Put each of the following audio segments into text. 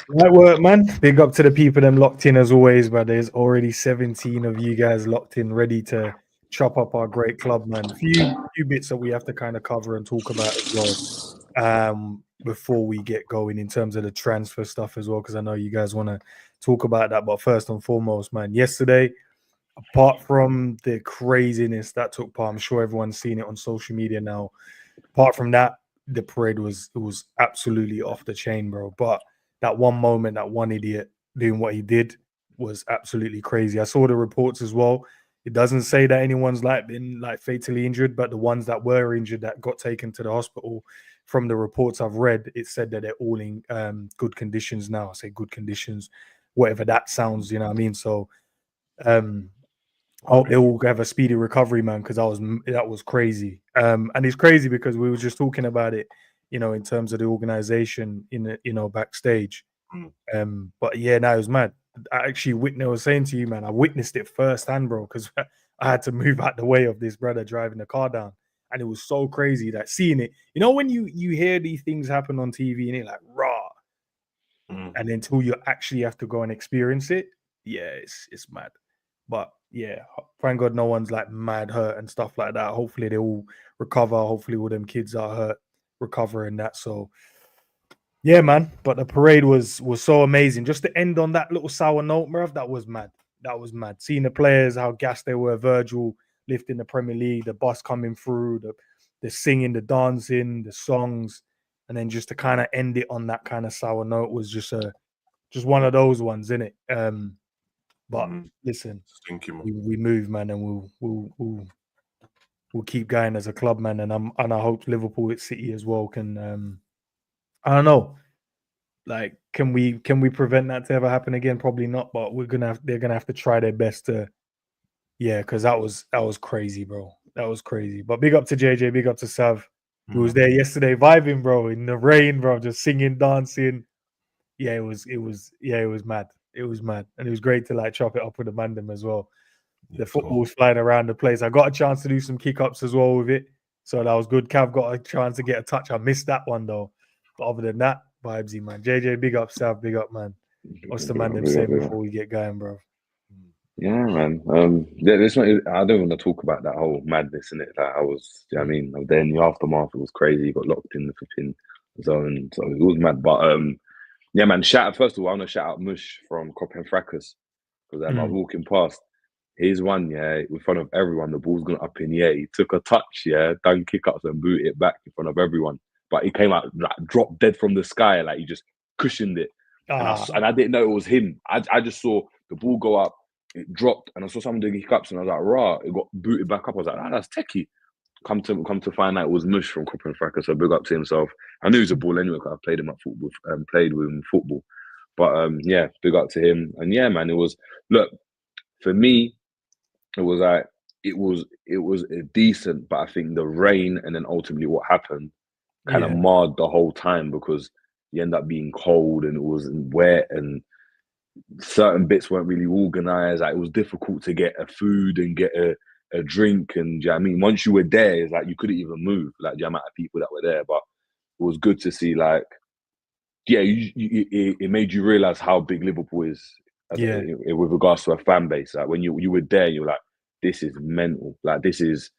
Right work, man. Big up to the people them locked in as always, but there's already 17 of you guys locked in, ready to chop up our great club, man. Few bits that we have to kind of cover and talk about as well. Before we get going in terms of the transfer stuff as well, because I know you guys want to talk about that. But first and foremost, man, yesterday, apart from the craziness that took part, I'm sure everyone's seen it on social media now. Apart from that, the parade was absolutely off the chain, bro. But that one moment, that one idiot doing what he did was absolutely crazy. I saw the reports as well. It doesn't say that anyone's like been like fatally injured, but the ones that were injured that got taken to the hospital, from the reports I've read, it said that they're all in good conditions now. I say good conditions, whatever that sounds, you know what I mean? So um I hope they all have a speedy recovery, man, because that was crazy. And it's crazy because we were just talking about it, in terms of the organization in the, backstage. Mm. But yeah, now it was mad. I actually witnessed. I was saying to you, man, I witnessed it firsthand, bro, because I had to move out the way of this brother driving the car down, and it was so crazy that seeing it. You know, when you hear these things happen on TV and you're like, raw, and until you actually have to go and experience it, yeah, it's mad. But yeah, thank God no one's like mad hurt and stuff like that. Hopefully they all recover. Hopefully all them kids are hurt, recover and that. So yeah, man. But the parade was so amazing. Just to end on that little sour note, Murph, that was mad. That was mad. Seeing the players, how gassed they were, Virgil lifting the Premier League, the bus coming through, the singing, the dancing, the songs, and then just to kind of end it on that kind of sour note was just one of those ones, isn't it? But listen, Stinky, man. we move, man, and we'll keep going as a club, man, and I hope Liverpool City as well can I don't know, like can we prevent that to ever happen again? Probably not, but they're gonna have to try their best to, yeah, because that was crazy, bro. That was crazy. But big up to JJ, big up to Sav. Who was there yesterday vibing, bro, in the rain, bro, just singing, dancing. Yeah, it was mad. It was mad. And it was great to like chop it up with the Mandem as well. The football was flying around the place. I got a chance to do some kick ups as well with it. So that was good. Cav got a chance to get a touch. I missed that one though. But other than that, vibesy, man. JJ, big up, Sav, big up, man. What's the Mandem saying before we get going, bro? Yeah, man. Yeah, this one, I don't want to talk about that whole madness in it. Like I was, I mean, then the aftermath it was crazy. Got locked in the flipping zone, so it was mad. But yeah, man. First of all, I want to shout out Mush from Cop and Fracas because I was walking past. Here's one, yeah, in front of everyone. The ball's gone up in the air. He took a touch, yeah, done kick ups and boot it back in front of everyone. But he came out like dropped dead from the sky, like he just cushioned it. And I didn't know it was him. I just saw the ball go up, it dropped, and I saw someone doing kick ups, and I was like, rah, it got booted back up. I was like, that's techie. Come to find out it was Mush from Cop and Fracas, so big up to himself. I knew he was a ball anyway because I played him at football, played with him in football. But yeah, big up to him. And yeah, man, it was for me, it was like it was a decent, but I think the rain and then ultimately what happened kind of marred the whole time because you end up being cold and it was wet and certain bits weren't really organized. Like it was difficult to get a food and get a drink, and do you know what I mean, once you were there, it's like you couldn't even move. Like the amount of people that were there, but it was good to see. Like, yeah, it made you realize how big Liverpool is. With regards to a fan base. Like when you were there, you're like, this is mental. Like this is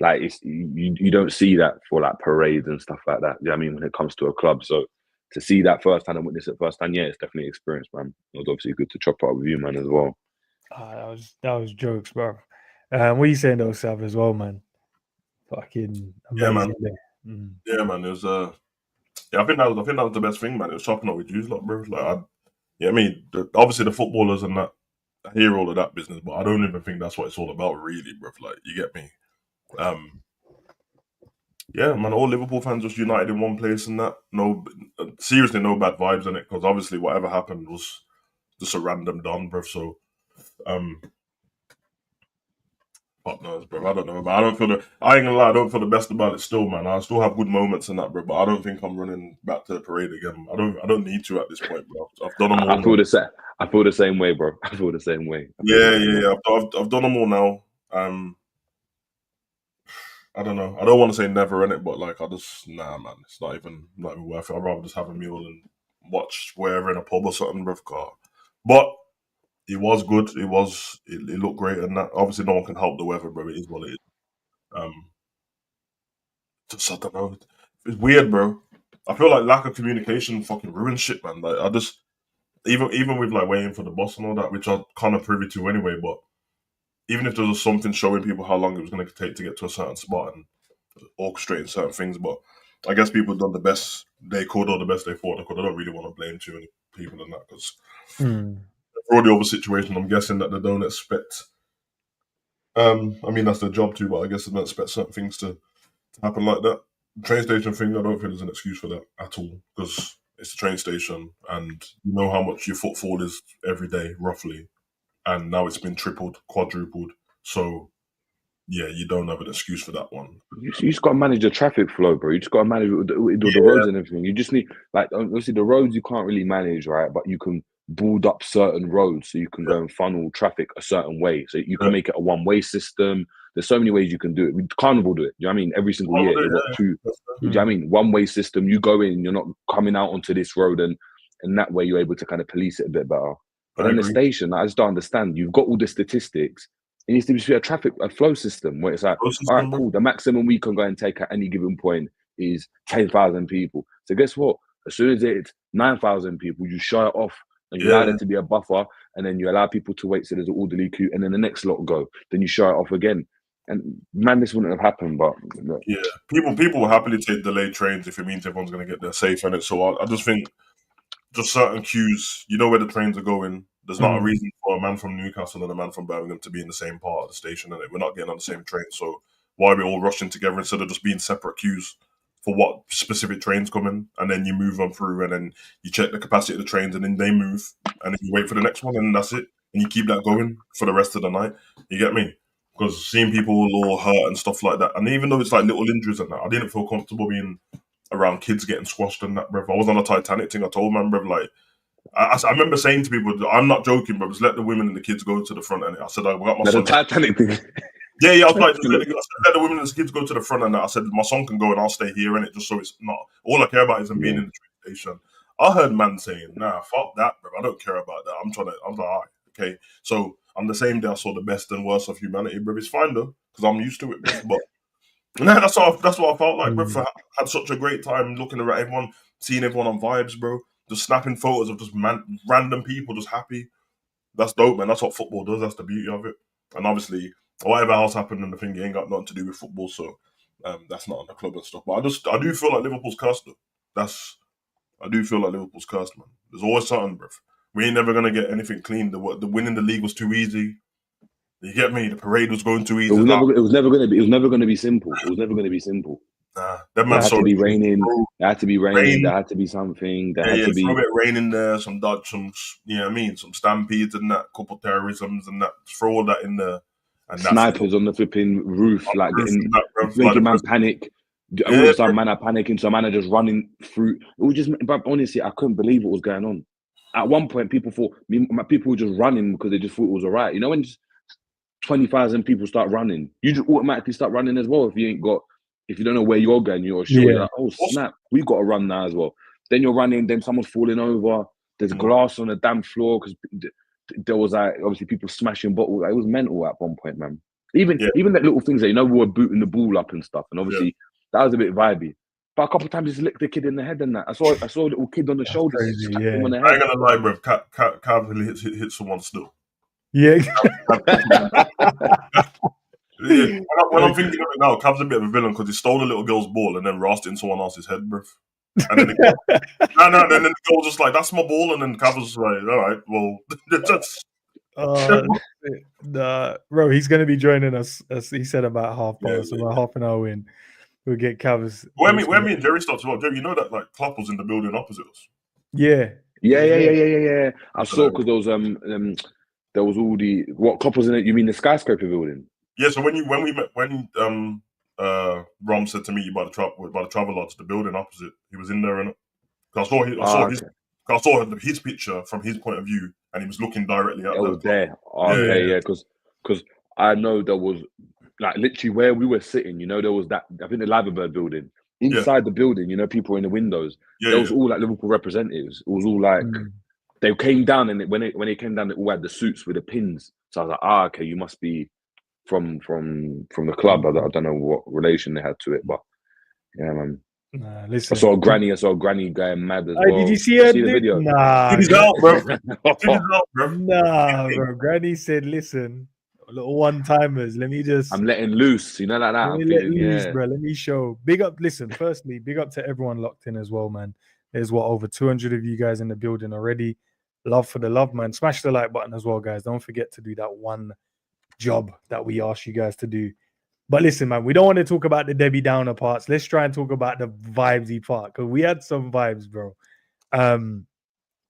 like it's you don't see that for like parades and stuff like that. You know what I mean, when it comes to a club. So to see that firsthand and witness it firsthand, yeah, it's definitely an experience, man. It was obviously good to chop up with you, man, as well. That was jokes, bro. What are you saying though, Sav, as well, man? Fucking amazing. Yeah, man. It was yeah, I think that was the best thing, man. It was chopping up with you, lot, bro. Like, I mean, obviously the footballers and that, I hear all of that business, but I don't even think that's what it's all about, really, bro. Like, you get me? Yeah, man. All Liverpool fans just united in one place, and that seriously, no bad vibes in it, because obviously whatever happened was just a random done, bro. So, fuck knows, bro. I don't know, but I ain't gonna lie, I don't feel the best about it still, man. I still have good moments in that, bro, but I don't think I'm running back to the parade again. I don't need to at this point, bro. I've done them all. I feel the same. I feel the same way, bro. I feel the same way. Yeah. I've done them all now. I don't know. I don't want to say never in it, but like nah, man. It's not even worth it. I'd rather just have a meal and watch wherever in a pub or something, bruv. But it was good. It looked great, and that obviously no one can help the weather, bro. It is what it is. Just I don't know. It's weird, bro. I feel like lack of communication fucking ruins shit, man. Like I just even with like waiting for the bus and all that, which I'm kind of privy to anyway. But even if there was something showing people how long it was going to take to get to a certain spot and orchestrating certain things, but I guess people done the best they could or the best they thought they could. I don't really want to blame too many people on that because for all the other situation, I'm guessing that they don't expect. I mean that's their job too, but I guess they don't expect certain things to happen like that. The train station thing, I don't think there's an excuse for that at all because it's a train station and you know how much your footfall is every day, roughly. And now it's been tripled, quadrupled. So, yeah, you don't have an excuse for that one. You just got to manage the traffic flow, bro. You just got to manage the roads and everything. You just need, like, obviously the roads you can't really manage, right? But you can build up certain roads so you can go and funnel traffic a certain way. So you can make it a one-way system. There's so many ways you can do it. Carnival do it. Do you know what I mean? Every single year, they've got two. Do you know what I mean? One-way system. You go in, you're not coming out onto this road, and that way you're able to kind of police it a bit better. But then the station, I just don't understand. You've got all the statistics. It needs to be a flow system where it's like, all right, cool. The maximum we can go and take at any given point is 10,000 people. So guess what? As soon as it's 9,000 people, you shut it off and you allow there to be a buffer, and then you allow people to wait so there's an orderly queue, and then the next lot go. Then you shut it off again. And man, this wouldn't have happened, but yeah, people will happily take delayed trains if it means everyone's going to get there safe in it. So I just think just certain queues, you know where the trains are going. There's not a reason for a man from Newcastle and a man from Birmingham to be in the same part of the station, and we're not getting on the same train. So why are we all rushing together instead of just being separate queues for what specific trains come in, and then you move on through, and then you check the capacity of the trains, and then they move, and then you wait for the next one, and that's it. And you keep that going for the rest of the night. You get me? Because seeing people all hurt and stuff like that, and even though it's like little injuries and that, I didn't feel comfortable being around kids getting squashed and that, bruv. I was on a Titanic thing. I told man, bruv, like, I remember saying to people, I'm not joking, bruv, just let the women and the kids go to the front. And I said, I got my son. The Titanic thing. Yeah, I was like, let the women and the kids go to the front. And I said, my son can go and I'll stay here in it, just so it's not, all I care about is being in the train station. I heard man saying, nah, fuck that, bruv. I don't care about that. I'm like, all right, okay. So on the same day, I saw the best and worst of humanity, bruv. It's fine though, because I'm used to it, bruv. But nah, that's what I felt like, bro. I had such a great time looking around everyone, seeing everyone on vibes, bro. Just snapping photos of just random people just happy. That's dope, man. That's what football does. That's the beauty of it. And obviously, whatever else happened in the thing, it ain't got nothing to do with football. So that's not on the club and stuff. But I do feel like Liverpool's cursed, though. I do feel like Liverpool's cursed, man. There's always something, bro. We ain't never gonna get anything clean. The winning the league was too easy. You get me? The parade was going too easy. It was never going to be simple. It was never going to be simple. Nah, that man had to be raining. There had to be raining. There had to be something. There had to be a bit rain in there. Some dodge, some you know what I mean, some stampedes and that, couple terrorisms and that. Throw all that in there. And snipers on the flipping roof, like making man panic. All of a sudden, man are panicking. So man are just running through. It was just, but honestly, I couldn't believe what was going on. At one point, people were just running because they just thought it was alright. You know when 20,000 people start running, you just automatically start running as well. If you don't know where you're going, you're sure you're like, oh snap, we got to run now as well. Then you're running, then someone's falling over. There's glass on the damn floor because there was like obviously people smashing bottles. It was mental at one point, man. Even that little things that we were booting the ball up and stuff, and obviously that was a bit vibey. But a couple of times, just licked the kid in the head and that. I saw a little kid on the shoulder. Crazy, him on the head. I ain't gonna lie, bro. Cav hit someone still. Yeah. When I'm thinking of it now, Cav's a bit of a villain because he stole a little girl's ball and then rasped it in someone else's head, bruv. And then then the girl was just like, "That's my ball," and then Cav was like, "All right, well." Bro, he's going to be joining us, as he said, about half past, about half an hour in. We'll get Cav's. Where me and Jerry stopped as well. Jerry, you know that like Klopp was in the building opposite us. Yeah. I saw because there was all the Klopp was in it. You mean the skyscraper building? Yeah. So when Rom said to meet you by the travel lodge, the building opposite, he was in there, and I saw his picture from his point of view, and he was looking directly at. It was there. Okay, because I know there was like literally where we were sitting. You know, there was that. I think the Liverbird building. inside the building, you know, people in the windows. Yeah, They was all like Liverpool representatives. It was all like they came down, and when they came down, they all had the suits with the pins. So I was like, okay, you must be from the club. I don't know what relation they had to it, but yeah, man. Nah, I listen. saw a granny going mad as well. Did you see her? The video? Nah, He's out, bro. He's out, bro. nah, bro. Granny said, "Listen, little one-timers. Let me just. I'm letting loose, you know, like that. Let me let loose, bro. Let me show. Big up. Listen, firstly, big up to everyone locked in as well, man. There's over 200 of you guys in the building already. Love for the love, man. Smash the like button as well, guys. Don't forget to do that one job that we asked you guys to do. But listen, man, we don't want to talk about the Debbie Downer parts. Let's try and talk about the vibesy part, because we had some vibes, bro.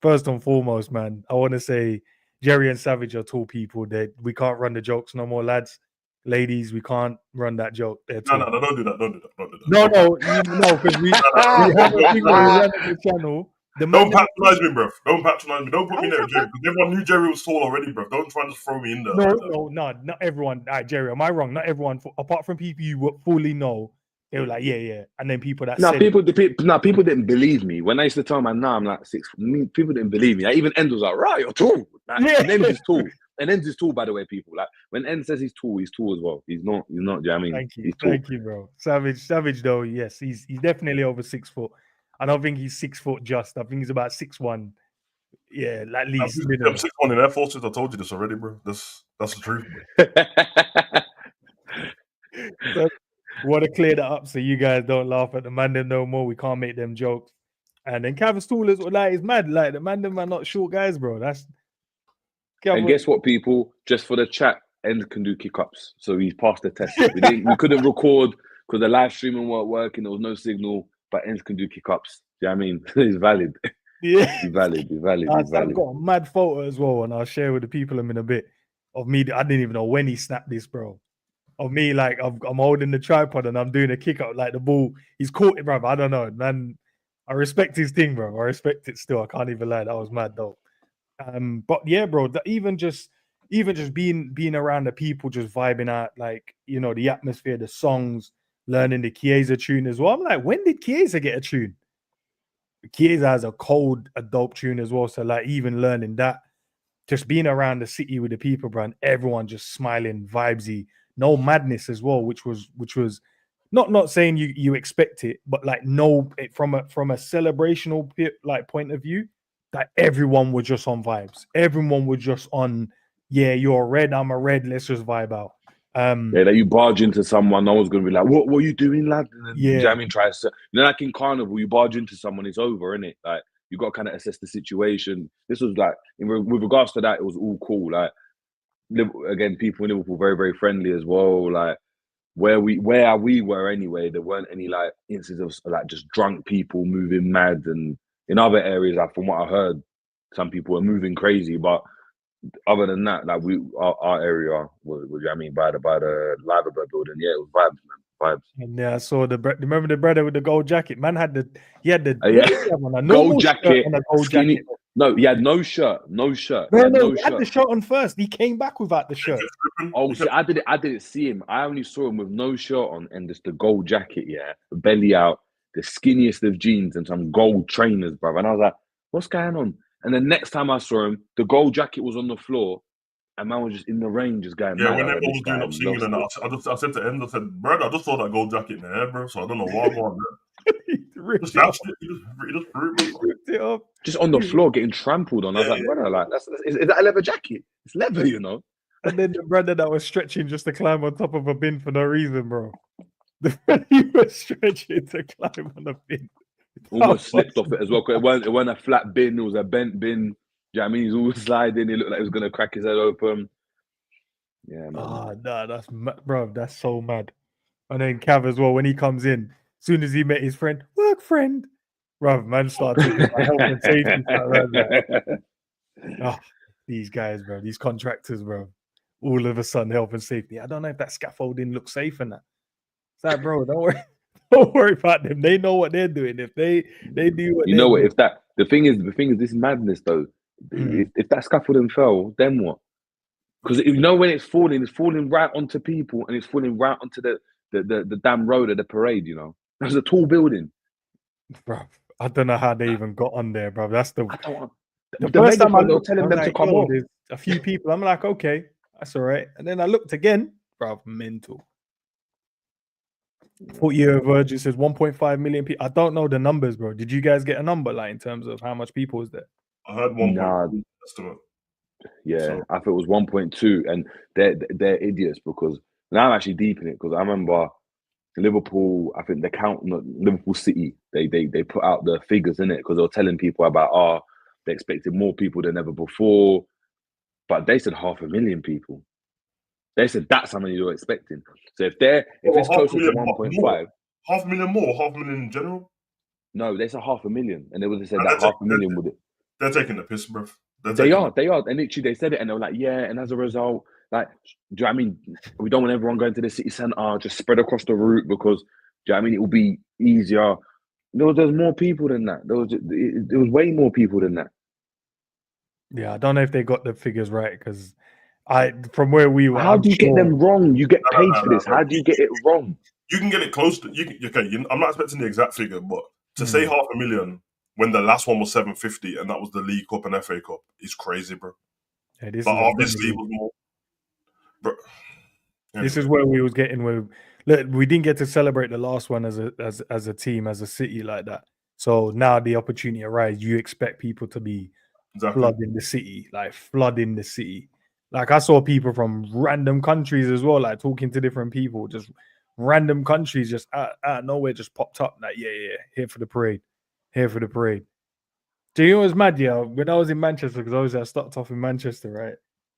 First and foremost, man, I want to say Jerry and Savage are tall people. That we can't run the jokes no more, lads. Ladies, we can't run that joke. No, don't do that. Don't do that. No, because we have a thing where we run the channel. Don't patronize me, bro. Don't patronize me. Don't put me there, Jerry. Because everyone knew Jerry was tall already, bro. Don't try and just throw me in there. No, not everyone. All right, Jerry, am I wrong? Not everyone. Apart from people you fully know, they were like, yeah. And then people that people didn't believe me. When I used to tell my I'm like 6. People didn't believe me. Like, even End was like, right, you're tall. Like, and End is tall. And End is tall, by the way, people. Like, when End says he's tall as well. He's not. Do you know what I mean? Thank you, bro. Savage though, yes, he's definitely over 6 foot. I don't think he's 6 foot just. I think he's about 6'1". Yeah, at least. I'm 6'1" in Air Forces. I told you this already, bro. That's the truth. So, want to clear that up so you guys don't laugh at the man them no more. We can't make them jokes. And then Cav Stool is like, it's mad. Like, the man them are not short guys, bro. That's. And guess what, people? Just for the chat, End can do kick-ups. So he's passed the test. We couldn't record because the live streaming weren't working. There was no signal. But End can do kick-ups. Do you know what I mean? He's valid. Yeah. He's valid. I've got a mad photo as well, and I'll share with the people in a bit of me. I didn't even know when he snapped this, bro. Of me, like, I'm holding the tripod and I'm doing a kick-up, like the ball. He's caught it, bro. I don't know, man. I respect his thing, bro. I respect it still. I can't even lie. That was mad, though. But yeah, bro, even just being around the people, just vibing out, like, you know, the atmosphere, the songs, learning the Chiesa tune as well. I'm like, when did Chiesa get a tune? Chiesa has a dope tune as well. So, like, even learning that, just being around the city with the people, bro, and everyone just smiling, vibesy, no madness as well, which was not saying you expect it, but like from a celebrational like point of view, that everyone was just on vibes. Everyone was just on, yeah, you're a red, I'm a red, let's just vibe out. That you barge into someone, no one's gonna be like, what are you doing, lad? And then, yeah, you know what I mean, like in Carnival, you barge into someone, it's over, innit? Like, you got to kind of assess the situation. This was like, with regards to that, it was all cool. Like, again, people in Liverpool very, very friendly as well. Like, where we were anyway, there weren't any like instances of like just drunk people moving mad. And in other areas, like, from what I heard, some people were moving crazy, but other than that, like, our area was, I mean, by the Liverpool building, yeah, it was vibes, man, vibes. And yeah, I saw remember the brother with the gold jacket? Man had the gold jacket and a gold jacket. No, he had no shirt. No, he had the shirt on first. He came back without the shirt. Oh, see, I didn't see him. I only saw him with no shirt on and just the gold jacket, yeah, belly out, the skinniest of jeans and some gold trainers, brother. And I was like, what's going on? And the next time I saw him, the gold jacket was on the floor, and man was just in the rain, just going. Yeah, when everyone was doing up singing, and I said to him, I said, "Bro, I just saw that gold jacket in the air, bro. So I don't know why I'm on there." He just ripped it up, just on the floor, getting trampled on. I was like, brother, like, is that a leather jacket? It's leather, you know. And then the brother that was stretching just to climb on top of a bin for no reason, bro. He was stretching to climb on a bin. Almost slipped off it as well. It wasn't a flat bin, it was a bent bin. Do you know what I mean? He's all sliding. He looked like he was gonna crack his head open. Yeah, man. Oh, no, that's mad, bro. That's so mad. And then Cav as well, when he comes in, as soon as he met his friend, work friend, bro, man started thinking about health and safety. These guys, bro, these contractors, bro, all of a sudden health and safety. I don't know if that scaffolding looks safe in that. It's like, bro, don't worry about them. They know what they're doing. If they do what you know what, if that the thing is this madness though. If that scaffolding fell, then what? Because you know when it's falling right onto people and it's falling right onto the damn road of the parade, you know. That's a tall building. Bro, I don't know how they even got on there, bro. That's the The first time I megaphone, they were looked, I telling was them to like, come yo, off. there's a few people. I'm like, okay, that's all right. And then I looked again, bro, mental. Thought you Virgin says 1.5 million people. I don't know the numbers, bro. Did you guys get a number like in terms of how much people was there? I heard 1.2 Nah, estimate. yeah, So- I thought it was 1.2, and they're idiots because now I'm actually deep in it because I remember Liverpool. I think Liverpool City. They put out the figures in it because they were telling people about they expected more people than ever before, but they said 500,000 people. They said that's how many they were expecting. So if it's closer to 1.5, 500,000 more, 500,000 in general. no, they said 500,000, and they would have said that 500,000 would. They're taking the piss, bro. They are, and literally they said it, and they were like, yeah, and as a result, like, do you know what I mean? We don't want everyone going to the city centre, just spread across the route because, do you know what I mean? It will be easier. There's more people than that. There was way more people than that. Yeah, I don't know if they got the figures right because from where we were. How do you get them wrong? You get paid for this. How do you get it wrong? You can get it close to I'm not expecting the exact figure, but to say 500,000 when the last one was 750 and that was the League Cup and FA Cup is crazy, bro. Yeah, this but is obviously it was more. Bro. Yeah. This is where we was getting with. Look, we didn't get to celebrate the last one as a team, as a city like that. So now the opportunity arises. You expect people to be flooding the city, like flooding the city. Like I saw people from random countries as well, like talking to different people, just random countries, just out of nowhere, just popped up. Like, yeah, here for the parade, here for the parade. Do you know what's mad? Yeah, when I was in Manchester, because obviously I started off in Manchester, right?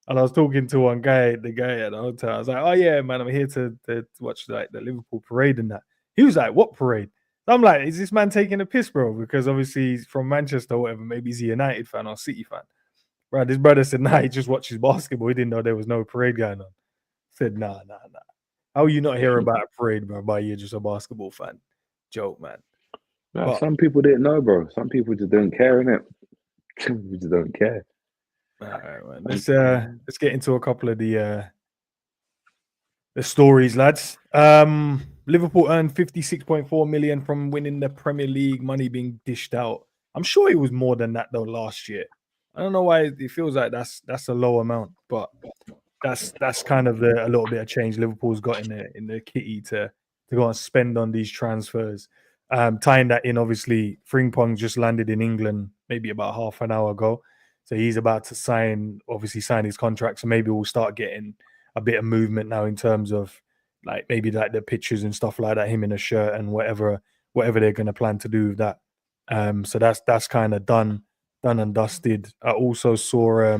And I was talking to one guy, the guy at the hotel. I was like, "Oh yeah, man, I'm here to watch like the Liverpool parade and that." He was like, "What parade?" I'm like, "Is this man taking a piss, bro?" Because obviously he's from Manchester or whatever. Maybe he's a United fan or City fan. Right, this brother said, nah, he just watches basketball. He didn't know there was no parade going on. Said, nah. How you not hear about a parade, bro? But you're just a basketball fan. Joke, man. No, some people didn't know, bro. Some people just don't care, innit? Some people just don't care. All right, man. Let's get into a couple of the stories, lads. Liverpool earned 56.4 million from winning the Premier League, money being dished out. I'm sure it was more than that though last year. I don't know why it feels like that's a low amount, but that's kind of a little bit of change Liverpool's got in the kitty to go and spend on these transfers. Tying that in, obviously, Frimpong just landed in England maybe about half an hour ago, so he's about to sign his contract. So maybe we'll start getting a bit of movement now in terms of like maybe like the pictures and stuff like that, him in a shirt and whatever they're going to plan to do with that. So that's kind of done and dusted. I also saw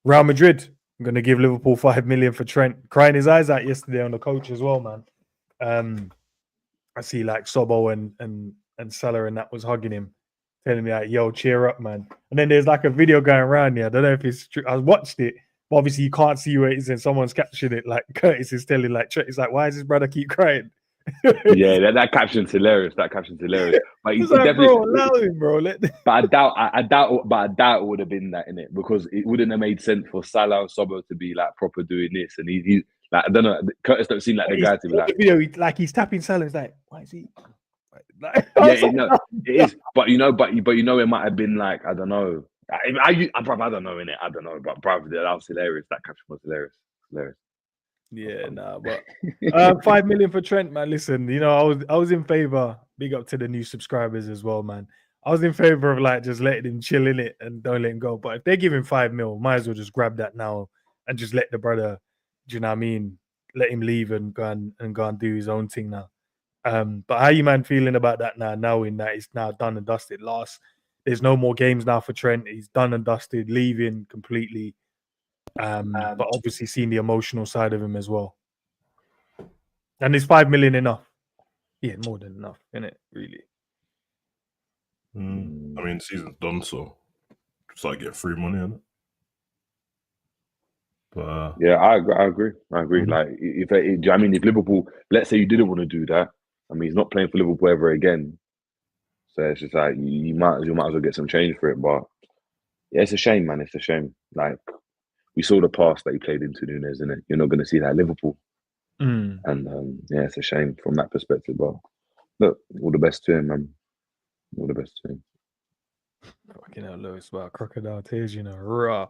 Real Madrid going to give Liverpool 5 million for Trent, crying his eyes out yesterday on the coach as well, man. I see like Sobo and Salah and that was hugging him, telling me like, yo, cheer up, man. And then there's like a video going around here. I don't know if it's true. I watched it, but obviously you can't see where it is and someone's captured it. Like Curtis is telling like, Trent, it's like, why does his brother keep crying? Yeah, that caption's hilarious. But it's like, definitely, bro, allow him, bro. But I doubt it would have been that in it because it wouldn't have made sense for Salah and Sobo to be like proper doing this, and he like I don't know. Curtis don't seem like the guy to be like. Like he's tapping Salah. It's like, why is he? Like, yeah, it is. But you know, it might have been like I don't know. I don't know in it. I don't know, but brother, that was hilarious. That caption was hilarious. Yeah, but 5 million for Trent, man. Listen, you know, I was in favor. Big up to the new subscribers as well, man. I was in favor of like just letting him chill in it and don't let him go. But if they're giving 5 mil, might as well just grab that now and just let the brother, do you know what I mean? Let him leave and go and do his own thing now. But how you man feeling about that now? Knowing that it's now done and dusted. There's no more games now for Trent. He's done and dusted, leaving completely. But obviously seeing the emotional side of him as well. And is 5 million enough? Yeah, more than enough, isn't it? Really. I mean, the season's done, so just like get free money on it. But yeah, I agree. Like, if Liverpool, let's say you didn't want to do that, I mean, he's not playing for Liverpool ever again. So it's just like you might as well get some change for it. But yeah, it's a shame, man. It's a shame. Like we saw the pass that he played into Nunes, isn't it? You're not going to see that at Liverpool. And yeah, it's a shame from that perspective. But look, all the best to him, man. All the best to him. Fucking hell, Lewis, about crocodile tears, you know. Raw.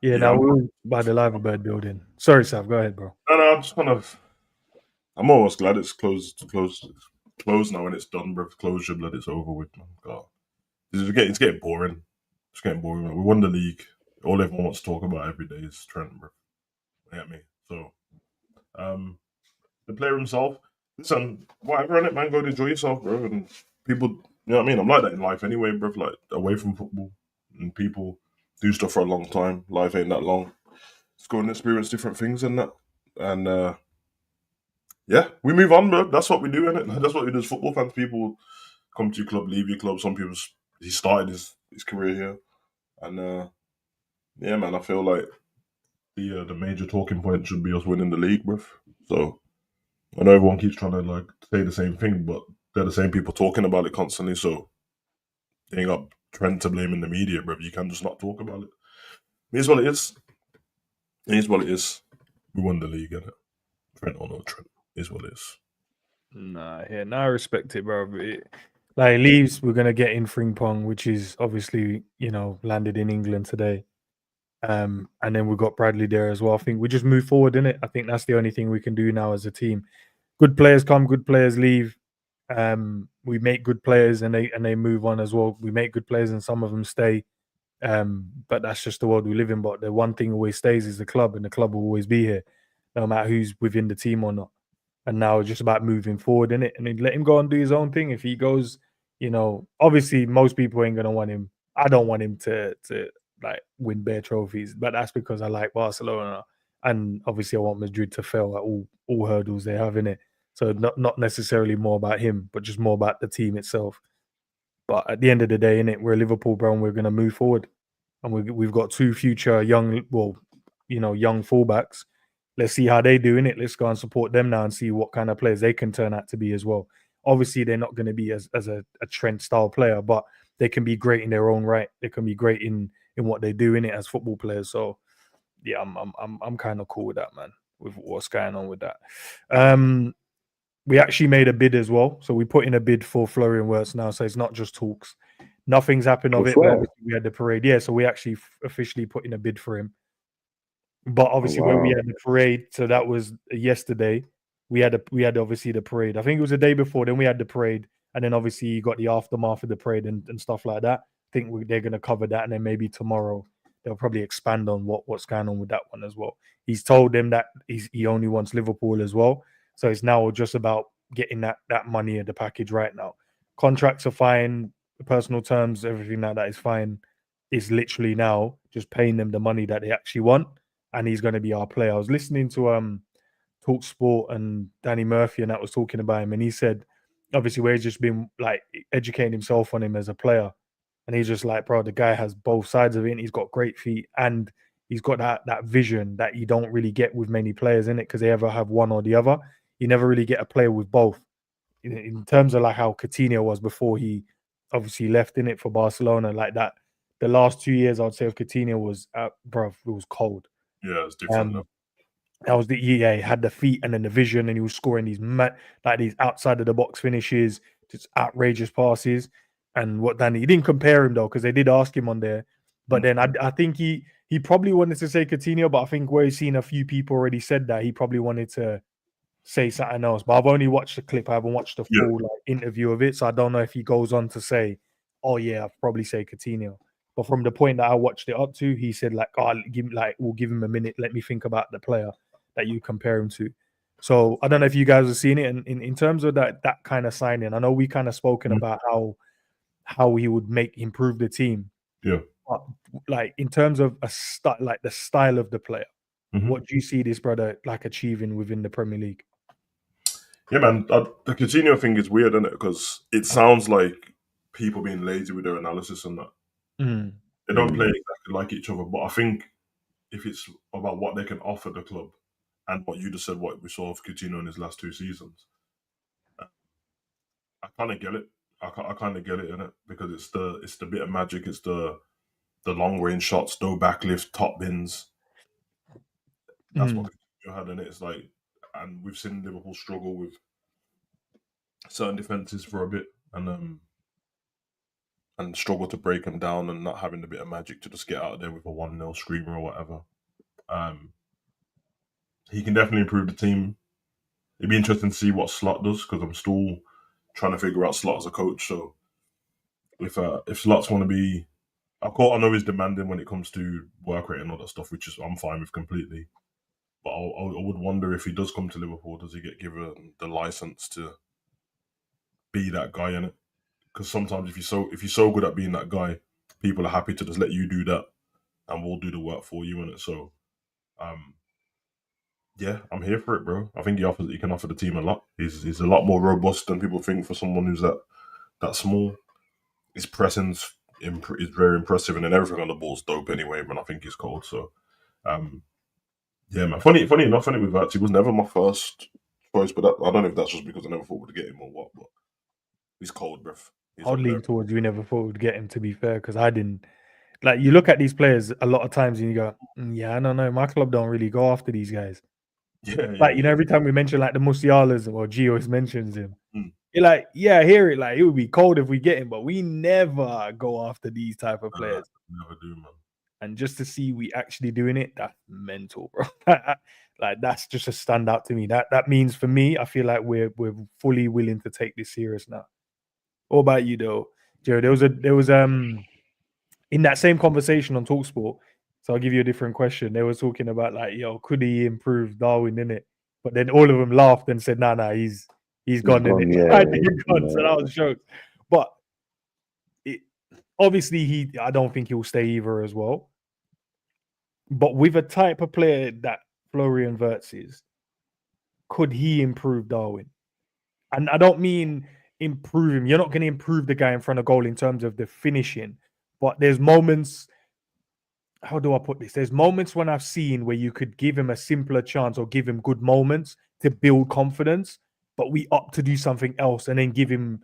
Yeah, Yeah, now we're by the Liverbird building. Sorry, Sav, go ahead, bro. No, I'm just kind of. I'm almost glad it's closed now and it's done, bro. Closure, blood, it's over with, man. God. It's getting boring. It's getting boring, man. We won the league. All everyone wants to talk about every day is Trent, bro. You get me? So, the player himself, listen, whatever, innit, man, go and enjoy yourself, bro. And people, you know what I mean? I'm like that in life anyway, bro. Like, away from football. And people do stuff for a long time. Life ain't that long. Just go and experience different things and that. And, yeah, we move on, bro. That's what we do, innit? That's what we do as football fans. People come to your club, leave your club. Some people, he started his career here. And, yeah, man, I feel like the major talking point should be us winning the league, bro. So I know everyone keeps trying to like say the same thing, but they're the same people talking about it constantly. So they ain't got Trent to blame in the media, bro. You can just not talk about it. It is what it is. It is what it is. We won the league, innit? Trent or no Trent. It is what it is. Nah, yeah, I respect it, bro. Like Leaves, we're gonna get in Frimpong, which is obviously, you know, landed in England today. And then we've got Bradley there as well. I think we just move forward in it. I think that's the only thing we can do now as a team. Good players come, good players leave. We make good players and they move on as well. We make good players and some of them stay. But that's just the world we live in. But the one thing always stays is the club, and the club will always be here, no matter who's within the team or not. And now it's just about moving forward in it, and then let him go and do his own thing. If he goes, you know, obviously most people ain't gonna want him. I don't want him to like win bare trophies, but that's because I like Barcelona, and obviously I want Madrid to fail at all hurdles they have in it. So not necessarily more about him, but just more about the team itself. But at the end of the day, in it, we're Liverpool, bro, and we're gonna move forward, and we've got two future young, well, you know, young fullbacks. Let's see how they do in it. Let's go and support them now and see what kind of players they can turn out to be as well. Obviously, they're not going to be as a Trent style player, but they can be great in their own right. They can be great in what they do in it as football players. So yeah, I'm kind of cool with that, man. With what's going on with that. We actually made a bid as well. So we put in a bid for Florian WIRTZ now. So it's not just talks. Nothing's happened of it. But obviously we had the parade. Yeah, so we actually officially put in a bid for him. But obviously, when we had the parade, so that was yesterday. We had obviously the parade. I think it was the day before. Then we had the parade, and then obviously you got the aftermath of the parade and stuff like that. I think they're going to cover that, and then maybe tomorrow they'll probably expand on what's going on with that one as well. He's told them that he only wants Liverpool as well, so it's now just about getting that money in the package right now. Contracts are fine, personal terms, everything like that is fine. It's literally now just paying them the money that they actually want. And he's going to be our player. I was listening to Talk Sport and Danny Murphy, and that was talking about him, and he said, obviously, where he's just been like educating himself on him as a player, and he's just like, bro, the guy has both sides of it. And he's got great feet, and he's got that vision that you don't really get with many players in it because they ever have one or the other. You never really get a player with both. In terms of like how Coutinho was before he obviously left in it for Barcelona, like that. The last 2 years, I'd say, of Coutinho was, bro, it was cold. Yeah, it's different. That was he had the feet and then the vision, and he was scoring these these outside of the box finishes, just outrageous passes. And what Danny, he didn't compare him though, because they did ask him on there. But then I think he probably wanted to say Coutinho, but I think where he's seen a few people already said that, he probably wanted to say something else. But I've only watched the clip. I haven't watched the full interview of it, so I don't know if he goes on to say, "Oh yeah, I'll probably say Coutinho." But from the point that I watched it up to, he said like, "Oh, we'll give him a minute. Let me think about the player that you compare him to." So I don't know if you guys have seen it. And in terms of that kind of signing, I know we kind of spoken about how he would improve the team. Yeah. But like in terms of like the style of the player, what do you see this brother like achieving within the Premier League? Yeah, man. The Coutinho thing is weird, isn't it? Because it sounds like people being lazy with their analysis and that. They don't play exactly like each other, but I think if it's about what they can offer the club and what you just said, what we saw of Coutinho in his last 2 seasons, I kind of get it. I kind of get it in it because it's the bit of magic. It's the long range shots, no backlift, top bins. That's what Coutinho had in it. It's like, and we've seen Liverpool struggle with certain defenses for a bit and struggle to break them down and not having a bit of magic to just get out of there with a 1-0 screamer or whatever. He can definitely improve the team. It'd be interesting to see what Slot does because I'm still trying to figure out Slot as a coach. So if Slot's going to be, I know he's demanding when it comes to work rate and all that stuff, which is I'm fine with completely. But I would wonder if he does come to Liverpool, does he get given the license to be that guy in it? Because sometimes if you're so good at being that guy, people are happy to just let you do that, and we'll do the work for you in it. So, yeah, I'm here for it, bro. I think he can offer the team a lot. He's a lot more robust than people think for someone who's that small. His pressing's is very impressive, and then everything on the ball's dope anyway. Man, I think he's cold. So, yeah, man. Funny enough, with that, he was never my first choice, but I don't know if that's just because I never thought we'd get him or what. But he's cold, bruv. I'll lean towards we never thought we'd get him, to be fair, because I didn't. Like, you look at these players a lot of times and you go, yeah, I don't know. My club don't really go after these guys. Yeah, like, you know, every time we mention like the Musialas or Gio always mentions him, Mm. you're like, yeah, I hear it. Like, it would be cold if we get him, but we never go after these type of players. Never do, man. And just to see we actually doing it, that's mental, bro. Like, that's just a standout to me. That means for me, I feel like we're fully willing to take this serious now. What about you, though, Joe? There was in that same conversation on Talksport. So I'll give you a different question. They were talking about like, yo, could he improve Darwin in it? But then all of them laughed and said, nah, he's gone. gone, Yeah, yeah. So that was jokes. But obviously I don't think he'll stay either as well. But with a type of player that Florian WIRTZ is, could he improve Darwin? And I don't mean improve him. You're not going to improve the guy in front of goal in terms of the finishing. But there's moments, how do I put this? There's moments when I've seen where you could give him a simpler chance or give him good moments to build confidence, but we opt to do something else and then give him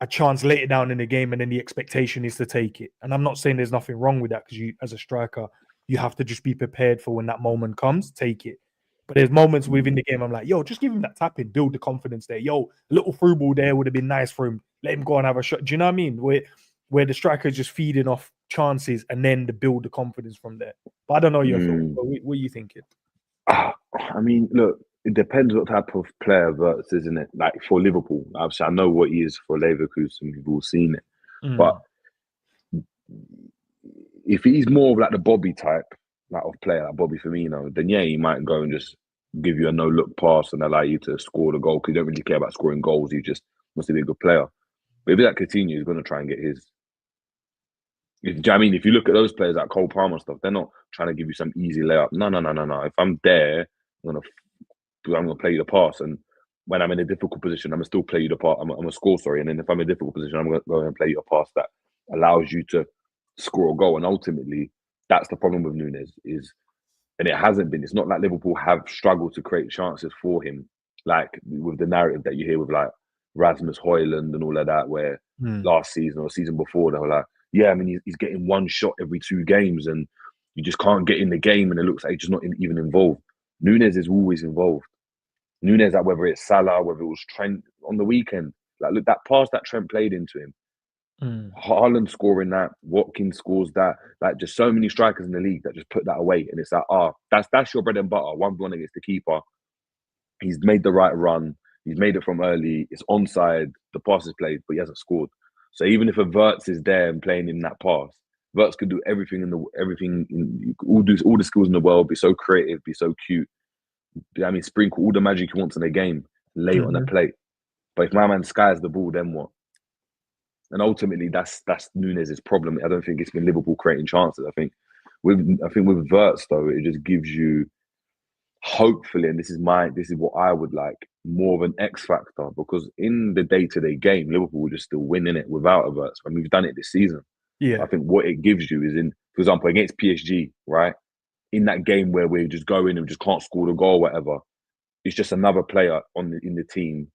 a chance later down in the game, and then the expectation is to take it. And I'm not saying there's nothing wrong with that, because you, as a striker, you have to just be prepared for when that moment comes, take it. But there's moments within the game I'm like, yo, just give him that tap in, build the confidence there. Yo, a little through ball there would have been nice for him. Let him go and have a shot. Do you know what I mean? Where the striker is just feeding off chances and then to build the confidence from there. But I don't know your thoughts. What are you thinking? I mean, look, it depends what type of player WIRTZ is, isn't it? Like for Liverpool, obviously I know what he is for Leverkusen. We've all seen it, but if he's more of like the Bobby type, like of player, like Bobby Firmino, then yeah, he might go and just give you a no-look pass and allow you to score the goal because you don't really care about scoring goals. You just wants to be a good player. But if that continues, he's going to try and get his. If you look at those players like Cole Palmer and stuff, they're not trying to give you some easy layup. No. If I'm there, I'm gonna play you the pass, and when I'm in a difficult position, I'm gonna still play you the pass. I'm gonna score, sorry, and then if I'm in a difficult position, I'm gonna go and play you a pass that allows you to score a goal. And ultimately, that's the problem with Núñez and it hasn't been. It's not like Liverpool have struggled to create chances for him, like with the narrative that you hear with like Rasmus Højlund and all of that, where last season or season before they were like, yeah, I mean, he's getting one shot every 2 games and you just can't get in the game and it looks like he's just not even involved. Núñez is always involved. Núñez, like whether it's Salah, whether it was Trent on the weekend, like look, that pass that Trent played into him, Haaland scoring that, Watkins scores that, like just so many strikers in the league that just put that away, and it's like, that's your bread and butter. 1-1 against the keeper. He's made the right run. He's made it from early. It's onside. The pass is played, but he hasn't scored. So even if a WIRTZ is there and playing in that pass, WIRTZ could do everything all the skills in the world, be so creative, be so cute. I mean, sprinkle all the magic he wants in a game, lay it on a plate. But if my man skies the ball, then what? And ultimately, that's Núñez's problem. I don't think it's been Liverpool creating chances. I think with WIRTZ though, it just gives you, hopefully, and this is what I would like, more of an X factor, because in the day-to-day game, Liverpool will just still winning it without a WIRTZ. And we've done it this season. Yeah, I think what it gives you is, for example, against PSG, right? In that game where we just go in and just can't score the goal, or whatever, it's just another player in the team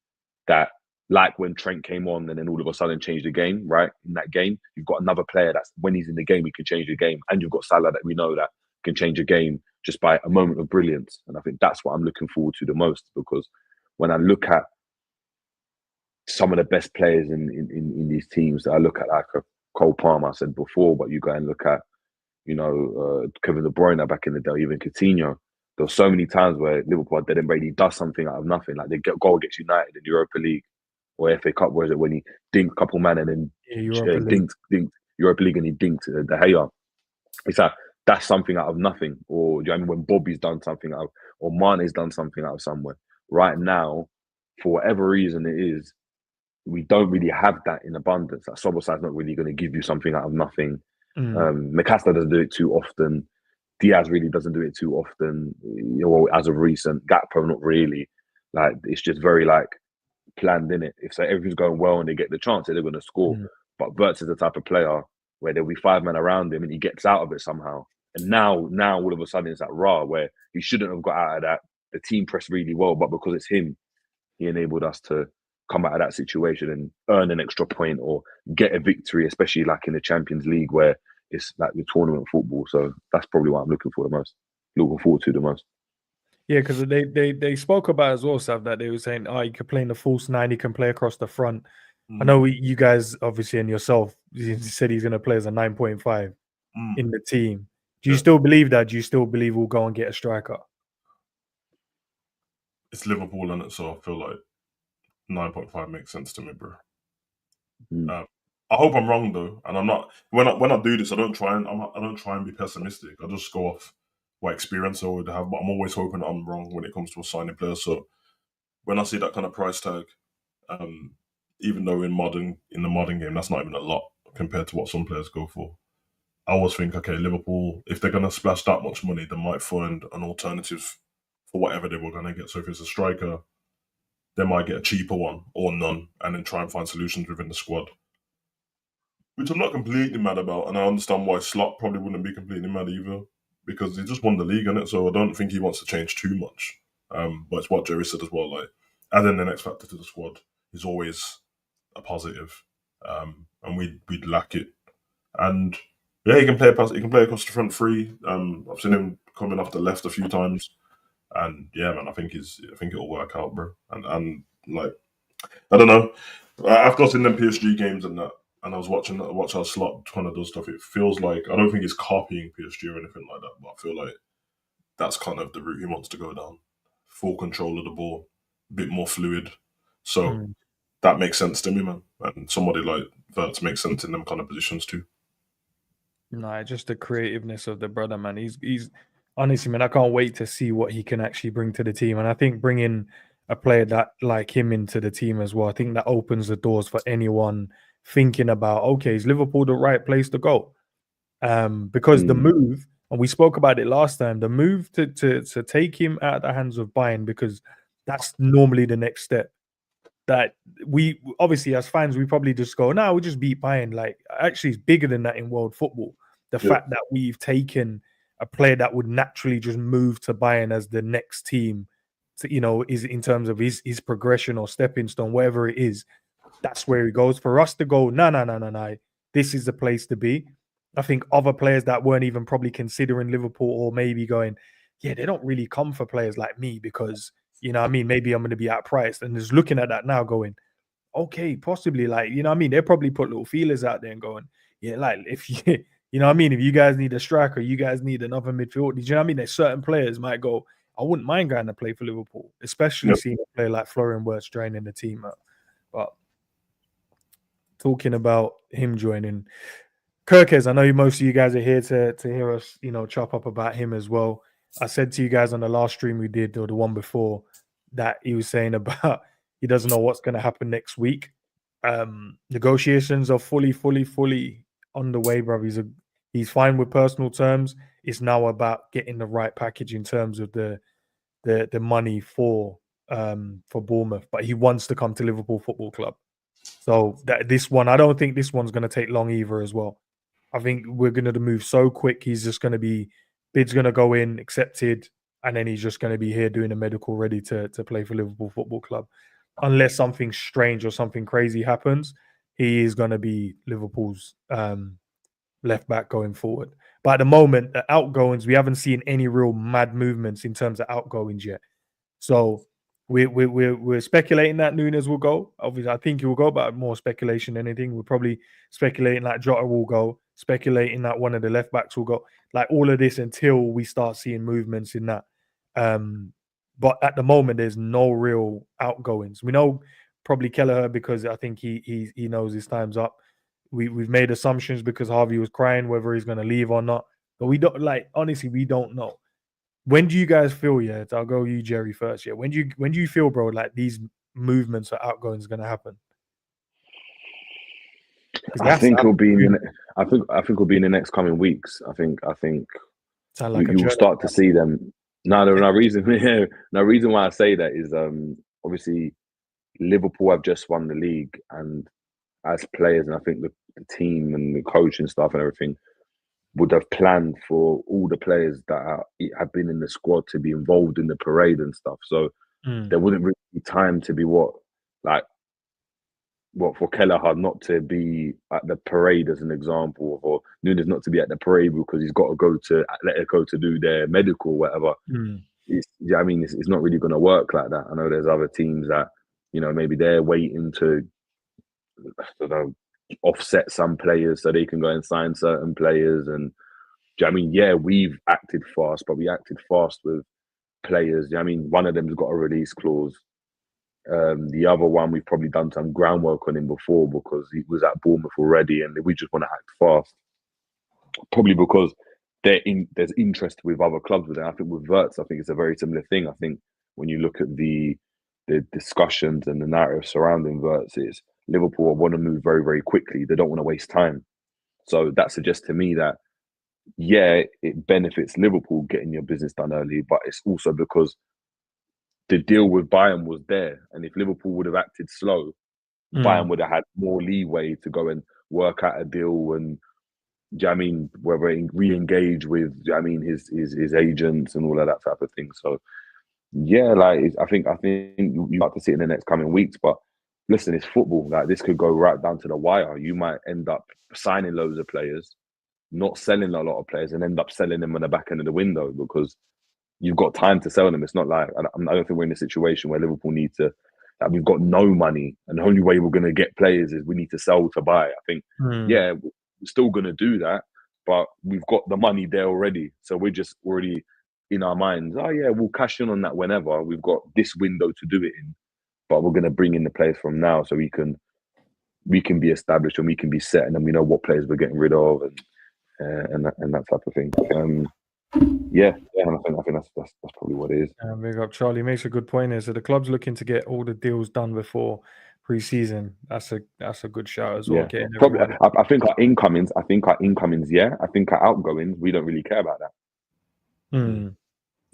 that, like when Trent came on and then all of a sudden changed the game, right? In that game, you've got another player that's, when he's in the game, he can change the game. And you've got Salah that we know that can change a game just by a moment of brilliance. And I think that's what I'm looking forward to the most, because when I look at some of the best players in these teams. I look at like a Cole Palmer, I said before, but you go and look at, Kevin De Bruyne back in the day, even Coutinho. There were so many times where Liverpool dead and Brady does something out of nothing, like they get goal against United in the Europa League or FA Cup. Where is it when he dinked a couple man and then Europa League. dinked Europa League and he dinked De Gea? It's like that's something out of nothing. Or do you know what I mean, when Bobby's done something out of, or Mane's done something out of somewhere. Right now, for whatever reason it is, we don't really have that in abundance. Like Soboslai's not really going to give you something out of nothing. McAllister doesn't do it too often. Diaz really doesn't do it too often. As of recent, Gakpo not really. Like it's just very like planned in it. If everything's going well and they get the chance, they're going to score. But WIRTZ is the type of player where there'll be 5 men around him and he gets out of it somehow. And now all of a sudden it's like where he shouldn't have got out of that. The team pressed really well, but because it's him, he enabled us to come out of that situation and earn an extra point or get a victory, especially like in the Champions League where it's like the tournament football. So that's probably what I'm looking forward to the most. Yeah, because they spoke about as well, Sav, that they were saying, you can play in the false 9, you can play across the front. I know you guys, obviously, and yourself, you said he's going to play as a 9.5 in the team. Do you still believe that? Do you still believe we'll go and get a striker? It's Liverpool in it, so I feel like 9.5 makes sense to me, bro. I hope I'm wrong though, and I'm not. When I do this, I don't try and be pessimistic. I just go off what experience I would have, but I'm always hoping that I'm wrong when it comes to assigning players. So when I see that kind of price tag, even though in the modern game that's not even a lot compared to what some players go for, I always think, okay, Liverpool, if they're going to splash that much money, they might find an alternative for whatever they were going to get. So if it's a striker, they might get a cheaper one or none, and then try and find solutions within the squad, which I'm not completely mad about. And I understand why Slot probably wouldn't be completely mad either, because he just won the league, innit? So I don't think he wants to change too much. But it's what Jerry said as well, like adding an X factor to the squad is always a positive, and we'd lack it. And yeah, he can play across the front three. I've seen him coming off the left a few times, and yeah, man, I think it'll work out, bro. And like, I don't know, after watching them PSG games and that, and I was watch how Slot kind of does stuff. It feels like, I don't think he's copying PSG or anything like that, but I feel like that's kind of the route he wants to go down. Full control of the ball, a bit more fluid. So that makes sense to me, man. And somebody like WIRTZ makes sense in them kind of positions too. No, just the creativeness of the brother, man. He's honestly, man, I can't wait to see what he can actually bring to the team. And I think bringing a player that like him into the team as well, I think that opens the doors for anyone thinking about, okay, is Liverpool the right place to go? Because the move, and we spoke about it last time, the move to take him out of the hands of Bayern, because that's normally the next step. That we obviously as fans, we probably just go, no, we just beat Bayern. Like, actually, it's bigger than that in world football. The fact that we've taken a player that would naturally just move to Bayern as the next team, to, is in terms of his progression or stepping stone, whatever it is, that's where he goes. For us to go, no, this is the place to be. I think other players that weren't even probably considering Liverpool, or maybe going, yeah, they don't really come for players like me because, maybe I'm going to be outpriced. And just looking at that now going, okay, possibly, like, they probably put little feelers out there and going, yeah, like, if you, if you guys need a striker, you guys need another midfielder, there's certain players might go, I wouldn't mind going to play for Liverpool, especially seeing a player like Florian WIRTZ joining the team up. But talking about him joining, Kerkez, I know most of you guys are here to hear us, chop up about him as well. I said to you guys on the last stream we did, or the one before, that he was saying about he doesn't know what's going to happen next week. Negotiations are fully on the way, bro. He's fine with personal terms. It's now about getting the right package in terms of the money for Bournemouth, but he wants to come to Liverpool Football Club. So this one, I don't think this one's going to take long either as well. I think we're going to move so quick. He's just going to be, bid's going to go in, accepted, and then he's just going to be here doing a medical, ready to play for Liverpool Football Club. Unless something strange or something crazy happens, he is going to be Liverpool's left back going forward. But at the moment, the outgoings, we haven't seen any real mad movements in terms of outgoings yet. So we're speculating that Nunes will go. Obviously, I think he will go, but more speculation than anything. We're probably speculating that Jota will go, speculating that one of the left backs will go. Like all of this until we start seeing movements in that. But at the moment, there's no real outgoings. We know probably Kelleher because I think he knows his time's up. We've made assumptions because Harvey was crying whether he's going to leave or not. But we don't honestly, we don't know. When do you guys feel? Yeah, I'll go you, Jerry, first. Yeah, when do you feel, bro? Like these movements or outgoings are going to happen? I think it'll be in. I think it'll be in the next coming weeks. I think like you'll start to see them. No reason. No reason why I say that is obviously Liverpool have just won the league, and as players, and I think the team and the coach and stuff and everything would have planned for all the players that have been in the squad to be involved in the parade and stuff. So there wouldn't really be time to be for Kelleher not to be at the parade as an example, or Nunes not to be at the parade because he's got to go to Atletico to do their medical or whatever. It's not really going to work like that. I know there's other teams that, maybe they're waiting to, offset some players so they can go and sign certain players. And we've acted fast, but we acted fast with players. One of them's got a release clause. The other one, we've probably done some groundwork on him before because he was at Bournemouth already, and we just want to act fast. Probably because there's interest with other clubs with it. I think with WIRTZ, I think it's a very similar thing. I think when you look at the discussions and the narrative surrounding WIRTZ, is Liverpool want to move very, very quickly. They don't want to waste time. So that suggests to me that, it benefits Liverpool getting your business done early, but it's also because the deal with Bayern was there. And if Liverpool would have acted slow, Bayern would have had more leeway to go and work out a deal and, whether re-engage with, his agents and all of that type of thing. So, I think you have to see it in the next coming weeks. But listen, it's football. Like, this could go right down to the wire. You might end up signing loads of players, not selling a lot of players, and end up selling them on the back end of the window because you've got time to sell them. It's not like, I don't think we're in a situation where Liverpool need to, we've got no money and the only way we're going to get players is we need to sell to buy. I think, we're still going to do that, but we've got the money there already. So we're just already in our minds, we'll cash in on that whenever. We've got this window to do it in, but we're going to bring in the players from now so we can be established and we can be set, and then we know what players we're getting rid of and that type of thing. And I think that's probably what it is. Big up, Charlie. Makes a good point here. So the club's looking to get all the deals done before pre-season. That's a good shout as well. Yeah. Probably, I think our incomings. Yeah. I think our outgoings. We don't really care about that.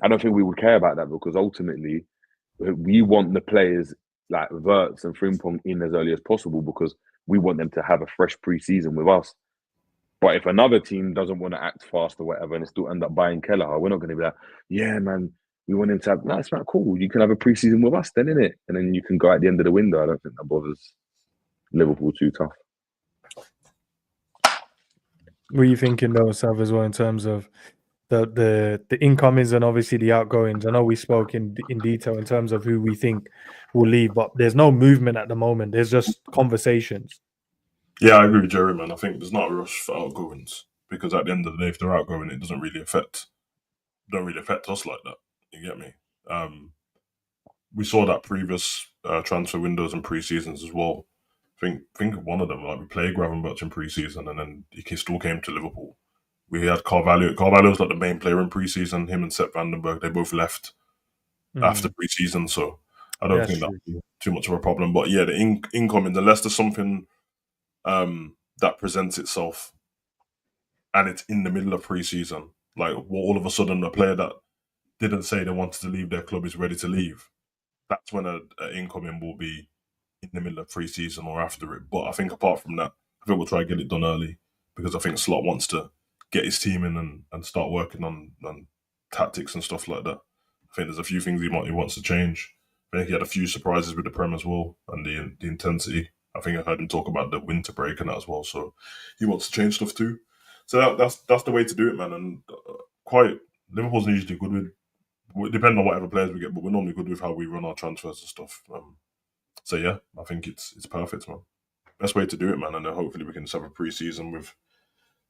I don't think we would care about that because ultimately, we want the players like WIRTZ and Frimpong in as early as possible because we want them to have a fresh pre-season with us. But if another team doesn't want to act fast or whatever and still end up buying Kelleher, we're not going to be like, yeah, man, we want him to have, that's not cool. You can have a pre-season with us then, innit? And then you can go at the end of the window. I don't think that bothers Liverpool too tough. What are you thinking though, Sav, as well, in terms of the incomings and obviously the outgoings? I know we spoke in detail in terms of who we think will leave, but there's no movement at the moment. There's just conversations. Yeah, I agree with Jerry, man. I think there's not a rush for outgoings because at the end of the day, if they're outgoing, it don't really affect us like that. You get me? We saw that previous transfer windows and pre-seasons as well. Think of one of them. Like we played Gravenberch in pre-season, and then he still came to Liverpool. We had Carvalho. Carvalho was like the main player in pre-season. Him and Sepp Vandenberg, they both left after pre-season, so I don't think that would be too much of a problem. But yeah, the incomings, unless there's something that presents itself and it's in the middle of pre-season, like all of a sudden a player that didn't say they wanted to leave their club is ready to leave, that's when an incoming will be in the middle of pre-season or after it. But I think apart from that, I think we'll try to get it done early because I think Slot wants to get his team in and start working on tactics and stuff like that. I think there's a few things he wants to change. I think he had a few surprises with the Prem as well and the intensity. I think I heard him talk about the winter break and that as well. So he wants to change stuff too. So that's the way to do it, man. And Liverpool's usually good with depending on whatever players we get, but we're normally good with how we run our transfers and stuff. So yeah, I think it's perfect, man. Best way to do it, man, and then hopefully we can just have a pre-season with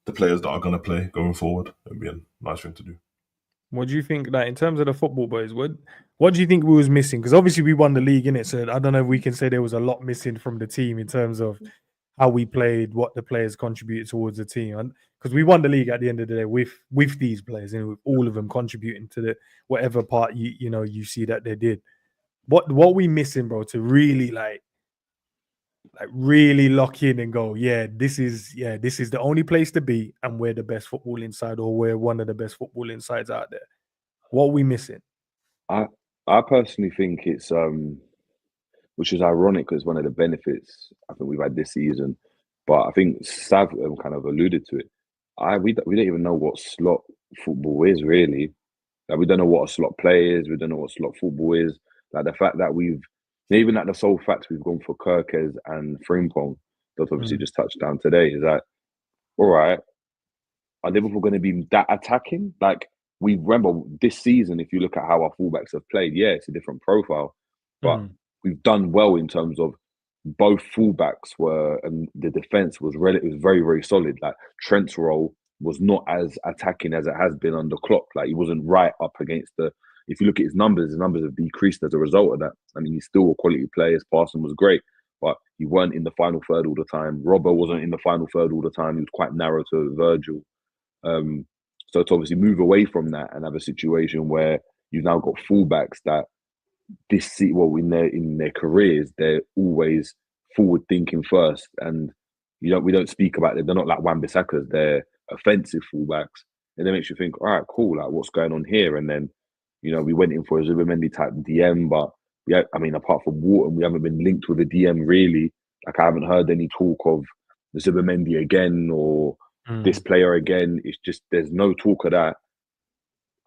the players that are going to play going forward. It'd be a nice thing to do. What do you think, like in terms of the football boys? What do you think we was missing? Because obviously we won the league, innit? So I don't know if we can say there was a lot missing from the team in terms of how we played, what the players contributed towards the team. Because we won the league at the end of the day with these players, and with all of them contributing to the whatever part you see that they did. What we missing, bro, to really like really lock in and go, this is the only place to be, and we're the best football inside, or we're one of the best football insides out there. What are we missing? I personally think it's which is ironic because one of the benefits I think we've had this season, but I think Sav kind of alluded to it. We don't even know what slot football is really. Like, we don't know what a slot play is. We don't know what slot football is. Like the fact that even at the sole fact we've gone for Kerkez and Frimpong, that's obviously just touched down today, is that, all right, are Liverpool going to be that attacking? Like, we remember this season, if you look at how our fullbacks have played, it's a different profile. But we've done well in terms of both fullbacks and the defense was very, very solid. Like, Trent's role was not as attacking as it has been under Klopp. Like, he wasn't right up against if you look at his numbers have decreased as a result of that. I mean, he's still a quality player. His passing was great, but he weren't in the final third all the time. Robbo wasn't in the final third all the time. He was quite narrow to Virgil. So to obviously move away from that and have a situation where you've now got fullbacks that in their careers, they're always forward thinking first, and we don't speak about it. They're not like Wan-Bissaka's. They're offensive fullbacks, and it makes you think, all right, cool, like what's going on here? And then we went in for a Zubimendi type DM, but apart from Wharton, we haven't been linked with a DM really. Like, I haven't heard any talk of the Zubimendi again or this player again. It's just there's no talk of that.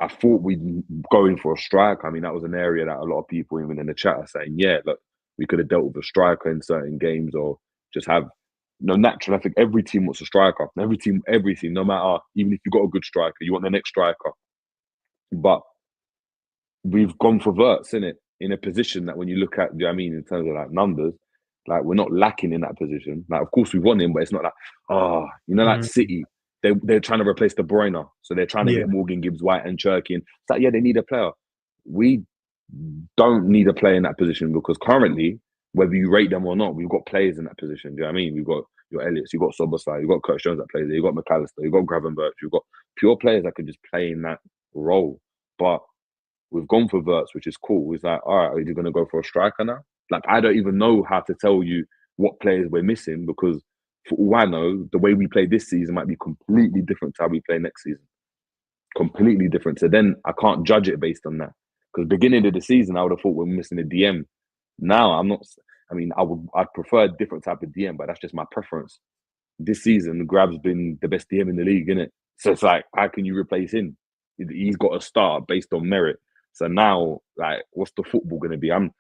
I thought we'd go in for a striker. I mean, that was an area that a lot of people, even in the chat, are saying, look, we could have dealt with a striker in certain games, or just have natural. I think every team wants a striker. Every team, no matter, even if you've got a good striker, you want the next striker. But we've gone for WIRTZ, innit? In a position that when you look at, in terms of like numbers, like we're not lacking in that position. Like, of course we want him, but it's not like, like City, they're trying to replace De Bruyne, so they're trying to get Morgan, Gibbs White, and Cherky. And it's like, they need a player. We don't need a player in that position because currently, whether you rate them or not, we've got players in that position. Do you know what I mean? We've got your Elliots, you've got Soboslai, you've got Curtis Jones that plays there, you've got McAllister, you've got Gravenberch, you've got pure players that could just play in that role. But we've gone for WIRTZ, which is cool. It's like, all right, are you going to go for a striker now? Like, I don't even know how to tell you what players we're missing because for all I know, the way we play this season might be completely different to how we play next season. Completely different. So then I can't judge it based on that. Because beginning of the season, I would have thought we're missing a DM. Now, I'm not... I'd prefer a different type of DM, but that's just my preference. This season, Grab's been the best DM in the league, innit? So it's like, how can you replace him? He's got to start based on merit. So now, like, what's the football going to be? I'm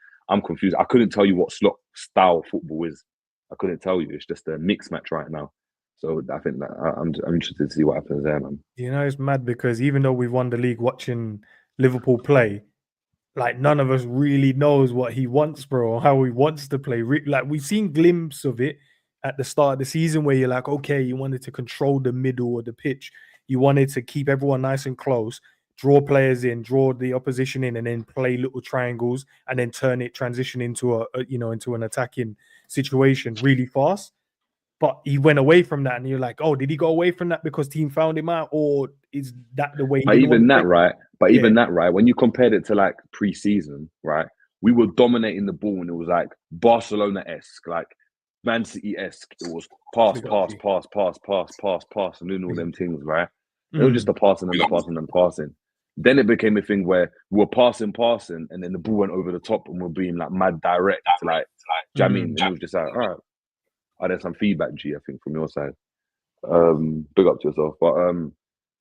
confused. I couldn't tell you what slot style football is. I couldn't tell you. It's just a mixed match right now. So I think that I'm interested to see what happens there, man. It's mad because even though we've won the league watching Liverpool play, like, none of us really knows what he wants, bro, or how he wants to play. Like, we've seen glimpses of it at the start of the season where you're like, okay, you wanted to control the middle of the pitch. You wanted to keep everyone nice and close, draw players in, draw the opposition in, and then play little triangles and then transition into into an attacking situation really fast. But he went away from that, and you're like, oh, did he go away from that because team found him out, or is that the way? Even that, right? When you compared it to like pre-season, right, we were dominating the ball, and it was like Barcelona-esque, like Man City-esque. It was pass, and doing all them things, right? It was just the passing and the passing and passing. Then it became a thing where we were passing, and then the ball went over the top, and we're being like mad direct, like, do you know what I mean? And it was just like, all right. There's some feedback, G, I think, from your side. Big up to yourself. But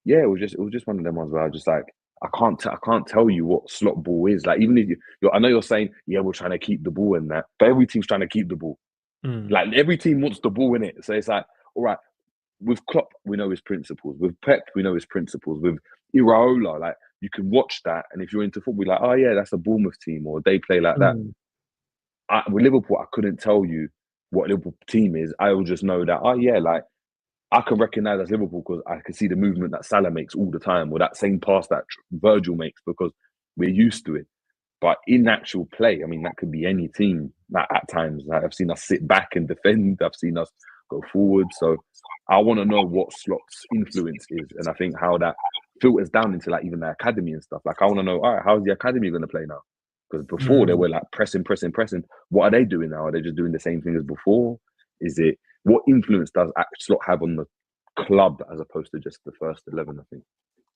it was just one of them ones where I was just like, I can't tell you what slot ball is. Like, even if I know you're saying, we're trying to keep the ball in that, but every team's trying to keep the ball. Like, every team wants the ball in it. So it's like, all right, with Klopp, we know his principles. With Pep, we know his principles. With Iraola, like you can watch that, and if you're into football, like, oh yeah, that's a Bournemouth team, or they play like that. With Liverpool, I couldn't tell you what Liverpool team is. I will just know that, oh yeah, like I can recognize as Liverpool because I can see the movement that Salah makes all the time, or that same pass that Virgil makes because we're used to it. But in actual play, I mean, that could be any team. Like, at times, like, I've seen us sit back and defend. I've seen us go forward. So I want to know what Slot's influence is, and I think how that filters down into like even the academy and stuff. Like, I want to know, all right, how's the academy going to play now? Because before they were like pressing. What are they doing now? Are they just doing the same thing as before? Is it what influence does Slot have on the club as opposed to just the first 11? I think.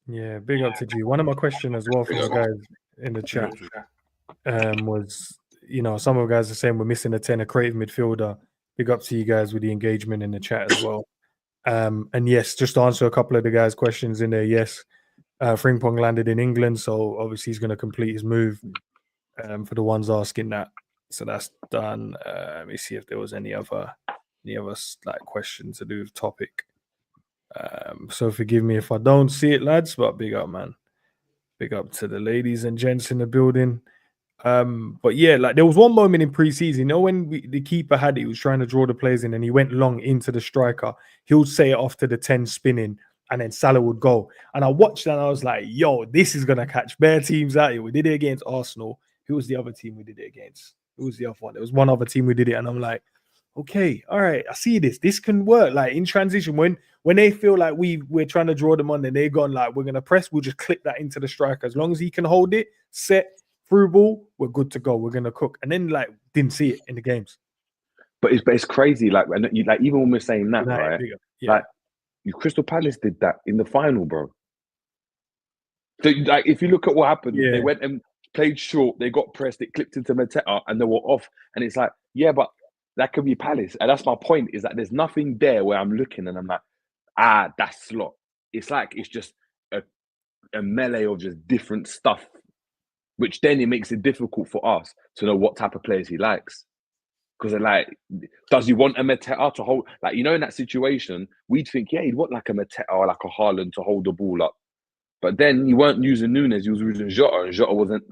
Yeah, big up to G. One of my questions as well from the guys in the chat was, some of the guys are saying we're missing a 10, a creative midfielder. Big up to you guys with the engagement in the chat as well. And yes, just to answer a couple of the guys' questions in there, yes, Frimpong landed in England, so obviously he's going to complete his move. For the ones asking that, so that's done. Let me see if there was any other like questions to do with topic. So forgive me if I don't see it, lads, but big up, man. Big up to the ladies and gents in the building. But yeah, like there was one moment in preseason, when the keeper had it, he was trying to draw the players in and he went long into the striker. He would say it off to the 10 spinning and then Salah would go. And I watched that and I was like, yo, this is going to catch bare teams out here. We did it against Arsenal. Who was the other team we did it against? Who was the other one? There was one other team we did it. And I'm like, okay, all right, I see this. This can work. Like in transition, when they feel like we're trying to draw them on and they're gone, like we're going to press, we'll just click that into the striker. As long as he can hold it, set, through ball, we're good to go. We're gonna cook, and then like didn't see it in the games. But it's crazy. Like even when we're saying that, right? Yeah. Like Crystal Palace did that in the final, bro. So like if you look at what happened, they went and played short. They got pressed. It clipped into Mateta, and they were off. And it's like, yeah, but that could be Palace, and that's my point. Is that there's nothing there where I'm looking and I'm like, that's Slot. It's like it's just a melee of just different stuff. Which then it makes it difficult for us to know what type of players he likes. Because like, does he want a Mateta to hold? Like, in that situation, we'd think, yeah, he'd want like a Mateta or like a Haaland to hold the ball up. But then he weren't using Nunes, he was using Jota, and Jota wasn't,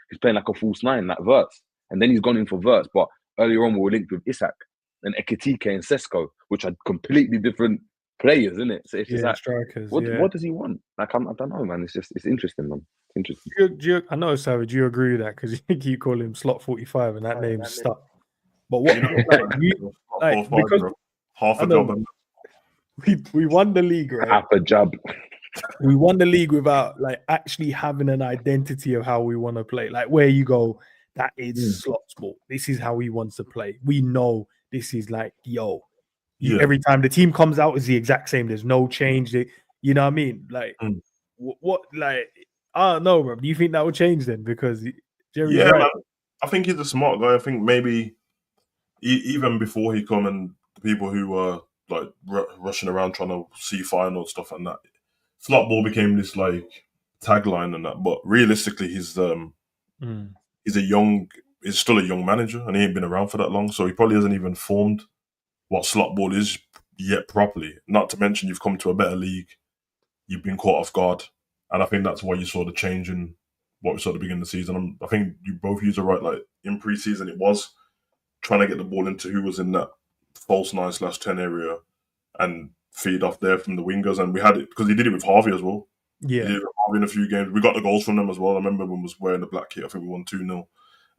he's playing like a false nine, like WIRTZ. And then he's gone in for WIRTZ. But earlier on, we were linked with Isak and Ekitike and Sesko, which are completely different players, isn't it? So it's just like, strikers, what does he want? Like, I don't know, man. It's interesting, man. Interesting. I know, Savage, you agree with that because you keep calling him Slot 45 and that name's stuck. But what, because half a job. We won the league, right? Half a job. We won the league without like actually having an identity of how we want to play. Like where you go, that is Slot's ball. This is how he wants to play. We know this is like, every time the team comes out is the exact same. There's no change. You know what I mean? Like what like. I don't know, bro. Do you think that will change then? Because Jerry's right. Man, I think he's a smart guy. I think maybe even before he come and the people who were like rushing around trying to see final stuff and that, Slot ball became this like tagline and that. But realistically, he's still a young manager and he ain't been around for that long, so he probably hasn't even formed what Slot ball is yet properly. Not to mention you've come to a better league, you've been caught off guard. And I think that's why you saw the change in what we saw at the beginning of the season. I think you both use it right. Like in pre-season, it was trying to get the ball into who was in that false 9/10 area and feed off there from the wingers. And we had it because he did it with Harvey as well. Yeah, he did it with Harvey in a few games. We got the goals from them as well. I remember when he was wearing the black kit. I think we won 2-0.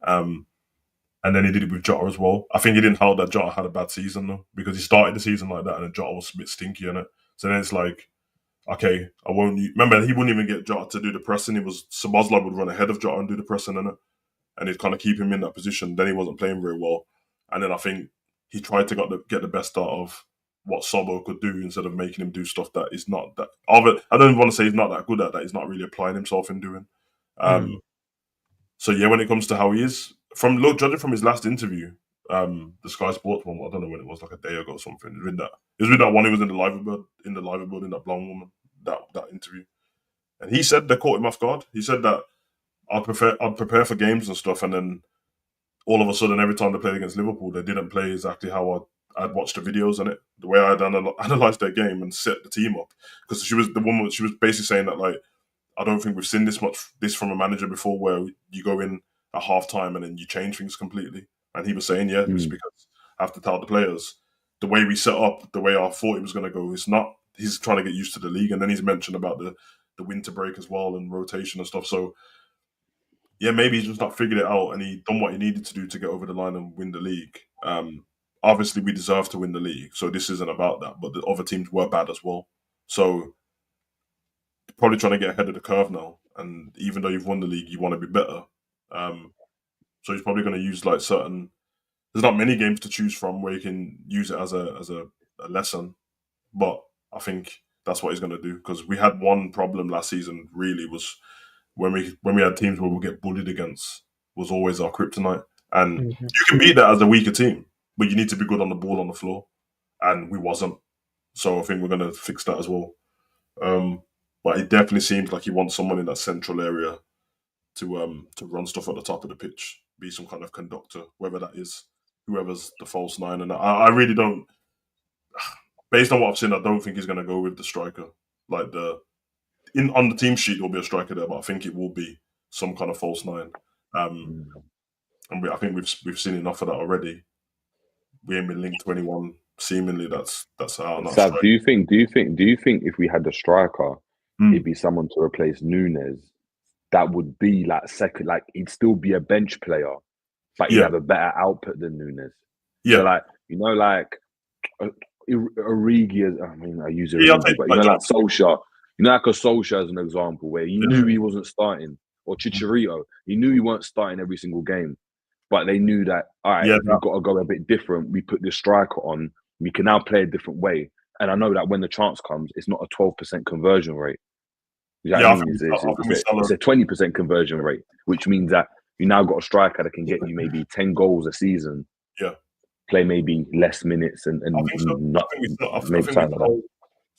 And then he did it with Jota as well. I think he didn't help that Jota had a bad season though, because he started the season like that and then Jota was a bit stinky in it. So then it's like, okay, I won't. Remember, he wouldn't even get Jota to do the pressing. It was Szoboszlai would run ahead of Jota and do the pressing in it, and he'd kind of keep him in that position. Then he wasn't playing very well, and then I think he tried to get the best out of what Sobo could do instead of making him do stuff that is not that. I don't even want to say he's not that good at that. He's not really applying himself in doing. So yeah, when it comes to how he is, judging from his last interview, the Sky Sports one, I don't know when it was, like a day ago or something. It was with that one who was in the Liverpool building, that blonde woman, that interview. And he said they caught him off guard. He said that I'd prepare for games and stuff, and then all of a sudden, every time they played against Liverpool, they didn't play exactly how I'd watched the videos and the way I'd analysed their game and set the team up. Because she was basically saying that like I don't think we've seen this from a manager before, where you go in at half time and then you change things completely. And he was saying, yeah, it's because I have to tell the players the way we set up, the way I thought it was going to go. It's not. He's trying to get used to the league, and then he's mentioned about the winter break as well and rotation and stuff. So yeah, maybe he's just not figured it out, and he done what he needed to do to get over the line and win the league. Obviously, we deserve to win the league, so this isn't about that. But the other teams were bad as well, so probably trying to get ahead of the curve now. And even though you've won the league, you want to be better. So he's probably going to use like certain. There's not many games to choose from where you can use it as a lesson, but I think that's what he's going to do, because we had one problem last season. Really, was when we had teams where we get bullied against, was always our kryptonite. And you can beat that as a weaker team, but you need to be good on the ball on the floor, and we wasn't. So I think we're going to fix that as well. But it definitely seems like he wants someone in that central area to run stuff at the top of the pitch, be some kind of conductor, whether that is whoever's the false nine. And I really don't, based on what I've seen, I don't think he's going to go with the striker. Like on the team sheet, there'll be a striker there, but I think it will be some kind of false nine. And I think we've seen enough of that already. We ain't been linked to anyone. Seemingly, that's how. Sav, do you think if we had a striker, it'd be someone to replace Nunes? That would be like second, like he'd still be a bench player, but he'd have a better output than Nunes. Yeah, so like like Origi. I mean, I use Origi, but like Solskjaer. Like a Solskjaer as an example, where he knew he wasn't starting, or Chicharito. He knew he weren't starting every single game, but they knew that we've got to go a bit different. We put this striker on. We can now play a different way, and I know that when the chance comes, it's not a 12% conversion rate. You know what I mean? It's a 20% conversion rate, which means that you now got a striker that can get you maybe 10 goals a season. Yeah. Play maybe less minutes and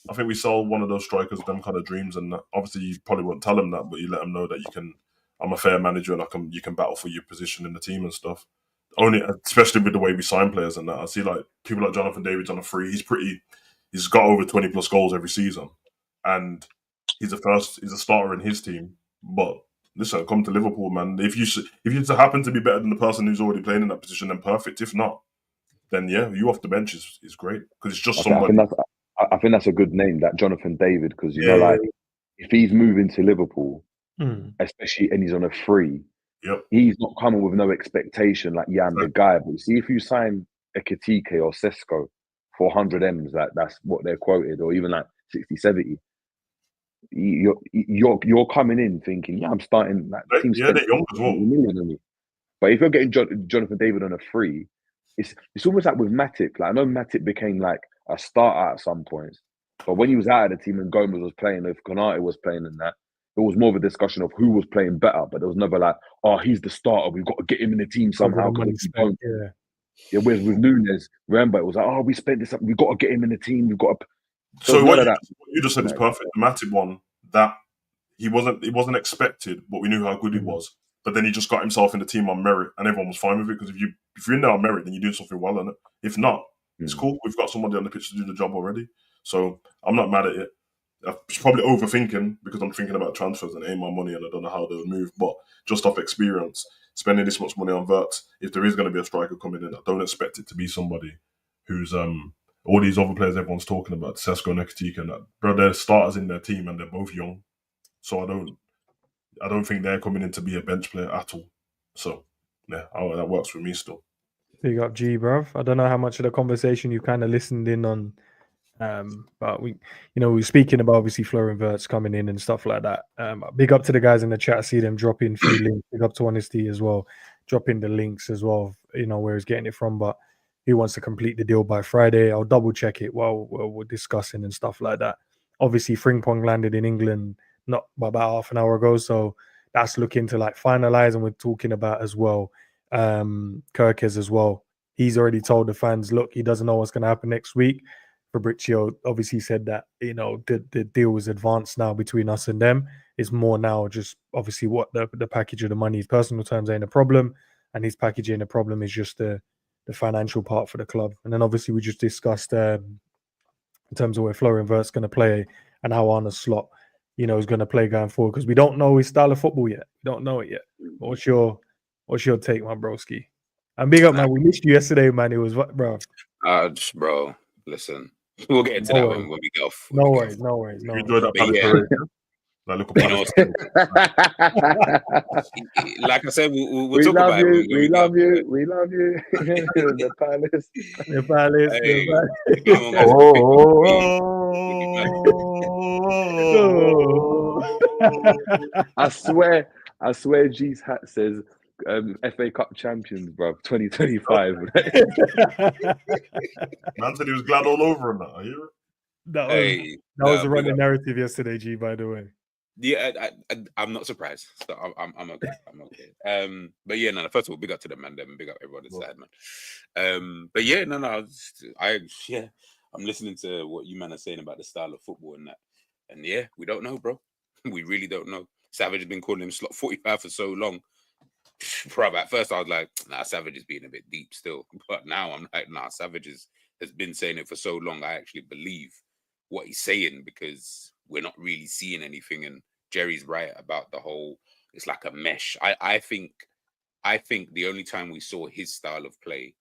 I think we sold one of those strikers them kind of dreams, and obviously you probably won't tell them that, but you let them know that I'm a fair manager and you can battle for your position in the team and stuff. Only, especially with the way we sign players and that. I see like people like Jonathan David's on a free. He's got over 20 plus goals every season, and he's a starter in his team. But listen, come to Liverpool, man. If you happen to be better than the person who's already playing in that position, then perfect. If not, then you off the bench is great, because it's just somebody. I think that's a good name, that Jonathan David, because if he's moving to Liverpool, especially and he's on a free, he's not coming with no expectation like I'm the guy. But you see, if you sign a Ekitike or Sesko for 100 M's, that's what they're quoted, or even like 60, 70. You're coming in thinking, I'm starting. Like, they're young as well. But if you're getting Jonathan David on a free, it's almost like with Matic. Like I know Matic became like a starter at some points, but when he was out of the team and Gomez was playing, if Konate was playing in that, it was more of a discussion of who was playing better. But there was never like, he's the starter, we've got to get him in the team somehow. Whereas with Nunes, remember, it was like, we spent this up, we've got to get him in the team, we've got to. So what you just said is perfect. The Matip one, that he wasn't expected, but we knew how good he was. But then he just got himself in the team on merit, and everyone was fine with it, because if you're in there on merit, then you're doing something well on it. If not, it's cool. We've got somebody on the pitch to do the job already. So I'm not mad at it. I'm probably overthinking, because I'm thinking about transfers and ain't my money, and I don't know how they'll move. But just off experience, spending this much money on WIRTZ, if there is going to be a striker coming in, I don't expect it to be somebody who's all these other players everyone's talking about, Sesko and Ekitike and that. Bro, they're starters in their team and they're both young. So I don't think they're coming in to be a bench player at all. So, that works for me still. Big up G, bruv. I don't know how much of the conversation you kind of listened in on, but we were speaking about obviously Florian WIRTZ coming in and stuff like that. Big up to the guys in the chat. I see them dropping a few links. Big up to Honesty as well, dropping the links as well, where he's getting it from. But he wants to complete the deal by Friday. I'll double check it while we're discussing and stuff like that. Obviously, Frimpong landed in England not about half an hour ago, so that's looking to like finalize. And we're talking about as well Kerkez as well. He's already told the fans, look, he doesn't know what's going to happen next week. Fabrizio obviously said that the deal is advanced now between us and them. It's more now just obviously what the package of the money. His personal terms ain't a problem, and his package ain't a problem. Is just the financial part for the club. And then obviously we just discussed in terms of where Florian WIRTZ going to play and how Arne Slot is going to play going forward, because we don't know his style of football yet. We don't know it yet. But what's your take, my broski? And big up, man. We missed you yesterday, man. It was what, bro? Bro, listen, we'll get into that when we get off. No worries. You enjoyed that Palace parade, yeah? Like, look at Palace. Like I said, we'll talk about it. We love you. The Palace. The Palace. I swear G's hat says FA Cup champions, bro, 2025. Man said he was glad all over him. I hear it. That was a running narrative yesterday, G, by the way. Yeah, I'm not surprised. So I'm okay. I'm okay. But yeah, no. First of all, big up to the man, then big up everyone inside, man. But yeah, I'm listening to what you man are saying about the style of football and that, and yeah, we don't know, bro. We really don't know. Savage has been calling him slot 45 for so long. Bro, at first I was like, nah, Savage is being a bit deep still, but now I'm like, nah, Savage has been saying it for so long. I actually believe what he's saying, because we're not really seeing anything. And Jerry's right about the whole, it's like a mesh. I think the only time we saw his style of play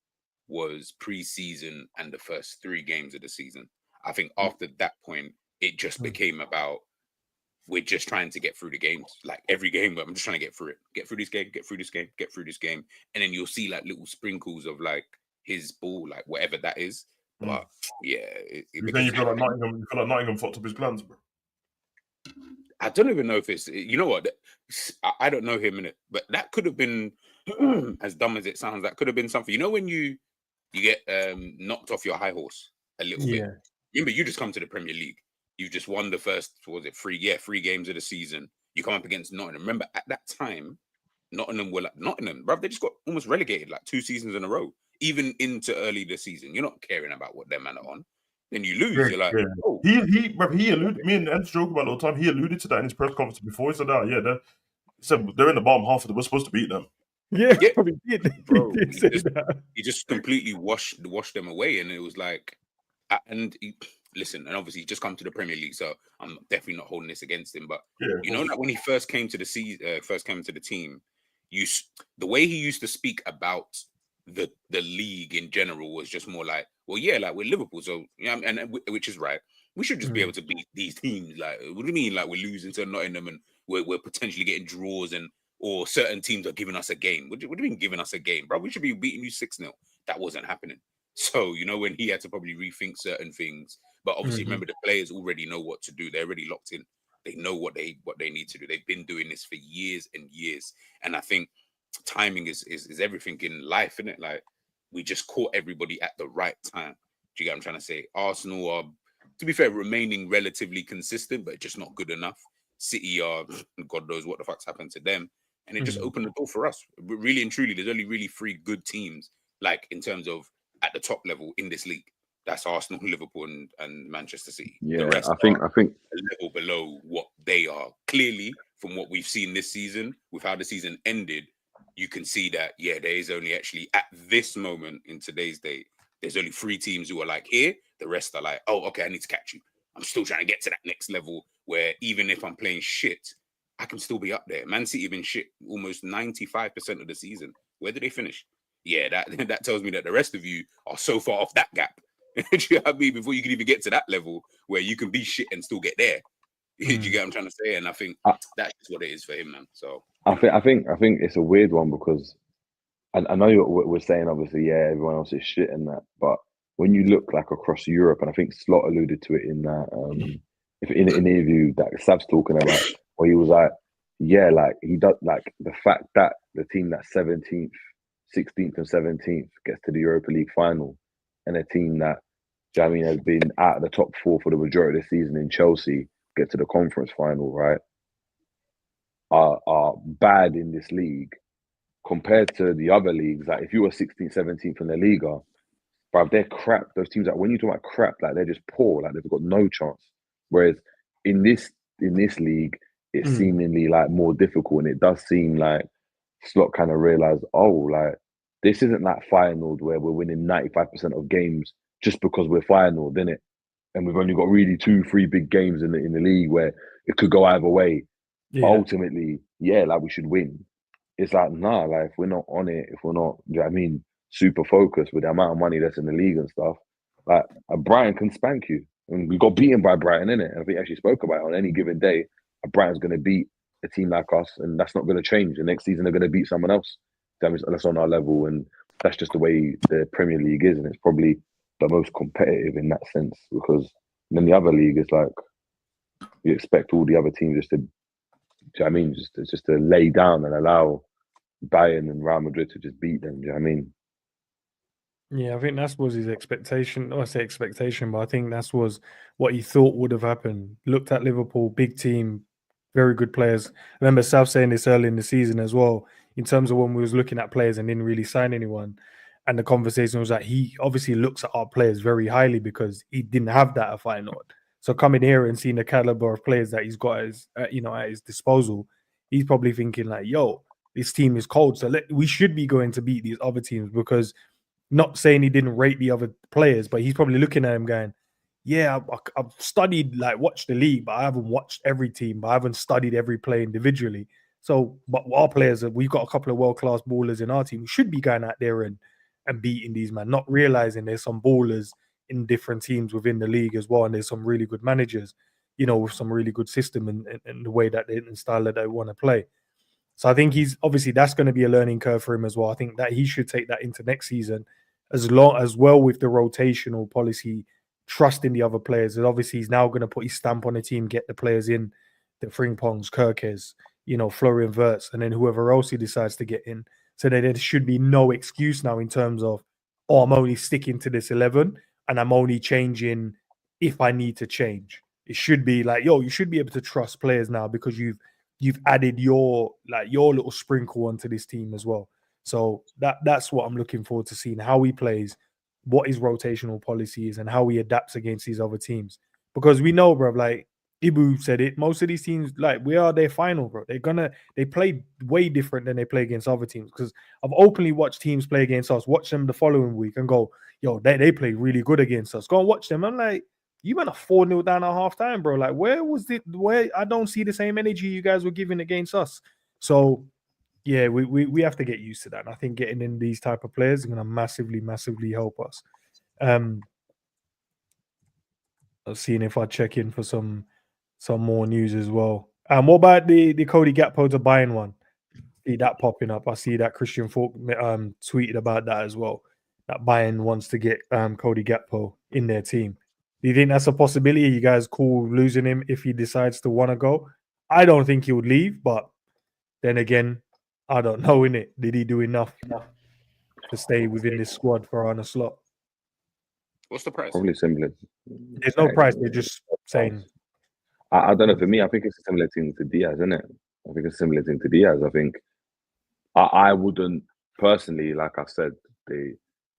was pre-season and the first 3 games of the season. I think after that point, it just became about, we're just trying to get through the games. Like every game, I'm just trying to get through it. Get through this game, get through this game, get through this game. And then you'll see like little sprinkles of like his ball, like whatever that is. But yeah. You feel like Nottingham fucked up his plans, bro? I don't even know if it's, you know what? I don't know him in it, but that could have been, as dumb as it sounds, that could have been something. You know, when you get knocked off your high horse a little bit. Remember, you just come to the Premier League. You just won the first, 3 games of the season. You come up against Nottingham. Remember, at that time, Nottingham were like, Nottingham, bruv, they just got almost relegated like 2 seasons in a row, even into early this season. You're not caring about what their man are on. Then you lose. You're like, oh. He alluded, me and Eds joke about it all the time. He alluded to that in his press conference before. He said, he said they're in the bottom half of it. We're supposed to beat them. Yeah, bro. He just completely washed them away. And it was like, listen, and obviously he just come to the Premier League, so I'm definitely not holding this against him. But you know, like when he first came to the team, the way he used to speak about the league in general was just more like, well, yeah, like we're Liverpool, so and which is right. We should just be able to beat these teams. Like, what do you mean? Like we're losing to Nottingham and we're potentially getting draws, or certain teams are giving us a game. What do you mean giving us a game, bro? We should be beating you 6-0. That wasn't happening. So you know, when he had to probably rethink certain things. But obviously, remember, the players already know what to do. They're already locked in. They know what they need to do. They've been doing this for years and years. And I think timing is everything in life, isn't it? Like, we just caught everybody at the right time. Do you get what I'm trying to say? Arsenal are, to be fair, remaining relatively consistent, but just not good enough. City are, God knows what the fuck's happened to them. And it just opened the door for us. But really and truly, there's only really 3 good teams, like in terms of at the top level in this league. That's Arsenal, Liverpool, and Manchester City. Yeah, the rest I think a level below what they are. Clearly, from what we've seen this season, with how the season ended, you can see that, yeah, there is only actually, at this moment in today's day, there's only 3 teams who are like here. The rest are like, oh, okay, I need to catch you. I'm still trying to get to that next level where even if I'm playing shit, I can still be up there. Man City have been shit almost 95% of the season. Where did they finish? Yeah, that tells me that the rest of you are so far off that gap. Do you know what I mean? Before you can even get to that level where you can be shit and still get there. Do you get what I'm trying to say? And I think that's what it is for him, man. So I think it's a weird one, because I know we're saying obviously, yeah, everyone else is shit and that, but when you look like across Europe, and I think Slot alluded to it in that in an interview that Sav's talking about, where he was like, yeah, like he does, like the fact that the team that's 17th, 16th, and 17th gets to the Europa League final, and a team that, has been out of the top 4 for the majority of the season in Chelsea get to the conference final, right? Are bad in this league compared to the other leagues. Like if you were 16th, 17th in the Liga, bruv, they're crap. Those teams, like when you talk about crap, like they're just poor, like they've got no chance. Whereas in this league, it's seemingly like more difficult, and it does seem like Slot kind of realized, oh, like this isn't that final where we're winning 95% of games just because we're final, isn't it? and we've only got really 2-3 big games in the league where it could go either way. Yeah. But ultimately, yeah, like we should win. It's like, nah, like if we're not on it, if we're not, you know what I mean, super focused with the amount of money that's in the league and stuff, like Brighton can spank you. And we got beaten by Brighton, innit? And I think I actually spoke about it on any given day. Brighton's going to beat a team like us, and that's not going to change. The next season, they're going to beat someone else. That's on our level, and that's just the way the Premier League is, and it's probably the most competitive in that sense, because then the other league is like, you expect all the other teams just to, do you know what I mean, just to lay down and allow Bayern and Real Madrid to just beat them. Do you know what I mean? Yeah, I think that was his expectation. I say expectation, but I think that was what he thought would have happened. Looked at Liverpool, big team, very good players. I remember South saying this early in the season as well, in terms of when we was looking at players and didn't really sign anyone. And the conversation was that he obviously looks at our players very highly because he didn't have that at Feyenoord. So coming here and seeing the caliber of players that he's got at his disposal, he's probably thinking like, "Yo, this team is cold, so we should be going to beat these other teams." Because, not saying he didn't rate the other players, but he's probably looking at him going, "Yeah, I've studied, like, watched the league, but I haven't watched every team, but I haven't studied every player individually. So, but our players, we've got a couple of world-class ballers in our team. We should be going out there and beating these men, not realizing there's some ballers in different teams within the league as well, and there's some really good managers, with some really good system and the way that and style that they want to play." So I think he's obviously, that's going to be a learning curve for him as well. I think that he should take that into next season, as well with the rotational policy, trusting the other players. And obviously he's now going to put his stamp on the team, get the players in, the Fringpongs, Kerkez, Florian WIRTZ, and then whoever else he decides to get in. So that there should be no excuse now in terms of, oh, I'm only sticking to this 11 and I'm only changing if I need to change. It should be like, yo, you should be able to trust players now because you've added your little sprinkle onto this team as well. So that's what I'm looking forward to seeing, how he plays, what his rotational policy is, and how he adapts against these other teams. Because we know, bro, like Ibu said it, most of these teams, like, we are their final, bro. They play way different than they play against other teams. Because I've openly watched teams play against us, watch them the following week and go, yo, they play really good against us. Go and watch them. I'm like, you went a 4-0 down at half time, bro. Like, where I don't see the same energy you guys were giving against us. So yeah, we have to get used to that. And I think getting in these type of players is going to massively, massively help us. I was seeing if I check in for some more news as well. What about the Cody Gakpo to Bayern one? See that popping up. I see that Christian Falk tweeted about that as well. That Bayern wants to get Cody Gakpo in their team. Do you think that's a possibility? Are you guys cool losing him if he decides to want to go? I don't think he would leave, but then again, I don't know, innit? Did he do enough to stay within this squad for Arne Slot? What's the price? Probably similar. There's no price. They're just saying. I don't know. For me, I think it's a similar thing to Diaz, isn't it? I think it's a similar thing to Diaz. I think I wouldn't personally, like I said,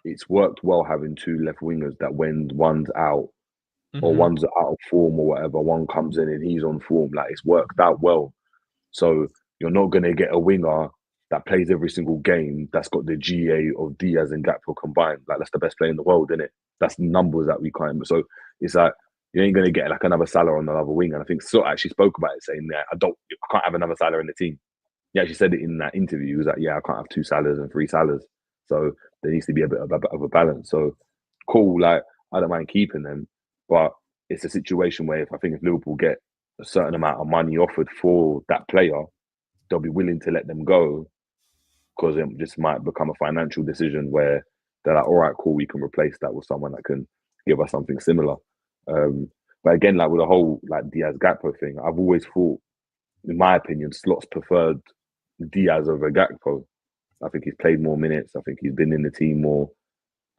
it's worked well having two left wingers that when one's out or one's out of form or whatever, one comes in and he's on form. Like, it's worked out well. So you're not going to get a winger that plays every single game that's got the GA of Diaz and Gakpo combined. Like, that's the best player in the world, isn't it? That's numbers that we can't. So it's like, you ain't going to get like another Salah on another wing. And I think Slot actually spoke about it, saying that I can't have another Salah in the team. He actually said it in that interview. He was like, yeah, I can't have 2 Salahs and 3 Salahs. So there needs to be a bit of a balance. So cool, like, I don't mind keeping them. But it's a situation where if Liverpool get a certain amount of money offered for that player, they'll be willing to let them go, because it just might become a financial decision where they're like, all right, cool, we can replace that with someone that can give us something similar. But again, like with the whole like Diaz Gakpo thing, I've always thought, in my opinion, Slot's preferred Diaz over Gakpo. I think he's played more minutes. I think he's been in the team more.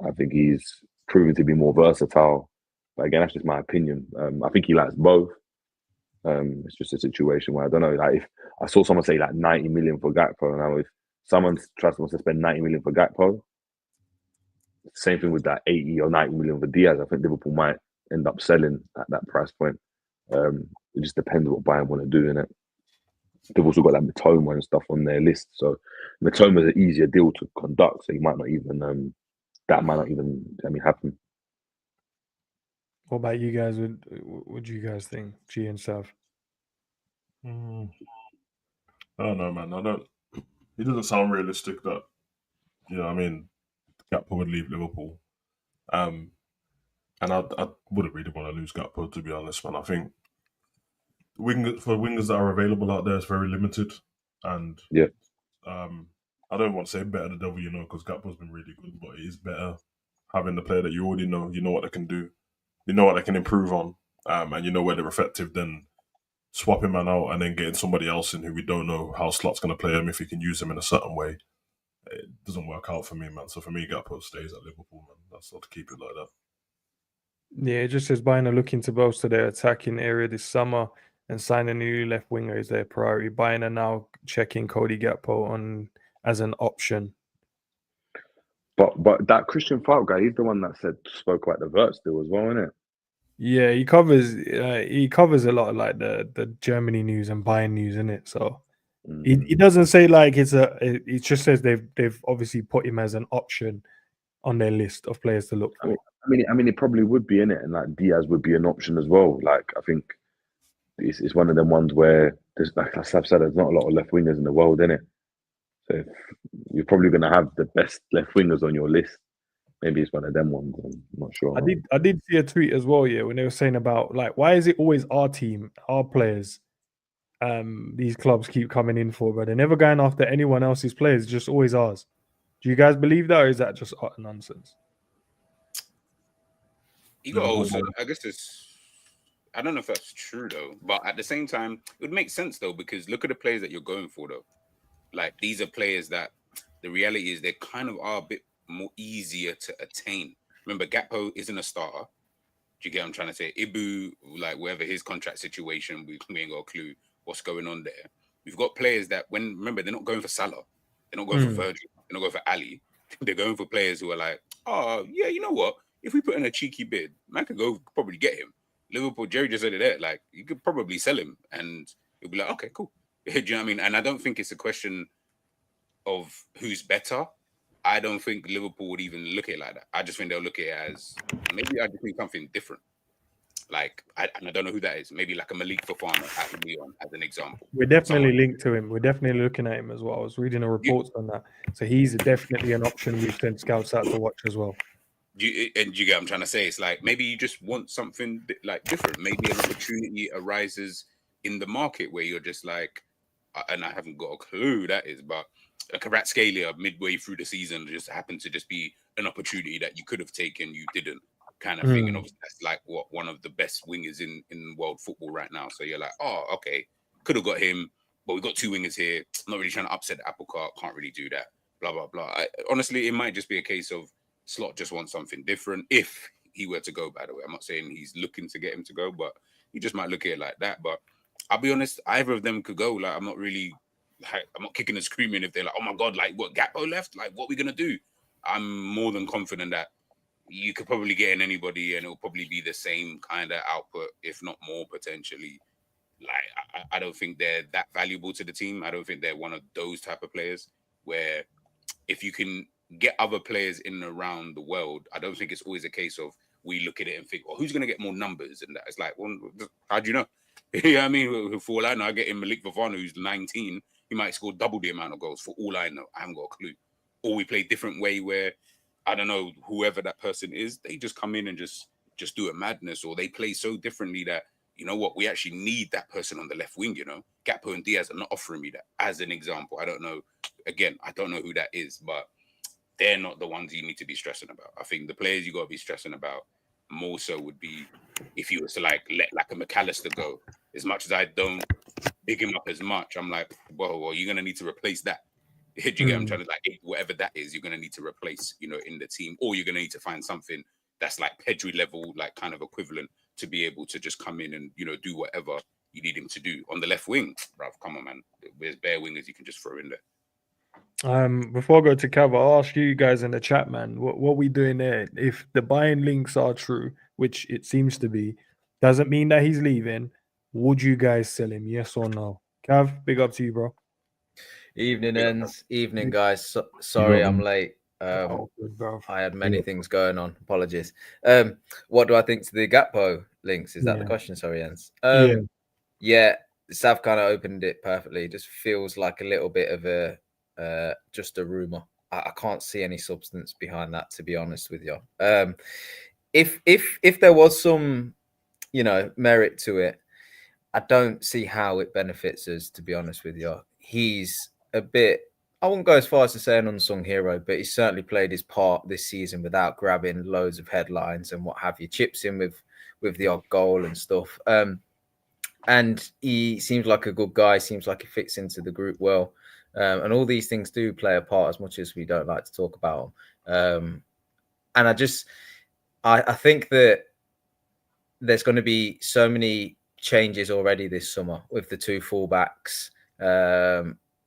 I think he's proven to be more versatile. But again, that's just my opinion. I think he likes both. It's just a situation where I don't know. Like, if I saw someone say like 90 million for Gakpo, and now if someone wants to spend 90 million for Gakpo, same thing with that 80 or 90 million for Diaz. I think Liverpool might end up selling at that price point. It just depends what Bayern want to do in it. They've also got like Mitoma and stuff on their list, so Mitoma is an easier deal to conduct. So he might not even that might not even happen. What about you guys? What do you guys think, G and Sav? I don't know, man. It doesn't sound realistic that, I mean, Gakpo would leave Liverpool. And I wouldn't really want to lose Gakpo, to be honest, man. I think wingers that are available out there is very limited. And Yeah. I don't want to say better the devil, because Gakpo's been really good, but it is better having the player that you already know. You know what they can do. You know what they can improve on. And you know where they're effective than swapping man out and then getting somebody else in who we don't know how Slot's going to play him, if he can use him in a certain way. It doesn't work out for me, man. So for me, Gakpo stays at Liverpool, man. That's not to keep it like that. Yeah, it just says Bayern are looking to bolster their attacking area this summer and sign a new left winger is their priority. Bayern are now checking Cody Gakpo on as an option. But that Christian Falk guy, he's the one that spoke about the WIRTZ deal as well, isn't it? Yeah, he covers a lot of like the Germany news and Bayern news, isn't it? So he doesn't say like it just says they've obviously put him as an option on their list of players to look for. I mean, it probably would be in it, and like Diaz would be an option as well. Like I think it's one of them ones where there's, like I've said, there's not a lot of left wingers in the world, in it. So you're probably going to have the best left wingers on your list. Maybe it's one of them ones. I'm not sure. I did see a tweet as well, yeah, when they were saying about like why is it always our team, our players, these clubs keep coming in for, but they're never going after anyone else's players, it's just always ours. Do you guys believe that, or is that just utter nonsense? You got also, I guess I don't know if that's true though, but at the same time, it would make sense though, because look at the players that you're going for though. Like these are players that the reality is they kind of are a bit more easier to attain. Remember, Gakpo isn't a starter. Do you get what I'm trying to say? Ibu, like wherever his contract situation, we ain't got a clue what's going on there. We've got players that remember, they're not going for Salah. They're not going for Virgil. They're not going for Ali. They're going for players who are like, oh, yeah, you know what? If we put in a cheeky bid, man could go probably get him. Liverpool, Jerry just said it there. Like, you could probably sell him and it'll be like, okay, cool. Do you know what I mean? And I don't think it's a question of who's better. I don't think Liverpool would even look at it like that. I just think they'll look at it as maybe I just need something different. Like, I don't know who that is. Maybe like a Malik Fofana at Lyon, as an example. We're definitely linked to him. We're definitely looking at him as well. I was reading the reports on that. So he's definitely an option we've sent scouts out to watch as well. You get what I'm trying to say? It's like maybe you just want something like different. Maybe an opportunity arises in the market where you're just like, and I haven't got a clue who that is, but a Kvaratskhelia midway through the season just happened to just be an opportunity that you could have taken, you didn't, kind of thing. And obviously that's like one of the best wingers in world football right now. So you're like, oh, okay, could have got him, but we've got two wingers here. Not really trying to upset the apple cart. Can't really do that. Blah blah blah. Honestly, it might just be a case of Slot just wants something different. If he were to go, by the way, I'm not saying he's looking to get him to go, but he just might look at it like that. But I'll be honest, either of them could go. Like, I'm not kicking and screaming if they're like, oh my God, like what, Gakpo left? Like, what are we going to do? I'm more than confident that you could probably get in anybody and it'll probably be the same kind of output, if not more potentially. Like, I don't think they're that valuable to the team. I don't think they're one of those type of players where if you can get other players in and around the world, I don't think it's always a case of we look at it and think, well, who's going to get more numbers? And that it's like, well, how do you know? You know what I mean? For all I know, I get in Malik Fofana, who's 19. He might score double the amount of goals. For all I know, I haven't got a clue. Or we play a different way where, I don't know, whoever that person is, they just come in and just do a madness, or they play so differently that, you know what, we actually need that person on the left wing, you know? Gakpo and Diaz are not offering me that, as an example. I don't know. Again, I don't know who that is, but they're not the ones you need to be stressing about. I think the players you got to be stressing about more so would be if you was to like let like a McAllister go. As much as I don't big him up as much, I'm like, well, you're gonna need to replace that. Do you get? I'm trying to like whatever that is, you're gonna need to replace, you know, in the team, or you're gonna need to find something that's like Pedri level, like kind of equivalent to be able to just come in and, you know, do whatever you need him to do on the left wing. Bruv, come on, man. There's bare wingers you can just throw in there. Before I go to Cav, I'll ask you guys in the chat, man, what we doing there? If the Bayern links are true, which it seems to be, doesn't mean that he's leaving. Would you guys sell him? Yes or no? Cav, big up to you, bro. Evening ends. Evening, guys. Sorry I'm late. I had many things going on. Apologies. What do I think to the Gakpo links? Is that the question? Sorry, Jens. Yeah, Sav kind of opened it perfectly. It just feels like a little bit of a just a rumor. I can't see any substance behind that, to be honest with you. If there was some, merit to it, I don't see how it benefits us, to be honest with you. He's a bit, I wouldn't go as far as to say an unsung hero, but he certainly played his part this season without grabbing loads of headlines and what have you. Chips in with the odd goal and stuff. And he seems like a good guy, seems like he fits into the group well. And all these things do play a part, as much as we don't like to talk about them. And I think that there's going to be so many changes already this summer with the two fullbacks,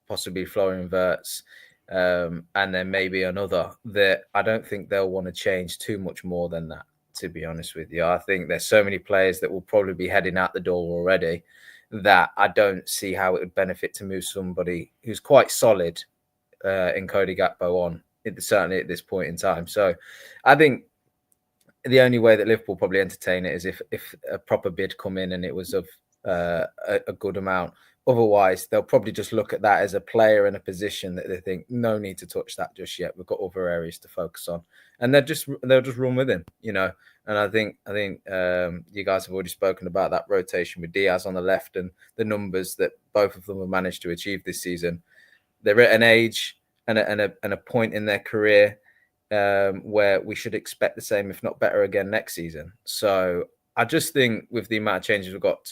possibly Florian WIRTZ, and then maybe another, that I don't think they'll want to change too much more than that, to be honest with you. I think there's so many players that will probably be heading out the door already that I don't see how it would benefit to move somebody who's quite solid in Cody Gakpo on, certainly at this point in time. So I think the only way that Liverpool probably entertain it is if a proper bid come in and it was of a good amount. Otherwise, they'll probably just look at that as a player in a position that they think no need to touch that just yet. We've got other areas to focus on, and they'll just run with him, And I think you guys have already spoken about that rotation with Diaz on the left and the numbers that both of them have managed to achieve this season. They're at an age and a point in their career where we should expect the same, if not better, again next season. So I just think with the amount of changes we've got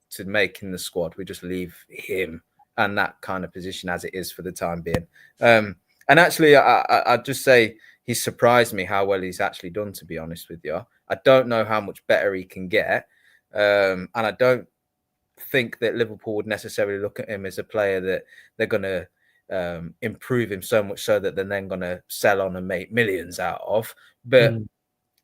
to make in the squad, we just leave him and that kind of position as it is for the time being. And actually, I'd just say he's surprised me how well he's actually done, to be honest with you. I don't know how much better he can get. And I don't think that Liverpool would necessarily look at him as a player that they're going to improve him so much so that they're then going to sell on and make millions out of. But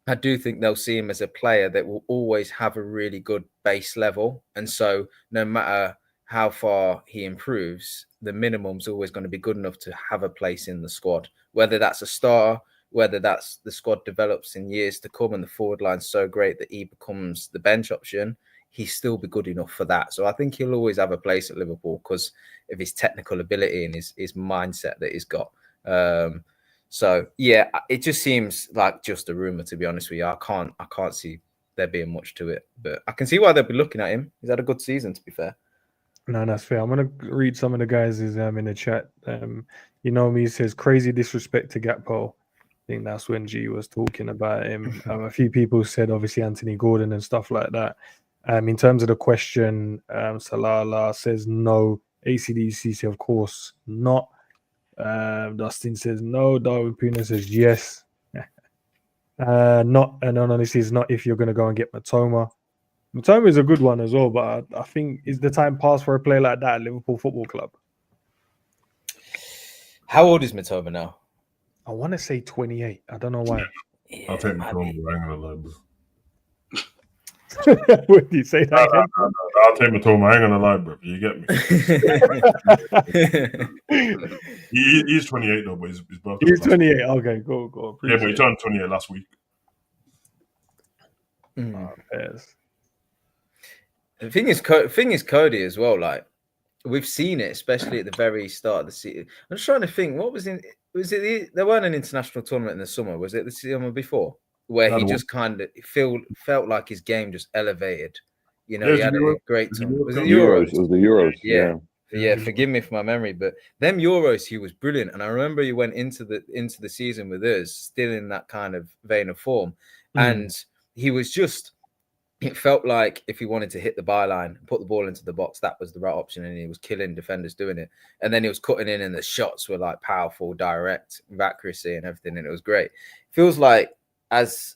I do think they'll see him as a player that will always have a really good base level. And so no matter how far he improves, the minimum's always going to be good enough to have a place in the squad, whether that's a starter, whether that's the squad develops in years to come and the forward line's so great that he becomes the bench option. He'll still be good enough for that. So I think he'll always have a place at Liverpool because of his technical ability and his mindset that he's got. So yeah, it just seems like just a rumor, to be honest with you. I can't see there being much to it, but I can see why they'll be looking at him. He's had a good season, to be fair. No, that's fair. I'm gonna read some of the guys in the chat. He says crazy disrespect to Gakpo. I think that's when G was talking about him. A few people said obviously Anthony Gordon and stuff like that. In terms of the question, Salala says no. ACDC says of course not. Dustin says no. Darwin Puna says yes. Not, and honestly, it's not if you're going to go and get Matoma. Matoma is a good one as well, but I think is the time past for a player like that at Liverpool Football Club. How old is Matoma now? I want to say 28. I don't know why. Yeah, I'll take Matoma. I ain't gonna lie. Would you say that? I'll take Matoma. I ain't gonna lie, bro. You get me? He's 28 though, but his birthday. He's 28. Okay, go. Yeah, but he turned 28 last week. Yes. The thing is, Cody as well. Like we've seen it, especially at the very start of the season. I'm just trying to think. What was in? Was it? There weren't an international tournament in the summer. Was it the summer before? Where he just kind of felt like his game just elevated. He had a great time. Was it the Euros? It was the Euros. Yeah. Forgive me for my memory, but them Euros, he was brilliant. And I remember he went into the season with us still in that kind of vein of form, and he was just. It felt like if he wanted to hit the byline, put the ball into the box, that was the right option, and he was killing defenders doing it. And then he was cutting in, and the shots were like powerful, direct, with accuracy and everything, and it was great. Feels like as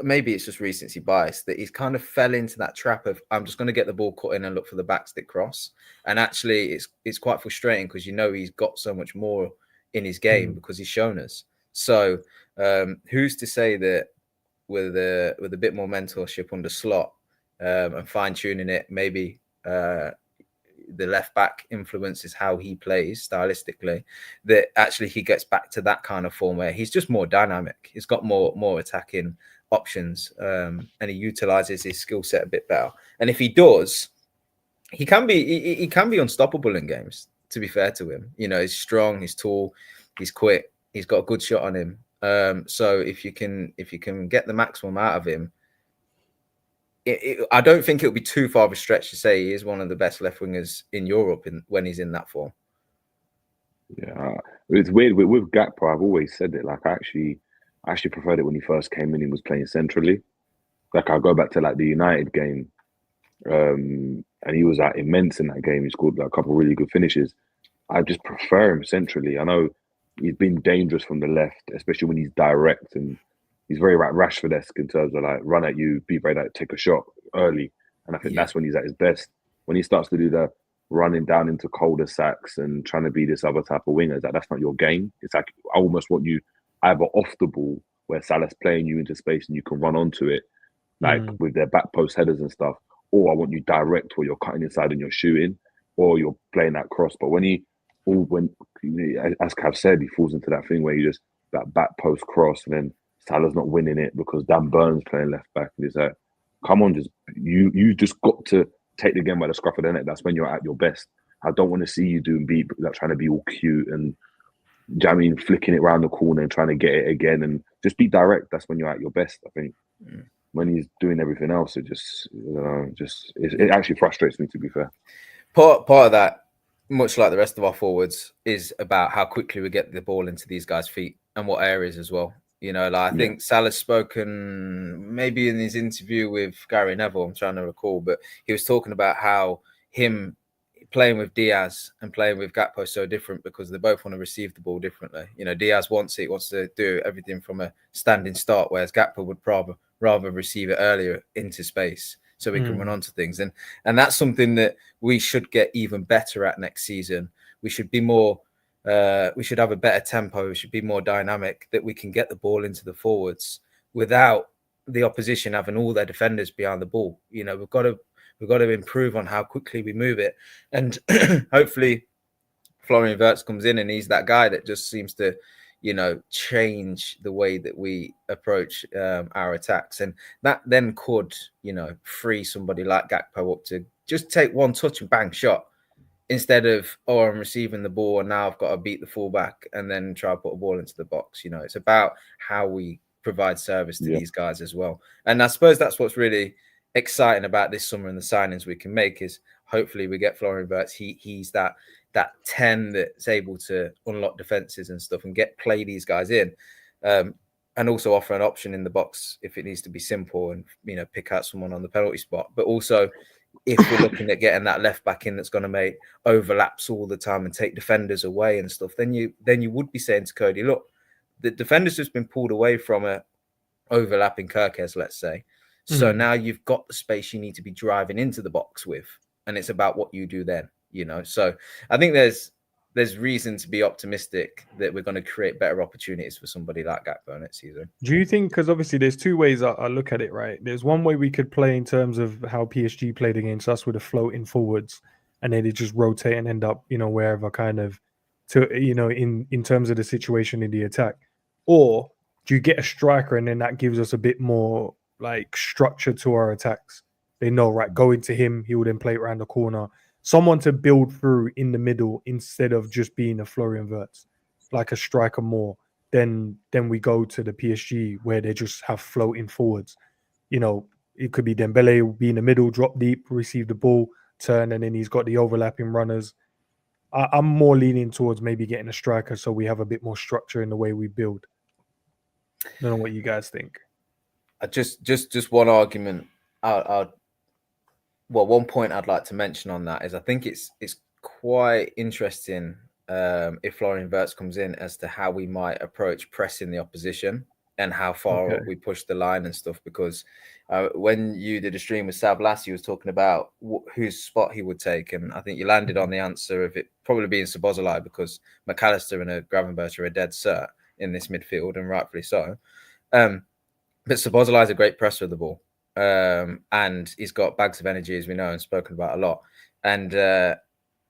maybe it's just recency bias that he's kind of fell into that trap of I'm just going to get the ball cut in and look for the backstick cross. And actually, it's quite frustrating because he's got so much more in his game because he's shown us. So who's to say that with a bit more mentorship under Slot and fine tuning it, maybe the left back influences how he plays stylistically, that actually he gets back to that kind of form where he's just more dynamic. He's got more attacking options, and he utilizes his skill set a bit better. And if he does, he can be unstoppable in games. To be fair to him, he's strong, he's tall, he's quick, he's got a good shot on him. So if you can get the maximum out of him, I don't think it'll be too far of a stretch to say he is one of the best left wingers in Europe when he's in that form. Yeah, it's weird with Gakpo. I've always said it. Like I actually preferred it when he first came in. He was playing centrally. Like I go back to like the United game, and he was like immense in that game. He scored like a couple of really good finishes. I just prefer him centrally. I know he's been dangerous from the left, especially when he's direct, and he's very like Rashford-esque in terms of like run at you, be very like take a shot early. And I think that's when he's at his best. When he starts to do the running down into cul-de-sacs and trying to be this other type of winger, that's not your game. It's like I almost want you either off the ball where Salah's playing you into space and you can run onto it, like with their back post headers and stuff, or I want you direct where you're cutting inside and you're shooting, or you're playing that cross. But when as Cav said, he falls into that thing where you just that back post cross and then Salah's not winning it because Dan Burns playing left back, and it's like, come on, you just got to take the game by the scruff of the neck. That's when you're at your best. I don't want to see you trying to be all cute and flicking it around the corner and trying to get it again, and just be direct. That's when you're at your best. I think when he's doing everything else, it actually frustrates me, to be fair. Part of that, much like the rest of our forwards, is about how quickly we get the ball into these guys' feet and what areas as well. I think Salah's spoken maybe in his interview with Gary Neville, I'm trying to recall, but he was talking about how him playing with Diaz and playing with Gakpo is so different because they both want to receive the ball differently. Diaz wants to do everything from a standing start, whereas Gakpo would rather receive it earlier into space so we can run onto things. And that's something that we should get even better at next season. We should be more... we should have a better tempo. We should be more dynamic, that we can get the ball into the forwards without the opposition having all their defenders behind the ball. We've got to improve on how quickly we move it. And hopefully Florian Wirtz comes in and he's that guy that just seems to, change the way that we approach our attacks. And that then could, free somebody like Gakpo up to just take one touch and bang, shot. Instead of, I'm receiving the ball and now I've got to beat the fullback and then try to put a ball into the box. It's about how we provide service to these guys as well. And I suppose that's what's really exciting about this summer and the signings we can make is hopefully we get Florian Wirtz. He's that 10 that's able to unlock defenses and stuff and play these guys in. And also offer an option in the box if it needs to be simple and, pick out someone on the penalty spot. But also, if we're looking at getting that left back in that's going to make overlaps all the time and take defenders away and stuff, then you would be saying to Cody, look, the defender's just been pulled away from a overlapping Kerkez, let's say. So now you've got the space you need to be driving into the box with, and it's about what you do then, So I think there's reason to be optimistic that we're going to create better opportunities for somebody like Gakpo next season. Do you think, because obviously there's two ways I look at it, right? There's one way we could play in terms of how PSG played against us with a floating forwards and then it just rotate and end up, wherever kind of, in terms of the situation in the attack. Or do you get a striker and then that gives us a bit more like structure to our attacks? They know, right, go into him, he will then play it around the corner. Someone to build through in the middle instead of just being a Florian Wirtz, like a striker more. Then we go to the PSG where they just have floating forwards. It could be Dembele will be in the middle, drop deep, receive the ball, turn, and then he's got the overlapping runners. I'm more leaning towards maybe getting a striker so we have a bit more structure in the way we build. I don't know what you guys think. Just one argument. One point I'd like to mention on that is I think it's quite interesting if Florian Wirtz comes in as to how we might approach pressing the opposition and how far we push the line and stuff. Because when you did a stream with Sav last, he was talking about whose spot he would take, and I think you landed on the answer of it probably being Szoboszlai because McAllister and Gravenberch are a dead cert in this midfield, and rightfully so. But Szoboszlai is a great presser of the ball. And he's got bags of energy, as we know, and spoken about a lot. And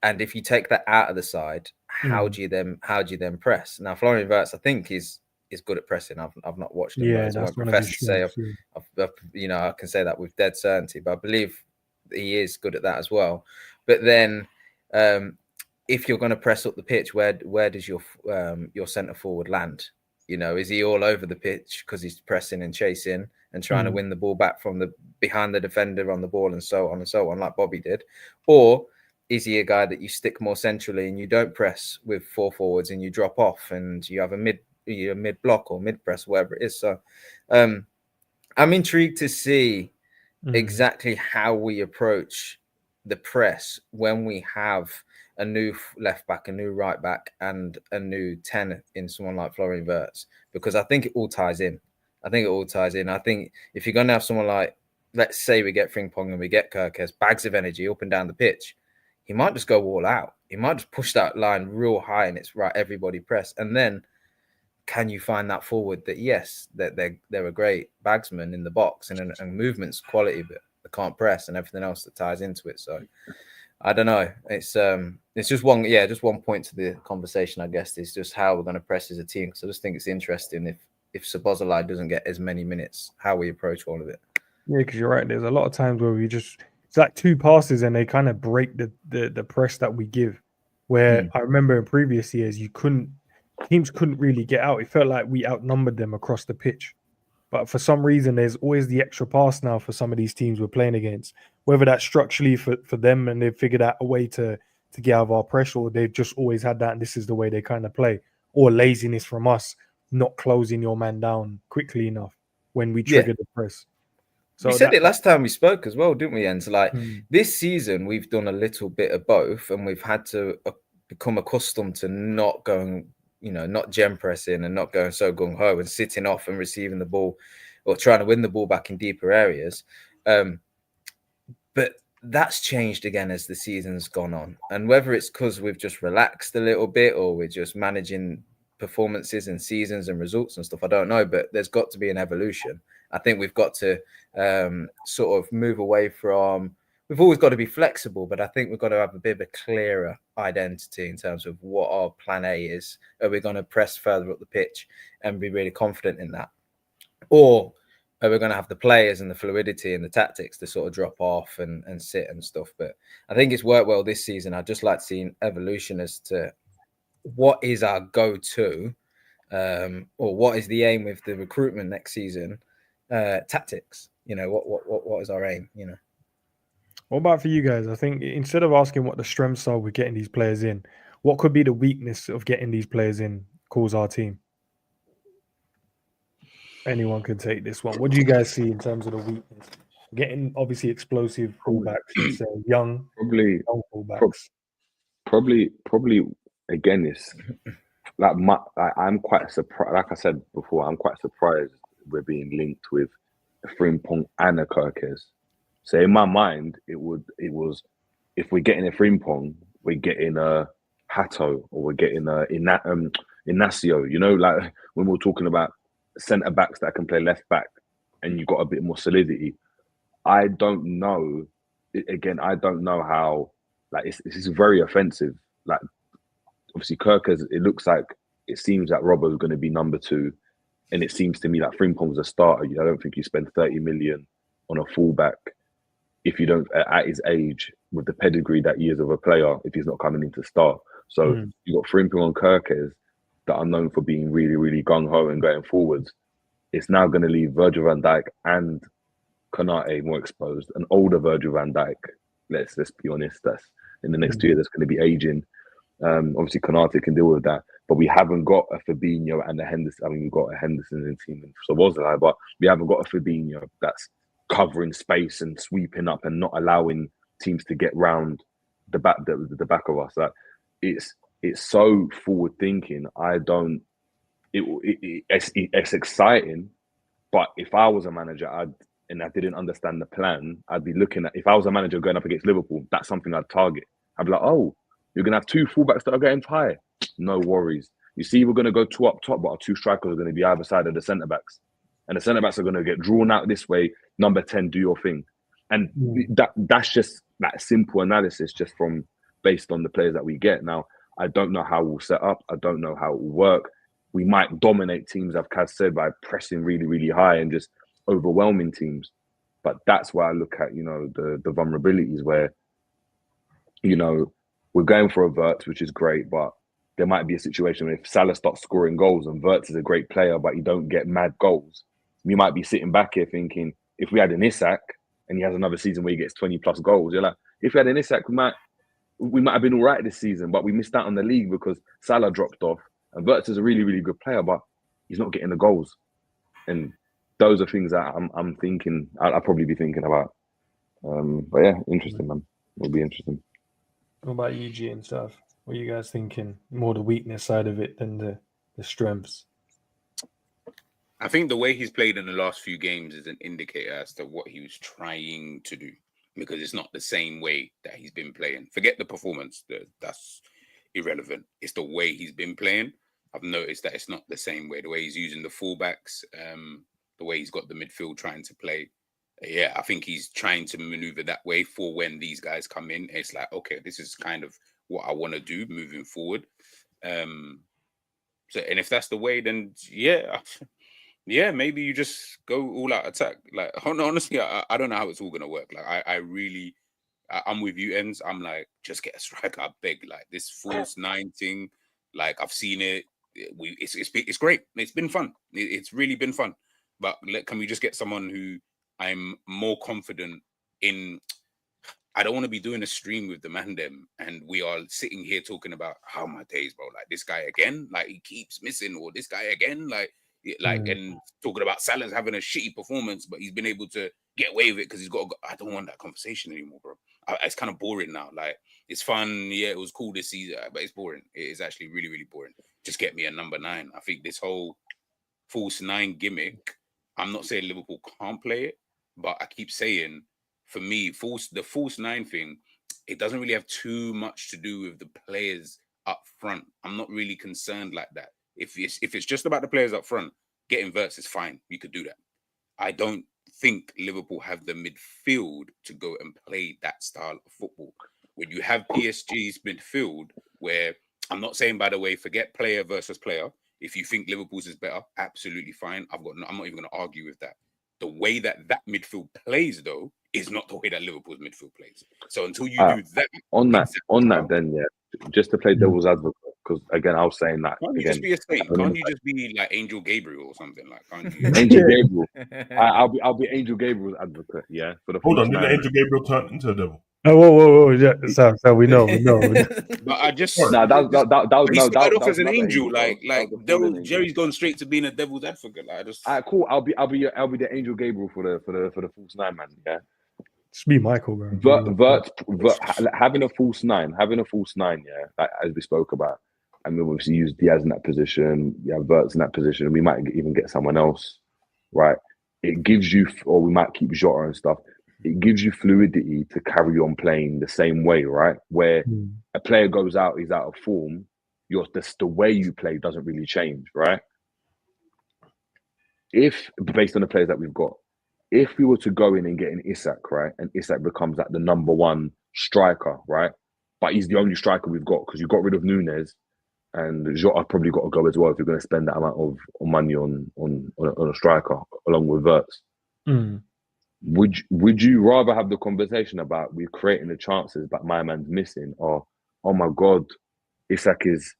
And if you take that out of the side, how do you then press? Now, Florian Wirtz, I think, is good at pressing. I've not watched him. Yeah, I won't that's one of profess his to say strengths. I can say that with dead certainty, but I believe he is good at that as well. But then, if you're going to press up the pitch, where does your centre forward land? Is he all over the pitch because he's pressing and chasing and trying to win the ball back from behind the defender on the ball and so on, like Bobby did? Or is he a guy that you stick more centrally and you don't press with 4 forwards and you drop off and you have a mid block or mid press, whatever it is? So I'm intrigued to see exactly how we approach the press when we have a new left back, a new right back, and a new 10 in someone like Florian Wirtz, because I think it all ties in. I think if you're going to have someone like, let's say we get Frimpong and we get Kerkez, bags of energy up and down the pitch, he might just go all out. He might just push that line real high and it's right, everybody press. And then can you find that forward that, yes, that they're a great bagsman in the box and movement's quality, but they can't press and everything else that ties into it. So I don't know. It's just one point to the conversation, I guess, is just how we're going to press as a team. So I just think it's interesting if Szoboszlai doesn't get as many minutes, how we approach all of it. Yeah, because you're right. There's a lot of times where it's like 2 passes and they kind of break the press that we give. Where I remember in previous years, teams couldn't really get out. It felt like we outnumbered them across the pitch. But for some reason, there's always the extra pass now for some of these teams we're playing against. Whether that's structurally for them and they've figured out a way to get out of our pressure, or they've just always had that and this is the way they kind of play. Or laziness from us, not closing your man down quickly enough when we trigger the press. So we said it last time we spoke as well, didn't we, Jens? Like this season, we've done a little bit of both and we've had to become accustomed to not going, not gem pressing and not going so gung-ho and sitting off and receiving the ball or trying to win the ball back in deeper areas. But that's changed again as the season's gone on. And whether it's because we've just relaxed a little bit or we're just managing performances and seasons and results and stuff, I don't know. But there's got to be an evolution. I think we've got to sort of move away from... We've always got to be flexible, but I think we've got to have a bit of a clearer identity in terms of what our plan A is. Are we going to press further up the pitch and be really confident in that? Or are we going to have the players and the fluidity and the tactics to sort of drop off and sit and stuff? But I think it's worked well this season. I'd just like to see an evolution as to what is our go-to or what is the aim with the recruitment next season? Tactics, what is our aim, What about for you guys? I think instead of asking what the strengths are with getting these players in, what could be the weakness of getting these players in calls our team? Anyone could take this one. What do you guys see in terms of the weakness? Getting obviously explosive fullbacks, young fullbacks. Probably again, it's like I'm quite surprised. Like I said before, I'm quite surprised we're being linked with a Frimpong and a Kerkez. So in my mind, it was if we're getting a Frimpong, we're getting a Hato or we're getting a Inacio. Like when we're talking about centre backs that can play left back, and you got a bit more solidity. I don't know. I don't know how. Like this is very offensive. Like obviously Kerkez, it seems that Robbo's going to be number 2, and it seems to me that Frimpong's a starter. I don't think you spend 30 million on a fullback if you don't, at his age, with the pedigree that he is of a player, if he's not coming in to start. So you got Frimpong and Kerkez that are known for being really, really gung-ho and going forwards. It's now going to leave Virgil van Dijk and Konate more exposed. An older Virgil van Dijk, let's be honest, that's in the next 2 years, that's going to be aging. Obviously, Konate can deal with that, but we haven't got a Fabinho and a Henderson. I mean, we've got a Henderson in the team, and so was I, but we haven't got a Fabinho that's covering space and sweeping up and not allowing teams to get round the back of us. Like it's so forward thinking. It's exciting, but if I was a manager, and I didn't understand the plan, I'd be looking at, if I was a manager going up against Liverpool, that's something I'd target. I'd be like, oh, you're gonna have 2 fullbacks that are getting high. No worries. You see, we're gonna go 2 up top, but our 2 strikers are gonna be either side of the centre backs. And the centre backs are going to get drawn out this way. Number 10, do your thing. And that's just that simple analysis just from based on the players that we get. Now, I don't know how we'll set up. I don't know how it will work. We might dominate teams, as Kaz said, by pressing really, really high and just overwhelming teams. But that's why I look at, the vulnerabilities where, we're going for a WIRTZ, which is great, but there might be a situation where if Salah starts scoring goals and WIRTZ is a great player, but you don't get mad goals, you might be sitting back here thinking, if we had an Isak and he has another season where he gets 20 plus goals, you're like, if we had an Isak, we might have been all right this season, but we missed out on the league because Salah dropped off. And WIRTZ is a really, really good player, but he's not getting the goals. And those are things that I'm thinking, I'll probably be thinking about. But yeah, interesting, man. It'll be interesting. What about you, G and stuff? What are you guys thinking? More the weakness side of it than the strengths? I think the way he's played in the last few games is an indicator as to what he was trying to do, because it's not the same way that he's been playing. Forget the performance. That's irrelevant. It's the way he's been playing. I've noticed that it's not the same way. The way he's using the fullbacks, the way he's got the midfield trying to play. Yeah, I think he's trying to maneuver that way for when these guys come in. It's like, okay, this is kind of what I want to do moving forward. And if that's the way, then yeah, maybe you just go all out attack. Like, honestly, I don't know how it's all gonna work. Like, I'm with you, Ends. I'm like, just get a striker, I beg. Like, this false 9 thing, like, I've seen it. It's great. It's been fun. It's really been fun. But can we just get someone who I'm more confident in? I don't want to be doing a stream with the man them, and we are sitting here talking about, how my days, bro. Like, this guy again, like, he keeps missing, or this guy again, and talking about Salah's having a shitty performance, but he's been able to get away with it because he's got. I don't want that conversation anymore, bro. It's kind of boring now. Like, it's fun, yeah, it was cool this season, but it's boring. It is actually really, really boring. Just get me a number 9. I think this whole false 9 gimmick. I'm not saying Liverpool can't play it, but I keep saying, for me, the false 9 thing, it doesn't really have too much to do with the players up front. I'm not really concerned like that. If it's just about the players up front, getting WIRTZ is fine. We could do that. I don't think Liverpool have the midfield to go and play that style of football. When you have PSG's midfield, where I'm not saying, by the way, forget player versus player. If you think Liverpool's is better, absolutely fine. I'm not even going to argue with that. The way that midfield plays, though, is not the way that Liverpool's midfield plays. So until you do that, then, just to play devil's advocate, because again, I was saying that. Can't you just be a saint? Can't you just be like Angel Gabriel or something? Like, can't you? Angel Gabriel. I'll be Angel Gabriel's advocate. Yeah. For the hold on, didn't Angel Gabriel turn into a devil? Oh, whoa! Yeah, so we know. But I just that was he started off as an angel. Like Jerry's gone straight to being a devil's advocate. Like, cool. I'll be the Angel Gabriel for the false 9, man. Yeah. Just be Michael, bro. Having a false 9, yeah, like, as we spoke about. I mean, obviously use Diaz in that position. We have WIRTZ in that position. We might even get someone else, right? It gives you, or we might keep Jota and stuff. It gives you fluidity to carry on playing the same way, right? Where a player goes out, he's out of form. The way you play doesn't really change, right? If, based on the players that we've got, if we were to go in and get an Isak, right, and Isak becomes like the number 1 striker, right? But he's the only striker we've got because you got rid of Nunes, and Jota probably got to go as well if you're going to spend that amount of money on a striker along with WIRTZ. Would you rather have the conversation about we're creating the chances but my man's missing, or oh my god, Isak is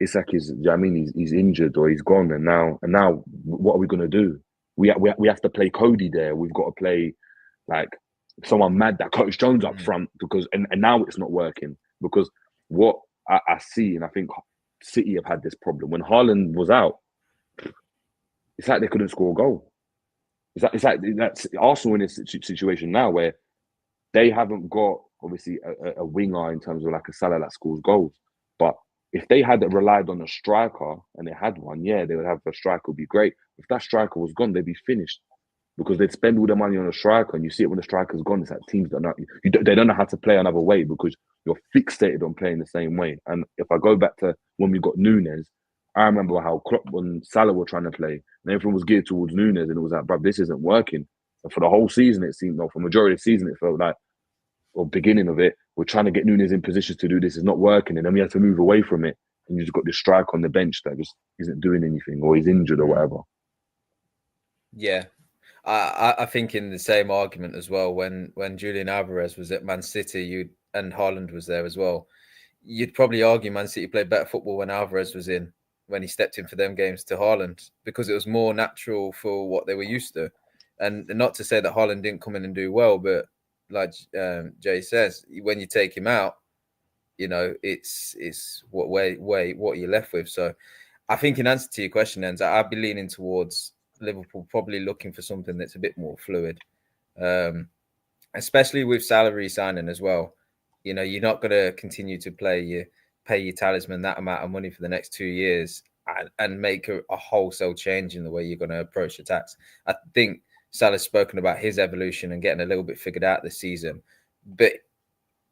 I mean, he's injured or he's gone, and now what are we gonna do? We have to play Cody there. We've got to play like someone mad that Curtis Jones up front because and now it's not working because what I see, and I think City have had this problem when Haaland was out. It's like they couldn't score a goal. It's like that's Arsenal in this situation now where they haven't got obviously a winger in terms of like a Salah that scores goals. But if they had relied on a striker and they had one, yeah, they would have a striker would be great. If that striker was gone, they'd be finished because they'd spend all the money on a striker. And you see it when the striker's gone. It's like teams that they don't know how to play another way because you're fixated on playing the same way. And if I go back to when we got Nunes, I remember how Klopp when Salah were trying to play, and everyone was geared towards Nunes, and it was like, bruv, this isn't working. And for the whole season, it seemed, for the majority of the season, it felt like or beginning of it, we're trying to get Nunes in positions to do this. It's not working, and then we have to move away from it. And you just got this striker on the bench that just isn't doing anything, or he's injured or whatever. Yeah, I think in the same argument as well. When Julian Alvarez was at Man City, and Haaland was there as well, you'd probably argue Man City played better football when Alvarez was in, when he stepped in for them games to Haaland, because it was more natural for what they were used to. And not to say that Haaland didn't come in and do well, but like Jay says, when you take him out, you know, it's what you're left with. So I think in answer to your question, Enz, I'd be leaning towards Liverpool probably looking for something that's a bit more fluid, especially with salary signing as well. You know, you're not going to continue to pay your talisman that amount of money for the next 2 years and make a wholesale change in the way you're going to approach attacks. I think Salah's spoken about his evolution and getting a little bit figured out this season, but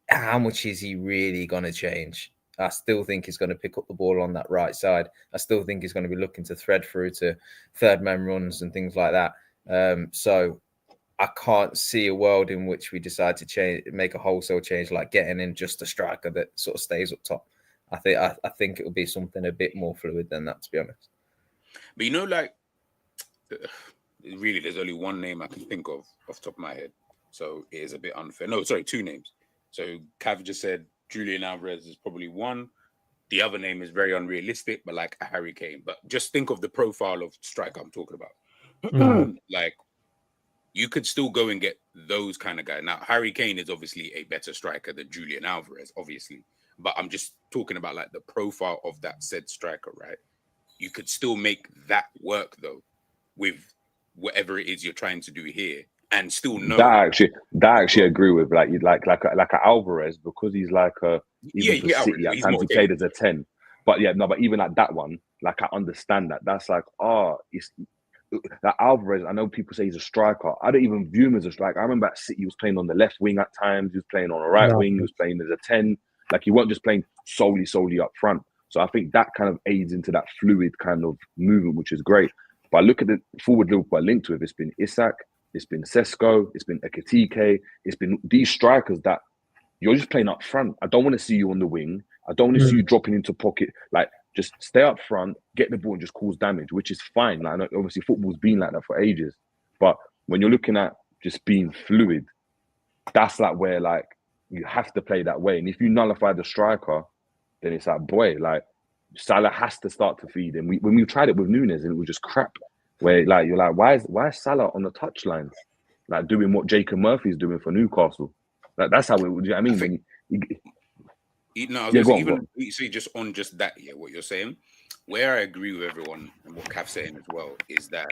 how much is he really going to change? I still think he's going to pick up the ball on that right side. I still think he's going to be looking to thread through to third man runs and things like that. So I can't see a world in which we decide to make a wholesale change, like getting in just a striker that sort of stays up top. I think it will be something a bit more fluid than that, to be honest. But you know, like, really, there's only one name I can think of off the top of my head. So it is a bit unfair. No, sorry, two names. So Cav just said Julian Alvarez is probably one. The other name is very unrealistic, but like a Harry Kane. But just think of the profile of striker I'm talking about. Like, you could still go and get those kind of guys. Now, Harry Kane is obviously a better striker than Julian Alvarez, obviously. But I'm just talking about like the profile of that said striker, right? You could still make that work though, with whatever it is you're trying to do here, and still know that actually agree with like a Alvarez, because he's like a even for City at times he played as a 10. But even like that one, like I understand that. That's like it's that Alvarez. I know people say he's a striker. I don't even view him as a striker. I remember at City he was playing on the left wing at times. He was playing on the right wing. He was playing as a 10. Like he wasn't just playing solely up front. So I think that kind of aids into that fluid kind of movement, which is great. But I look at the forward Liverpool linked with. It's been Isak, it's been Sesko, it's been Ekitike, it's been these strikers that you're just playing up front. I don't want to see you on the wing. I don't want to see you dropping into pocket. Like, just stay up front, get the ball and just cause damage, which is fine. Like, obviously football's been like that for ages. But when you're looking at just being fluid, that's like where like you have to play that way. And if you nullify the striker, then it's like, boy, like Salah has to start to feed him. When we tried it with Nunes, and it was just crap. Where like you're like, why is Salah on the touchline, like doing what Jacob Murphy's doing for Newcastle? Like that's how it would. I mean, you see, just on just that, what you're saying, where I agree with everyone and what Cav's saying as well is that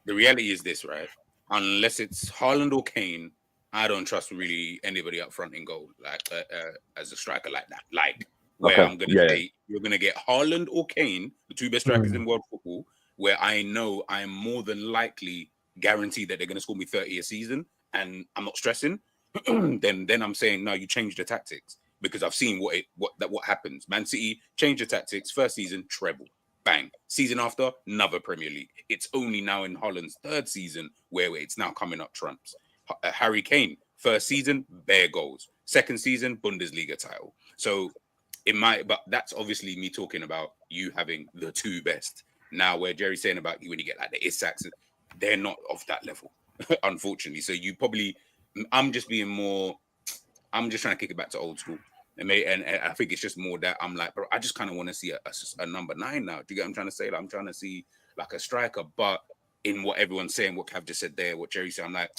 the reality is this, right? Unless it's Haaland or Kane, I don't trust really anybody up front in goal, like as a striker like that. Like where I'm gonna say you're gonna get Haaland or Kane, the two best strikers in world football, where I know I'm more than likely guaranteed that they're gonna score me 30 a season, and I'm not stressing. then I'm saying no, you change the tactics, because I've seen what happens. Man City change the tactics, first season treble, bang. Season after, another Premier League. It's only now in Holland's third season where it's now coming up trumps. Harry Kane, first season, bare goals. Second season, Bundesliga title. So it might, but that's obviously me talking about you having the two best. Now, where Jerry's saying about you when you get like the Isaks, they're not of that level, unfortunately. So you probably, I'm just trying to kick it back to old school. And I think it's just more that I'm like, bro, I just kind of want to see a number 9 now. Do you get what I'm trying to say? Like, I'm trying to see like a striker, but in what everyone's saying, what Cav just said there, what Jerry said, I'm like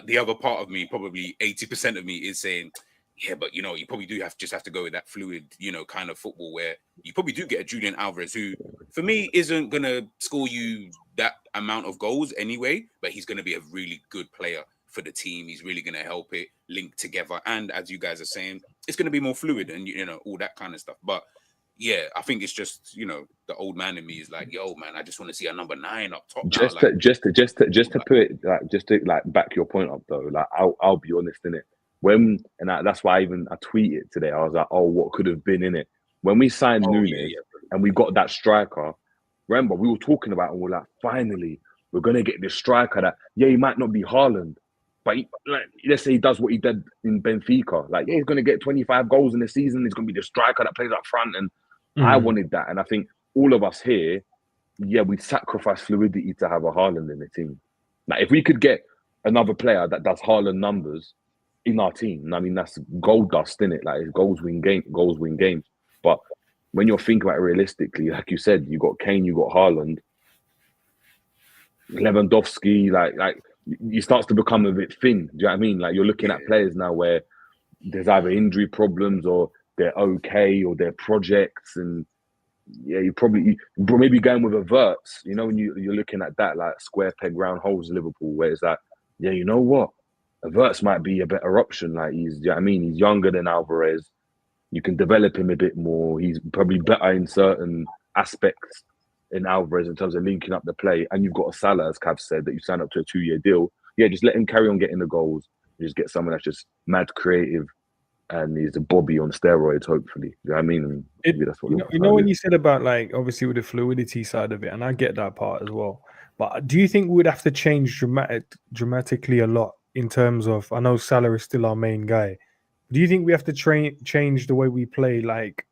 the other part of me, probably 80% of me is saying, yeah, but you know, you probably just have to go with that fluid, you know, kind of football where you probably do get a Julian Alvarez who, for me, isn't gonna score you that amount of goals anyway, but he's gonna be a really good player for the team. He's really gonna help it link together, and as you guys are saying, it's gonna be more fluid and you know all that kind of stuff. But yeah, I think it's just, you know, the old man in me is like, yo, man, I just want to see a number 9 up top. Just to put it like, just to like back your point up though, like I'll be honest in it. That's why I tweeted today. I was like, oh, what could have been in it when we signed Nunes and we got that striker. Remember, we were talking about, and we're like, finally, we're gonna get this striker that, he might not be Haaland, But like, let's say he does what he did in Benfica. Like, yeah, he's going to get 25 goals in the season. He's going to be the striker that plays up front. And I wanted that. And I think all of us here, yeah, we'd sacrifice fluidity to have a Haaland in the team. Like, if we could get another player that does Haaland numbers in our team, I mean, that's gold dust, isn't it? Like, goals win games. But when you're thinking about it realistically, like you said, you got Kane, you got Haaland, Lewandowski, like it starts to become a bit thin. Do you know what I mean? Like, you're looking at players now where there's either injury problems or they're okay or they're projects, and yeah, you maybe going with a WIRTZ. You know, when you're looking at that, like square peg round holes, Liverpool, where it's like, yeah, you know what, a WIRTZ might be a better option. Like, you know what I mean? He's younger than Alvarez. You can develop him a bit more. He's probably better in certain aspects in Alvarez in terms of linking up the play. And you've got a Salah, as Cav said, that you signed up to a 2-year deal. Yeah, just let him carry on getting the goals. You just get someone that's just mad creative and he's a Bobby on steroids, hopefully. You know what I mean? And maybe that's what you know when you said about, like, obviously with the fluidity side of it, and I get that part as well. But do you think we would have to change dramatically a lot in terms of, I know Salah is still our main guy. Do you think we have to change the way we play, like,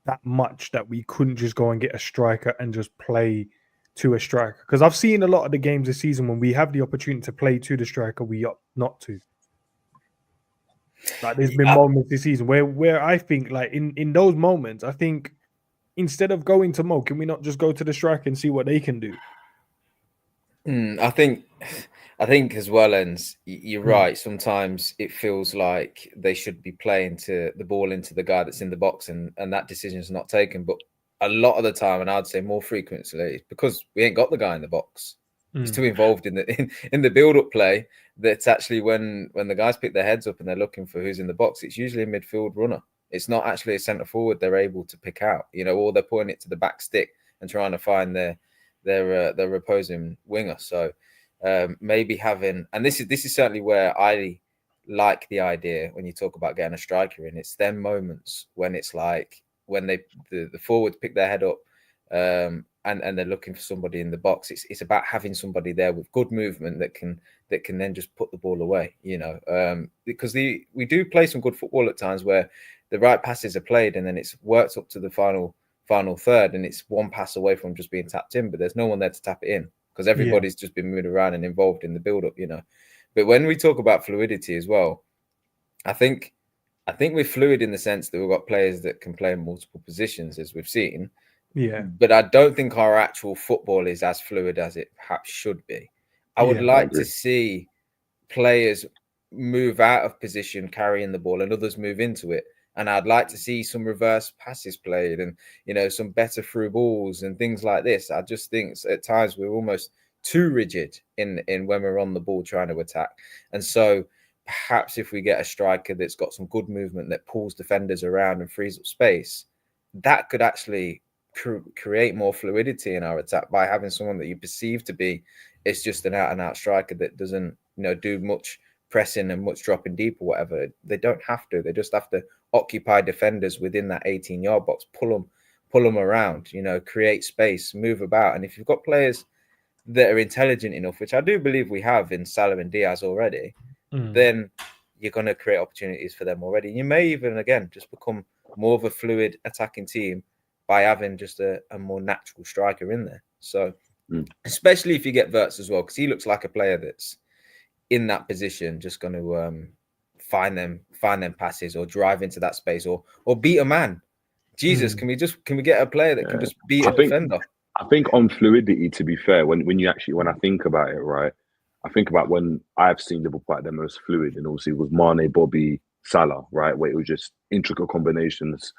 that much that we couldn't just go and get a striker and just play to a striker? Because I've seen a lot of the games this season when we have the opportunity to play to the striker, we opt not to. Like, there's been moments this season where I think, like, in those moments, I think instead of going to Mo, can we not just go to the striker and see what they can do? I think as well, and you're right. Sometimes it feels like they should be playing to the ball into the guy that's in the box, and that decision is not taken. But a lot of the time, and I'd say more frequently, it's because we ain't got the guy in the box. He's too involved in the build-up play. That's actually when the guys pick their heads up and they're looking for who's in the box, it's usually a midfield runner. It's not actually a centre forward they're able to pick out, you know, or they're putting it to the back stick and trying to find their opposing winger. So maybe having, and this is certainly where I like the idea when you talk about getting a striker in. It's them moments when it's like when the forwards pick their head up and they're looking for somebody in the box. It's about having somebody there with good movement that can then just put the ball away, you know, because we do play some good football at times where the right passes are played and then it's worked up to the final third and it's one pass away from just being tapped in, but there's no one there to tap it in because everybody's just been moved around and involved in the build-up, you know. But when we talk about fluidity as well, I think we're fluid in the sense that we've got players that can play in multiple positions, as we've seen. Yeah. But I don't think our actual football is as fluid as it perhaps should be. I would like to see players move out of position carrying the ball and others move into it. And I'd like to see some reverse passes played and, you know, some better through balls and things like this. I just think at times we're almost too rigid in when we're on the ball trying to attack. And so perhaps if we get a striker that's got some good movement that pulls defenders around and frees up space, that could actually create more fluidity in our attack by having someone that you perceive to be it's just an out-and-out striker that doesn't, you know, do much pressing and much dropping deep or whatever. They don't have to. They just have to occupy defenders within that 18-yard box, pull them around, you know, create space, move about. And if you've got players that are intelligent enough, which I do believe we have in Salah and Diaz already, then you're going to create opportunities for them already. You may even, again, just become more of a fluid attacking team by having just a more natural striker in there. So especially if you get WIRTZ as well, because he looks like a player that's in that position, just going to find them passes or drive into that space or beat a man. Jesus, can we get a player that can just beat a defender? I think on fluidity, to be fair, when I think about it, right, I think about when I've seen Liverpool at their most fluid, and obviously it was Mane, Bobby, Salah, right, where it was just intricate combinations.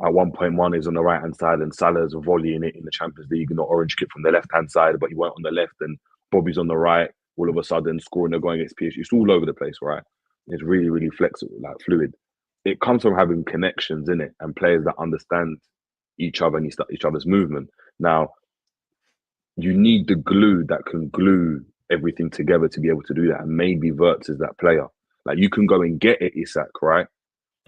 At one point, Mane is on the right-hand side and Salah's volleying it in the Champions League and the orange kit from the left-hand side, but he went on the left and Bobby's on the right, all of a sudden scoring a goal against PSG. It's all over the place, right? It's really, really flexible, like fluid. It comes from having connections in it and players that understand each other and each other's movement. Now, you need the glue that can glue everything together to be able to do that. And maybe WIRTZ is that player. Like, you can go and get it, Isak, right?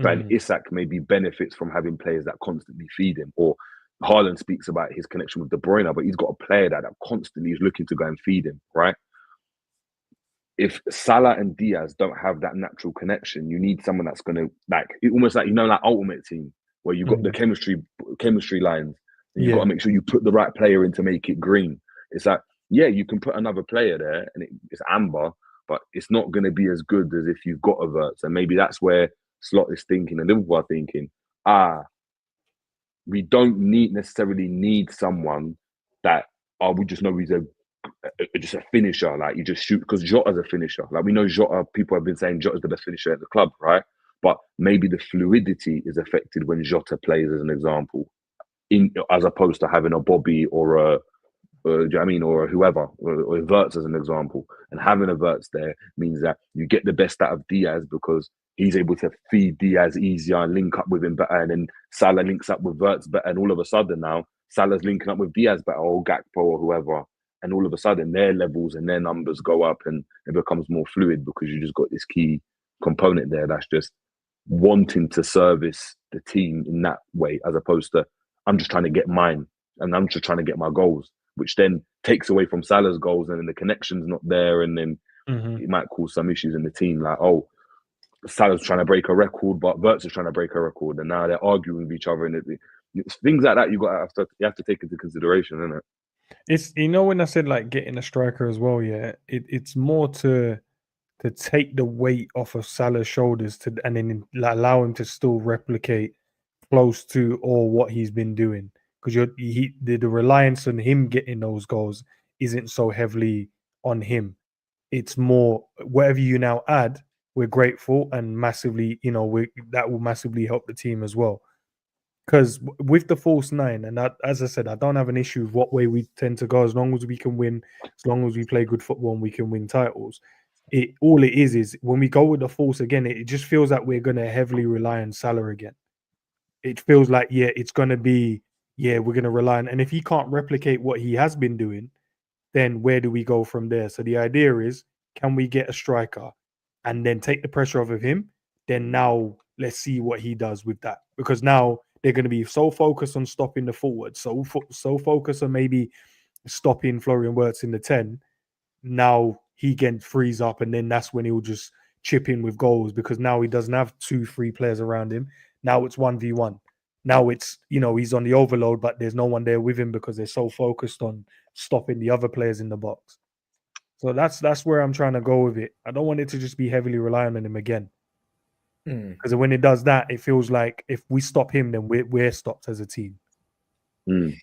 But Isak maybe benefits from having players that constantly feed him. Or Haaland speaks about his connection with De Bruyne, but he's got a player that constantly is looking to go and feed him, right? if Salah and Diaz don't have that natural connection, you need someone that's gonna almost like like Ultimate Team where you've got the chemistry lines, and you've got to make sure you put the right player in to make it green. It's like, yeah, you can put another player there and it's amber, but it's not going to be as good as if you've got a WIRTZ. And maybe that's where Slot is thinking and Liverpool are thinking, we don't necessarily need someone that we just know he's just a finisher. Like, you just shoot, because Jota's a finisher. Like, we know Jota, people have been saying Jota's the best finisher at the club, right? But maybe the fluidity is affected when Jota plays, as an example, as opposed to having a Bobby or a do you know what I mean, or whoever, or a WIRTZ as an example. And having a WIRTZ there means that you get the best out of Diaz because he's able to feed Diaz easier and link up with him better. And then Salah links up with WIRTZ better. And all of a sudden now, Salah's linking up with Diaz better, or Gakpo or whoever. And all of a sudden their levels and their numbers go up and it becomes more fluid because you just got this key component there that's just wanting to service the team in that way, as opposed to, I'm just trying to get mine and I'm just trying to get my goals, which then takes away from Salah's goals, and then the connection's not there, and then it might cause some issues in the team. Like, Salah's trying to break a record, but WIRTZ is trying to break a record, and now they're arguing with each other, and it's things like that you have to take into consideration, isn't it? It's, when I said like getting a striker as well, it's more to take the weight off of Salah's shoulders and then allow him to still replicate close to or what he's been doing. Because the reliance on him getting those goals isn't so heavily on him. It's more, whatever you now add, we're grateful and massively, that will massively help the team as well. Because with the false nine, and as I said, I don't have an issue with what way we tend to go, as long as we can win, as long as we play good football and we can win titles. All it is when we go with the false again, it just feels like we're going to heavily rely on Salah again. It feels like, it's going to be, we're going to rely on, and if he can't replicate what he has been doing, then where do we go from there? So the idea is, can we get a striker and then take the pressure off of him? Then now let's see what he does with that, because now they're going to be so focused on stopping the forward, so focused on maybe stopping Florian Wirtz in the 10. Now he can freeze up, and then that's when he'll just chip in with goals, because now he doesn't have 2-3 players around him. Now it's 1v1. Now it's, he's on the overload, but there's no one there with him because they're so focused on stopping the other players in the box. So that's where I'm trying to go with it. I don't want it to just be heavily reliant on him again. Because when it does that, it feels like if we stop him, then we're stopped as a team. The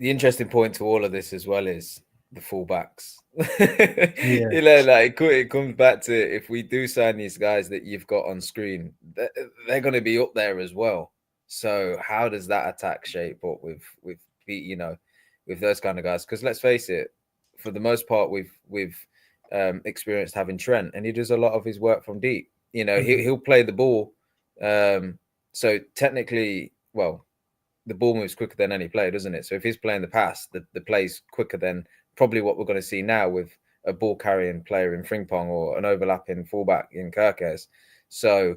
interesting point to all of this as well is the fullbacks. It comes back to, if we do sign these guys that you've got on screen, they're going to be up there as well. So how does that attack shape up with those kind of guys? Because let's face it, for the most part, we've experienced having Trent, and he does a lot of his work from deep. He'll play the ball. So technically, the ball moves quicker than any player, doesn't it? So if he's playing the pass, the play's quicker than probably what we're going to see now with a ball carrying player in Frimpong or an overlapping fullback in Kerkez. So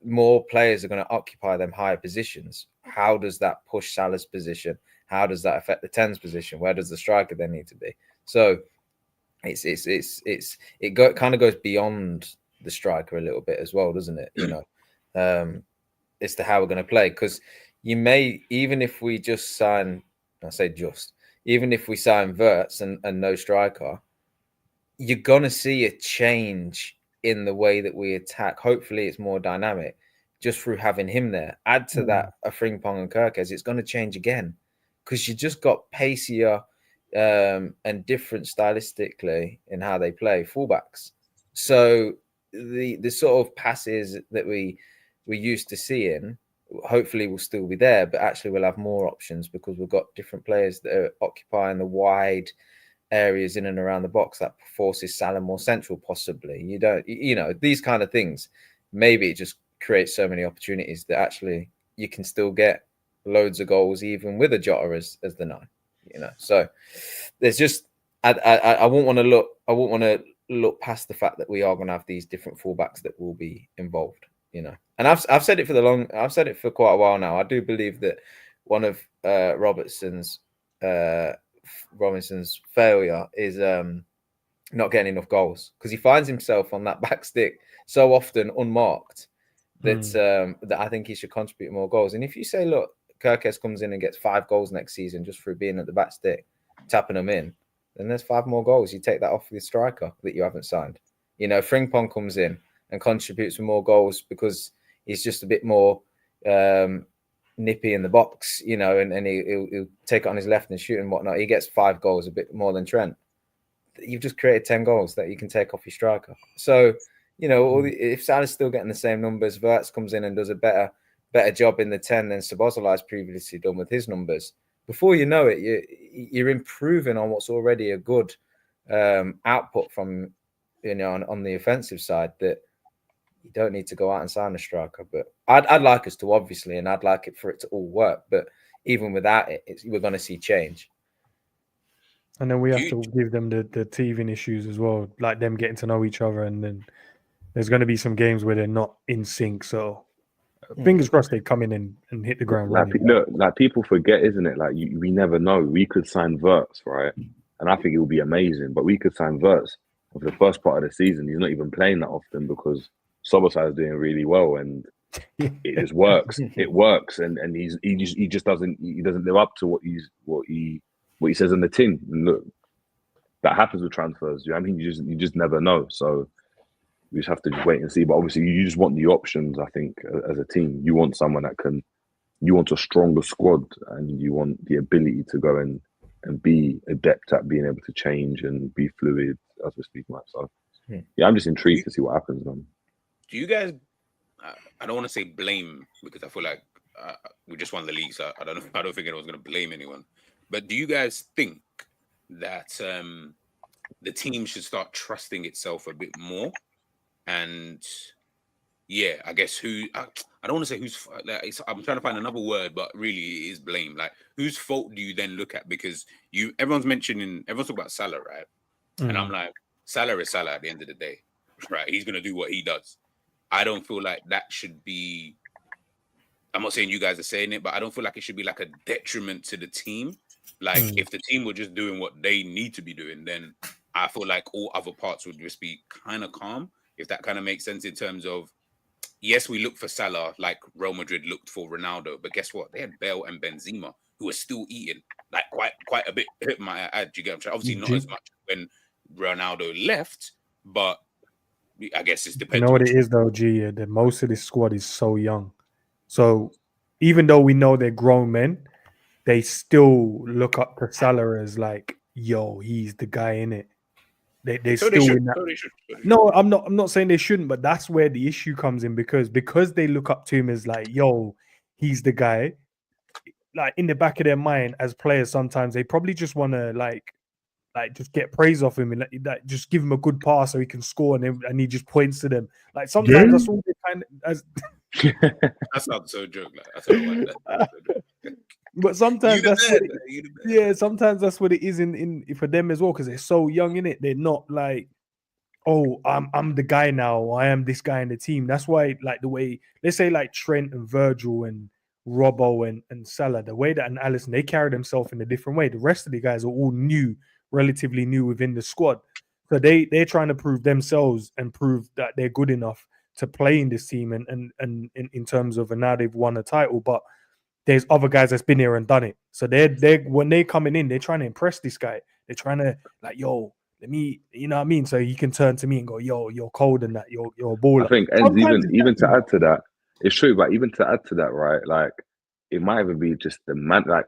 more players are going to occupy them higher positions. How does that push Salah's position? How does that affect the 10's position? Where does the striker then need to be? So it kind of goes beyond the striker a little bit as well, doesn't it? As to how we're going to play, because you may, even if we just sign, even if we sign WIRTZ and no striker, you're going to see a change in the way that we attack. Hopefully it's more dynamic just through having him there. Add to that a Frimpong and Kerkez, it's going to change again, because you just got pacier and different stylistically in how they play fullbacks. So the sort of passes that we used to seeing, hopefully will still be there, but actually we'll have more options because we've got different players that are occupying the wide areas in and around the box. That forces Salah more central, possibly. These kind of things, maybe it just creates so many opportunities that actually you can still get loads of goals even with a Jota as the 9. So there's just I won't want to look past the fact that we are going to have these different fullbacks that will be involved. And I've said it for quite a while now. I do believe that one of Robinson's failure is not getting enough goals because he finds himself on that back stick so often unmarked that that I think he should contribute more goals. And if you say, look, Kerkez comes in and gets 5 goals next season just for being at the back stick, tapping them in, then there's 5 more goals. You take that off the striker that you haven't signed. You know, Frimpong comes in and contributes with more goals because he's just a bit more nippy in the box, you know, and he'll take it on his left and shoot and whatnot. He gets 5 goals, a bit more than Trent. You've just created 10 goals that you can take off your striker. So, you know, if Salah's still getting the same numbers, WIRTZ comes in and does a better job in the 10 than Szoboszlai has previously done with his numbers. Before you know it, you're improving on what's already a good output from, you know, on the offensive side, that you don't need to go out and sign a striker. But I'd like us to, obviously, and I'd like it for it to all work. But even without it, we're going to see change. And then we have to give them the teething issues as well, like them getting to know each other. And then there's going to be some games where they're not in sync. So fingers crossed they come in and hit the ground running. Look, like people forget, isn't it? Like we never know. We could sign WIRTZ, right? And I think it will be amazing. But we could sign WIRTZ for the first part of the season. He's not even playing that often because Szoboszlai is doing really well, and it just works. It works, and he just doesn't live up to what he says in the tin. And look, that happens with transfers. I mean, you just never know. So we just have to just wait and see. But obviously, you just want the options. I think as a team, you want someone that can. You want a stronger squad, and you want the ability to go and be adept at being able to change and be fluid as we speak about. So yeah, I'm just intrigued to see what happens, man. Do you guys? I don't want to say blame because I feel like we just won the league, so I don't know. I don't think anyone's going to blame anyone. But do you guys think that the team should start trusting itself a bit more? And yeah, I guess I don't want to say who's. Like, I'm trying to find another word, but really it is blame. Like, whose fault do you then look at? Because everyone's talking about Salah, right? And I'm like, Salah is Salah at the end of the day, right? He's going to do what he does. I don't feel like that should be. I'm not saying you guys are saying it, but I don't feel like it should be like a detriment to the team. Like if the team were just doing what they need to be doing, then I feel like all other parts would just be kind of calm. If that kind of makes sense in terms of, yes, we look for Salah like Real Madrid looked for Ronaldo, but guess what? They had Bale and Benzema who are still eating like quite a bit. My ad, you get what I'm saying? Obviously not as much when Ronaldo left, but I guess it's dependent. You know what it is though, G? That most of this squad is so young. So even though we know they're grown men, they still look up to Salah as like, yo, he's the guy in it. They still in that. No, I'm not saying they shouldn't, but that's where the issue comes in because they look up to him as like, yo, he's the guy. Like in the back of their mind as players, sometimes they probably just want to like just get praise off him and like just give him a good pass so he can score and he just points to them. Like sometimes that's all they kind of as. That sounds so joke. Like, I don't know why that. But sometimes sometimes that's what it is in for them as well because they're so young in it. They're not like, oh, I'm the guy now. I am this guy in the team. That's why like the way let's say like Trent and Virgil and Robbo and Salah, the way that and Alisson they carry themselves in a different way. The rest of the guys are all relatively new within the squad. So they're trying to prove themselves and prove that they're good enough to play in this team and in terms of and now they've won a title, but there's other guys that's been here and done it. So they're when they're coming in, they're trying to impress this guy. They're trying to like, yo, let me, you know what I mean? So he can turn to me and go, yo, you're cold and that, you're a baller. I think and even to add to that, it's true, but even to add to that, right? Like it might even be just the man, like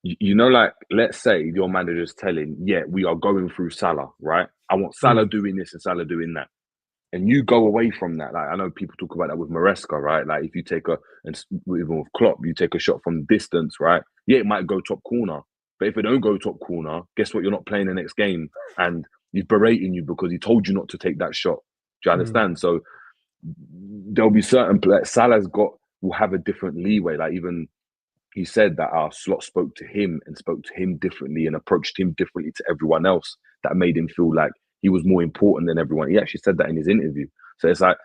you know, like let's say your manager's telling, yeah, we are going through Salah, right? I want Salah doing this and Salah doing that. And you go away from that. Like I know people talk about that with Maresca, right? Like if you take even with Klopp, you take a shot from distance, right? Yeah, it might go top corner. But if it don't go top corner, guess what? You're not playing the next game. And he's berating you because he told you not to take that shot. Do you understand? So there'll be certain Salah's will have a different leeway. Like even he said that our Slot spoke to him differently and approached him differently to everyone else. That made him feel like he was more important than everyone. He actually said that in his interview. So it's like,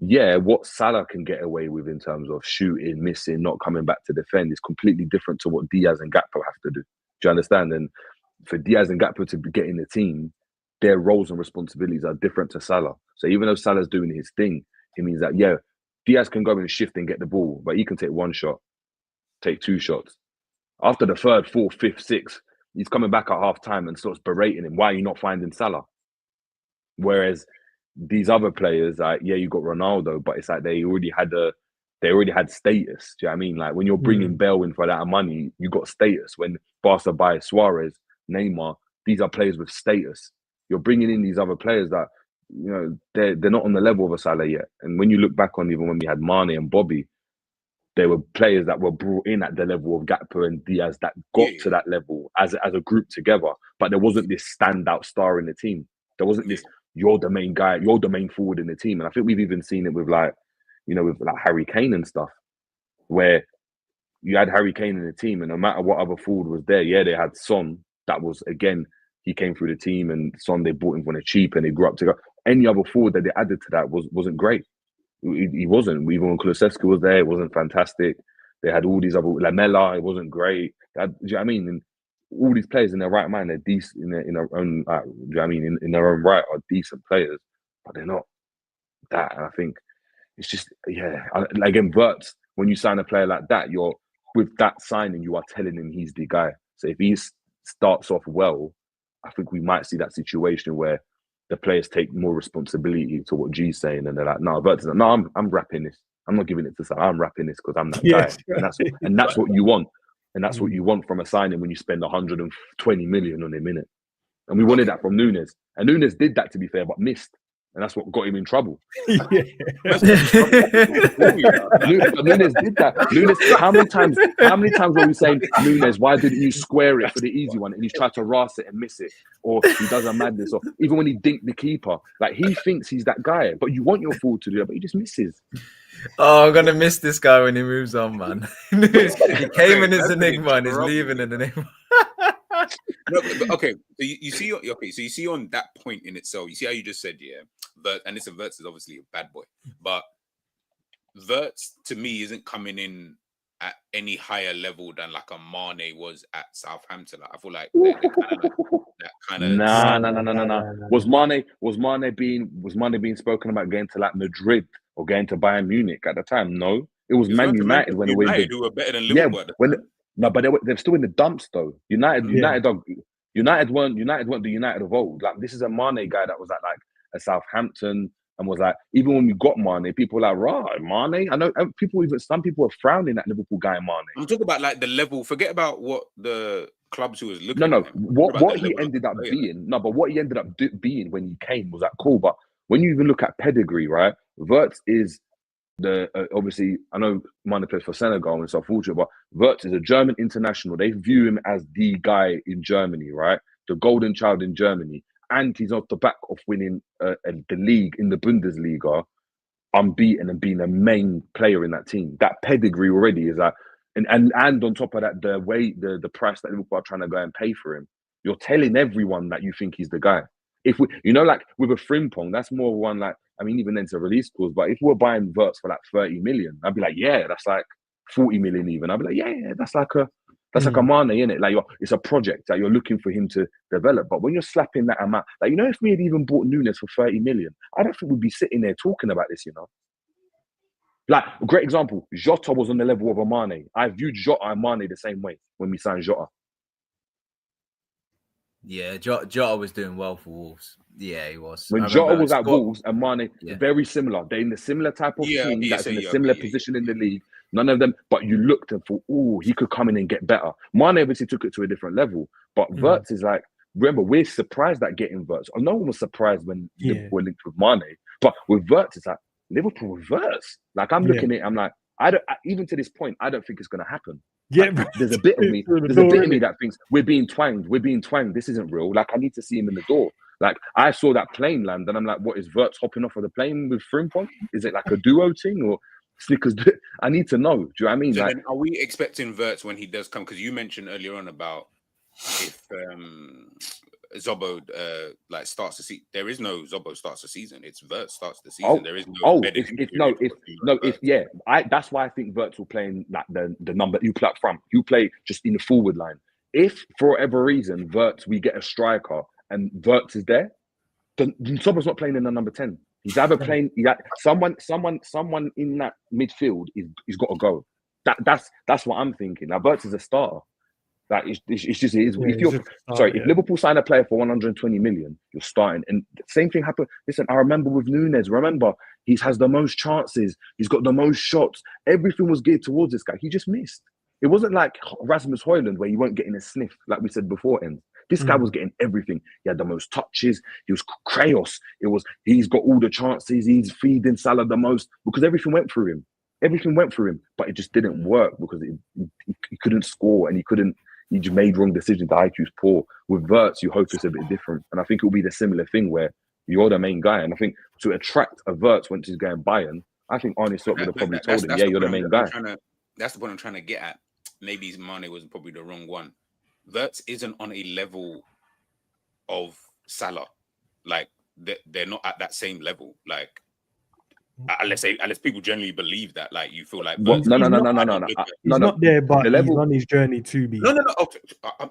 yeah, what Salah can get away with in terms of shooting, missing, not coming back to defend is completely different to what Diaz and Gakpo have to do. Do you understand? And for Diaz and Gakpo to get in the team, their roles and responsibilities are different to Salah. So even though Salah's doing his thing, it means that, yeah, Diaz can go and shift and get the ball, but he can take 1 shot, take 2 shots. After the 3rd, 4th, 5th, 6th, he's coming back at half time and starts berating him. Why are you not finding Salah? Whereas these other players, like, yeah, you got Ronaldo, but it's like they already had status. Do you know what I mean? Like when you're bringing Bale in for that money, you got status. When Barca buy Suarez, Neymar, these are players with status. You're bringing in these other players that, you know, they're not on the level of a Salah yet. And when you look back on even when we had Mane and Bobby, they were players that were brought in at the level of Gakpo and Diaz that got to that level as a group together. But there wasn't this standout star in the team. There wasn't this, you're the main guy, you're the main forward in the team. And I think we've even seen it with like, you know, with like Harry Kane and stuff, where you had Harry Kane in the team and no matter what other forward was there, yeah, they had Son. That was, again, he came through the team and Son, they bought him for the cheap and they grew up together. Any other forward that they added to that wasn't great. He wasn't. Even when Kulusevski was there, it wasn't fantastic. They had all these other, Lamela, it wasn't great. Do you know what I mean? And all these players in their right mind, they're decent in their own, do you know what I mean? In their own right are decent players, but they're not that. And I think it's just, yeah. Again, WIRTZ, when you sign a player like that, you're with that signing, you are telling him he's the guy. So if he starts off well, I think we might see that situation where the players take more responsibility to what G's saying, and they're like, "No, WIRTZ, no, I'm wrapping this. I'm not giving it to Salah. I'm wrapping this because I'm that guy." And that's what you want, and that's what you want from a signing when you spend 120 million on him, innit? And we wanted that from Nunes, and Nunes did that, to be fair, but missed. And that's what got him in trouble. Nunes did that. Nunes, how many times were we saying, Nunes, why didn't you square it for the easy one? And he's tried to ras it and miss it. Or he does a madness. Or even when he dinked the keeper, like he thinks he's that guy. But you want your forward to do that, but he just misses. Oh, I'm gonna miss this guy when he moves on, man. He came in as an enigma and he's leaving in an enigma. No, but okay, so you see, so you see on that point in itself, you see how you just said, yeah, but and listen, WIRTZ is obviously a bad boy, but WIRTZ to me isn't coming in at any higher level than like a Mane was at Southampton. Like, I feel like they're kind of No. Was Mane being spoken about going to like Madrid or going to Bayern Munich at the time? No, it was Man United when who were better than Liverpool. Yeah, no, but they're still in the dumps though. United weren't the United of old. Like this is a Mane guy that was at like a Southampton and was like, even when we got Mane, people were like, right, Mane. I know some people were frowning at Liverpool guy Mane. I'm talking about like the level. Forget about what the clubs who was looking. No. What he ended up being. No, but what he ended up being when he came was that cool. But when you even look at pedigree, right? WIRTZ is obviously, I know Mane plays for Senegal and so forth, but WIRTZ is a German international. They view him as the guy in Germany, right? The golden child in Germany. And he's off the back of winning the league in the Bundesliga, unbeaten and being a main player in that team. That pedigree already is that, and on top of that, the way the price that Liverpool are trying to go and pay for him, you're telling everyone that you think he's the guy. If we, you know, like with a Frimpong, that's more one like, I mean, even then it's a release clause, but if we're buying WIRTZ for like 30 million, I'd be like, yeah, that's like 40 million even. I'd be like, yeah, that's like a Mane, innit? Like it's a project that you're looking for him to develop. But when you're slapping that amount, like, you know, if we had even bought Nunes for 30 million, I don't think we'd be sitting there talking about this, you know? Like, a great example, Jota was on the level of a Mane. I viewed Jota and Mane the same way when we signed Jota. Yeah, Jota was doing well for Wolves. Yeah, he was. When Jota was at Wolves and Mane, very similar. They're in the similar type of team that's in a similar position in the league. None of them, but you looked and thought, oh, he could come in and get better. Mane obviously took it to a different level. But WIRTZ is like, remember, we're surprised at getting WIRTZ. No one was surprised when Liverpool were linked with Mane. But with WIRTZ, it's like, Liverpool with WIRTZ. Like, I'm looking at it, I'm like, even to this point, I don't think it's going to happen. Yeah, like, there's a bit of me that thinks we're being twanged. This isn't real. Like, I need to see him in the door. Like, I saw that plane land, and I'm like, what is WIRTZ hopping off of the plane with Frimpong? Is it like a duo thing or Snickers? I need to know. Do you know what I mean? So like, then are we expecting WIRTZ when he does come? Because you mentioned earlier on about if Zobo like starts the season. There is no Zobo starts the season. It's WIRTZ starts the season. There is no. That's why I think WIRTZ will play in like the number you play up front. You play just in the forward line. If for whatever reason WIRTZ we get a striker and WIRTZ is there, Sober's not playing in the number 10. He's either playing someone in that midfield is got to go. That's what I'm thinking. Now, WIRTZ is a starter. Like it's just it is. If Liverpool sign a player for 120 million, you're starting. And the same thing happened. Listen, I remember with Nunes. Remember, he has the most chances. He's got the most shots. Everything was geared towards this guy. He just missed. It wasn't like Rasmus Højlund where you weren't getting a sniff, like we said before. This guy was getting everything. He had the most touches. He was chaos. He's got all the chances. He's feeding Salah the most because everything went through him. Everything went through him, but it just didn't work because he couldn't score and he just made wrong decisions. The IQ's poor. With WIRTZ, you hope it's a bit different. And I think it'll be the similar thing where you're the main guy. And I think to attract a WIRTZ when he's going Bayern, I think Arne Slot would have probably told him, you're the main guy. That's the point I'm trying to get at. Maybe Mane was probably the wrong one. WIRTZ isn't on a level of Salah. Like, they're not at that same level. Like, unless people generally believe that, like, you feel like no. He's not there, but the level, he's on his journey to be. No.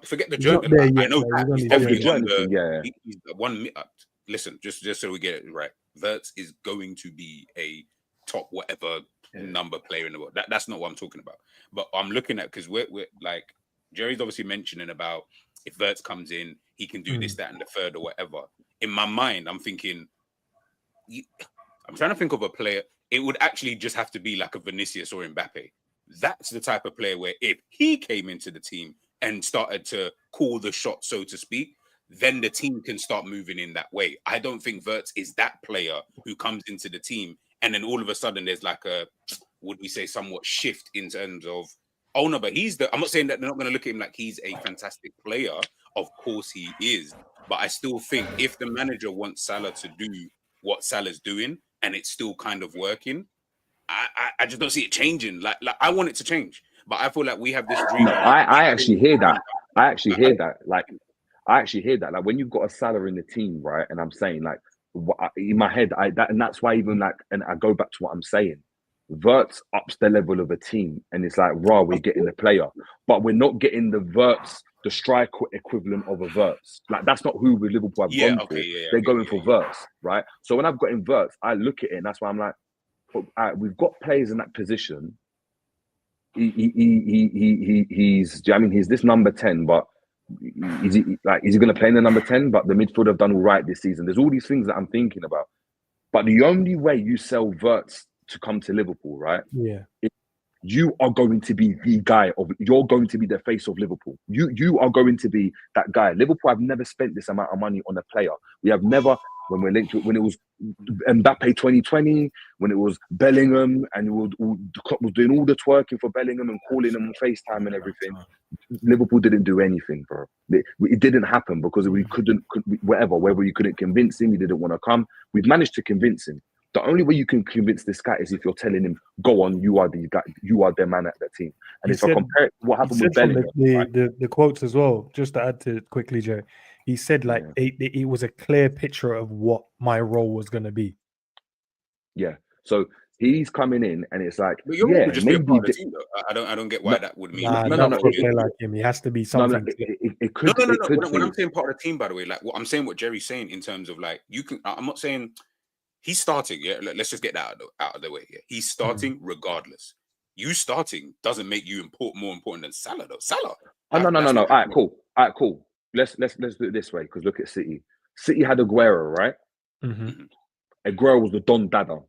Forget the journey. I know that he's definitely he's the one. Listen, just so we get it right, WIRTZ is going to be a top whatever number player in the world. That's not what I'm talking about. But I'm looking at because we're like Jerry's obviously mentioning about if WIRTZ comes in, he can do this, that, and the third or whatever. In my mind, I'm thinking. I'm trying to think of a player. It would actually just have to be like a Vinicius or Mbappe. That's the type of player where if he came into the team and started to call the shot, so to speak, then the team can start moving in that way. I don't think WIRTZ is that player who comes into the team and then all of a sudden there's like a, would we say, somewhat shift in terms of, oh no, but I'm not saying that they're not going to look at him like he's a fantastic player. Of course he is. But I still think if the manager wants Salah to do what Salah's doing, and it's still kind of working, I just don't see it changing. Like I want it to change, but I feel like we have this dream. I actually hear that. I actually hear that. Like when you've got a Salah in the team, right? And I'm saying like in my head, and that's why even like, and I go back to what I'm saying. WIRTZ ups the level of a team, and it's like, raw, we're getting the player, but we're not getting the WIRTZ, the striker equivalent of a WIRTZ. Like that's not who Liverpool have gone for. They're going for WIRTZ, right? So when I've got in WIRTZ, I look at it, and that's why I'm like, we've got players in that position. He's. I mean, he's this number 10, but is he going to play in the number 10? But the midfield have done all right this season. There's all these things that I'm thinking about. But the only way you sell WIRTZ to come to Liverpool, right? Yeah. You are going to be the guy you're going to be the face of Liverpool. You are going to be that guy. Liverpool have never spent this amount of money on a player. We have never, when we're linked to it, when it was Mbappe 2020, when it was Bellingham, and the club was doing all the twerking for Bellingham and calling him on FaceTime and everything. Liverpool didn't do anything, bro. It didn't happen because we couldn't, whether you couldn't convince him, he didn't want to come. We've managed to convince him. The only way you can convince this guy is if you're telling him, "Go on, you are the guy, you are the man at that team." And if I compare it to what happened with Bellingham, the quotes as well, just to add to it quickly, Joe, he said like it was a clear picture of what my role was going to be. Yeah, so he's coming in, and it's like, but you're just maybe part of the team, though. I don't get why that would mean. No, player like him, he has to be something. It could. No. When I'm saying part of the team, by the way, like I'm saying what Jerry's saying in terms of like you can. I'm not saying. He's starting, yeah. Let's just get that out of the way. Yeah, he's starting regardless. You starting doesn't make you more important than Salah, though. Salah. No. All right, cool. Let's do it this way because look at City. City had Aguero, right? Mm-hmm. Aguero was the Don Dada.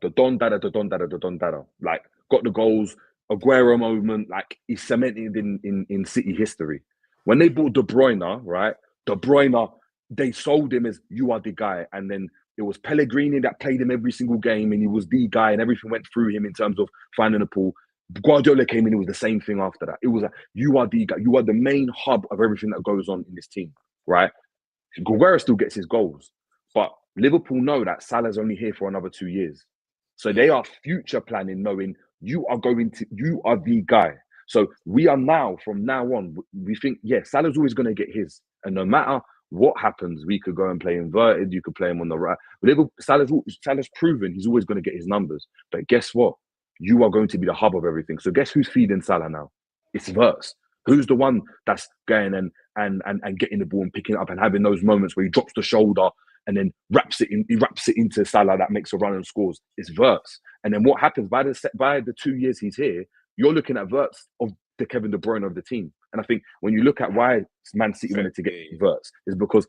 Like got the goals. Aguero moment, like he's cemented in City history. When they bought De Bruyne, right? De Bruyne, they sold him as you are the guy, and then. It was Pellegrini that played him every single game, and he was the guy, and everything went through him in terms of finding a pool. Guardiola came in, it was the same thing after that. It was you are the guy, you are the main hub of everything that goes on in this team, right? Aguero still gets his goals, but Liverpool know that Salah's only here for another 2 years. So they are future planning, knowing you are the guy. So we are now, from now on, we think, Salah's always going to get his, and no matter what happens, we could go and play inverted. You could play him on the right. Salah's proven he's always going to get his numbers. But guess what? You are going to be the hub of everything. So guess who's feeding Salah now? It's WIRTZ. Who's the one that's going and getting the ball and picking it up and having those moments where he drops the shoulder and then he wraps it into Salah that makes a run and scores. It's WIRTZ. And then what happens by the 2 years he's here, you're looking at WIRTZ of the Kevin De Bruyne of the team. And I think when you look at why Man City wanted to get WIRTZ, is because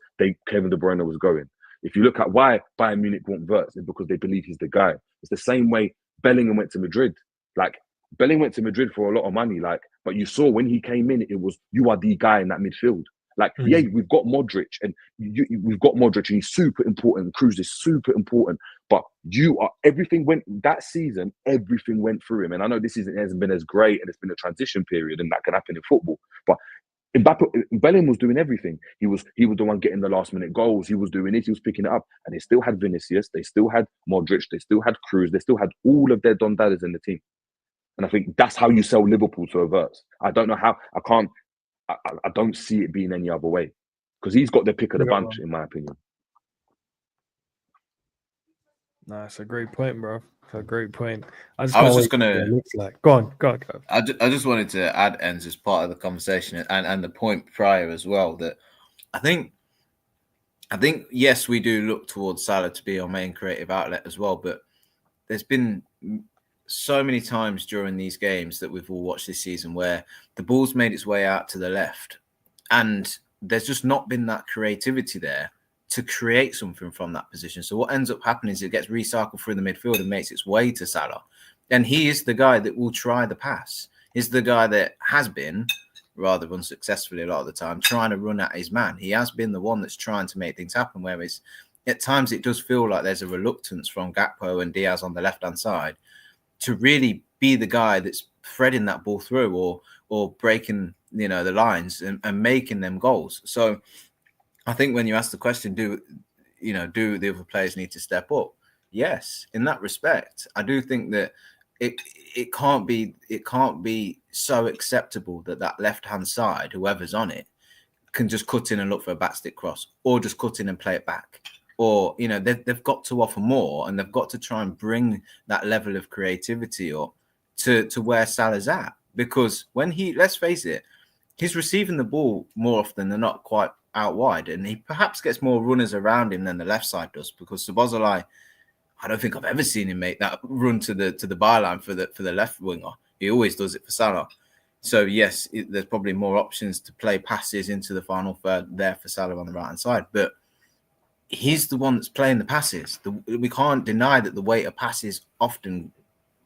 Kevin De Bruyne was going. If you look at why Bayern Munich want WIRTZ, it's because they believe he's the guy. It's the same way Bellingham went to Madrid. Like, Bellingham went to Madrid for a lot of money, but you saw when he came in, it was, you are the guy in that midfield. Yeah, we've got Modric, and we've got Modric, and he's super important. Kroos is super important, but everything went that season. Everything went through him, and I know this season hasn't been as great, and it's been a transition period, and that can happen in football. But Bellingham was doing everything. He was the one getting the last minute goals. He was doing it. He was picking it up, and they still had Vinicius. They still had Modric. They still had Kroos. They still had all of their Don Dadas in the team. And I think that's how you sell Liverpool to a WIRTZ. I don't know how. I don't see it being any other way, because he's got the pick of the bunch, in my opinion. No, it's a great point, bro. It's a great point. I was just gonna. Go on. I just wanted to add, Enz, as part of the conversation and the point prior as well, that I think yes, we do look towards Salah to be our main creative outlet as well, but there's been so many times during these games that we've all watched this season where the ball's made its way out to the left, and there's just not been that creativity there to create something from that position. So what ends up happening is it gets recycled through the midfield and makes its way to Salah. And he is the guy that will try the pass. He's the guy that has been, rather unsuccessfully a lot of the time, trying to run at his man. He has been the one that's trying to make things happen, whereas at times it does feel like there's a reluctance from Gakpo and Diaz on the left-hand side to really be the guy that's threading that ball through or breaking, the lines and making them goals. So I think when you ask the question, do the other players need to step up? Yes, in that respect, I do think that it can't be so acceptable that left-hand side, whoever's on it, can just cut in and look for a backstick cross, or just cut in and play it back. Or, they've got to offer more, and they've got to try and bring that level of creativity up to where Salah's at. Because when let's face it, he's receiving the ball more often than not quite out wide, and he perhaps gets more runners around him than the left side does, because Szoboszlai, I don't think I've ever seen him make that run to the byline for the left winger. He always does it for Salah. So yes, there's probably more options to play passes into the final third there for Salah on the right hand side, but he's the one that's playing the passes. We can't deny that the weight of passes often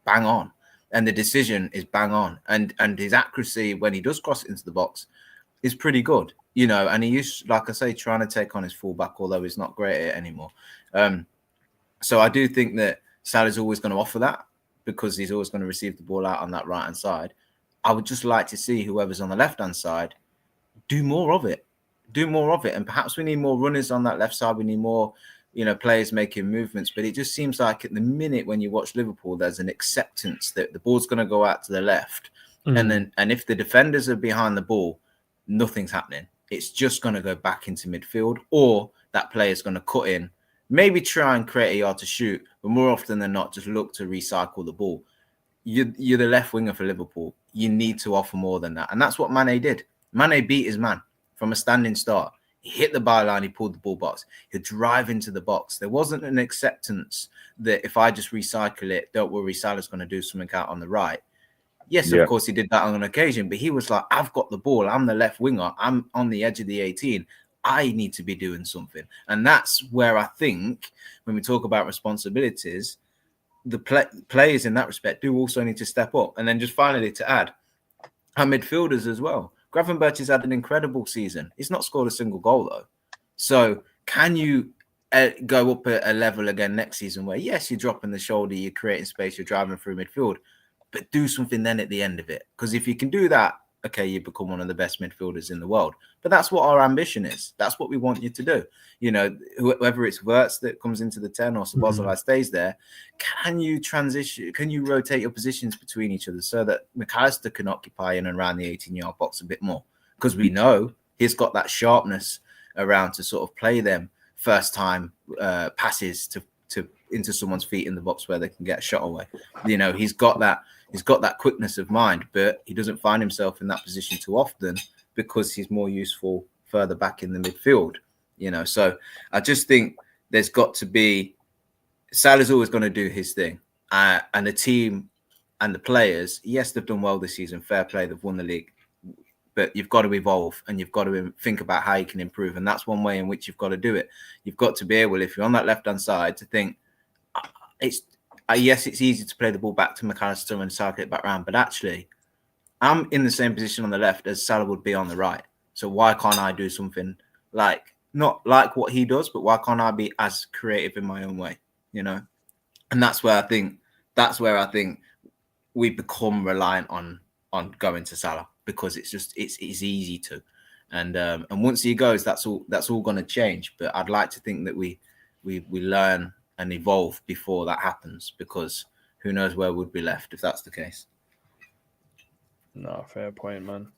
bang on, and the decision is bang on, and his accuracy when he does cross it into the box is pretty good, and he used, like I say, trying to take on his fullback, although he's not great at it anymore. So I do think that Salah's always going to offer that, because he's always going to receive the ball out on that right hand side. I would just like to see whoever's on the left hand side do more of it. And perhaps we need more runners on that left side. We need more, players making movements. But it just seems like at the minute when you watch Liverpool, there's an acceptance that the ball's going to go out to the left. And if the defenders are behind the ball, nothing's happening. It's just going to go back into midfield, or that player's going to cut in, maybe try and create a yard to shoot, but more often than not, just look to recycle the ball. You're the left winger for Liverpool. You need to offer more than that. And that's what Mane did. Mane beat his man from a standing start. He hit the byline, he pulled the ball box. He'd drive into the box. There wasn't an acceptance that if I just recycle it, don't worry, Salah's going to do something out on the right. Yes, of course, he did that on occasion, but he was like, I've got the ball. I'm the left winger. I'm on the edge of the 18. I need to be doing something. And that's where I think when we talk about responsibilities, the players in that respect do also need to step up. And then just finally to add, our midfielders as well. Gravenberch has had an incredible season. He's not scored a single goal, though. So can you go up a level again next season where, yes, you're dropping the shoulder, you're creating space, you're driving through midfield, but do something then at the end of it? Because if you can do that, okay, you become one of the best midfielders in the world. But that's what our ambition is. That's what we want you to do. Whether it's WIRTZ that comes into the 10 or Szoboszlai stays there, can you transition? Can you rotate your positions between each other so that McAllister can occupy in and around the 18-yard box a bit more? Because we know he's got that sharpness around to sort of play them first-time passes to into someone's feet in the box where they can get a shot away. He's got that quickness of mind, but he doesn't find himself in that position too often because he's more useful further back in the midfield. So I just think there's got to be Salah's always going to do his thing, and the team and the players. Yes, they've done well this season. Fair play, they've won the league. But you've got to evolve and you've got to think about how you can improve. And that's one way in which you've got to do it. You've got to be able, if you're on that left-hand side, to think, yes, it's easy to play the ball back to McAllister and cycle it back round. But actually, I'm in the same position on the left as Salah would be on the right. So why can't I do something not like what he does, but why can't I be as creative in my own way, you know? And that's where I think we become reliant on going to Salah, because it's easy to, and once he goes, that's all going to change. But I'd like to think that we learn and evolve before that happens, because who knows where we'd be left if that's the case. No, fair point, man.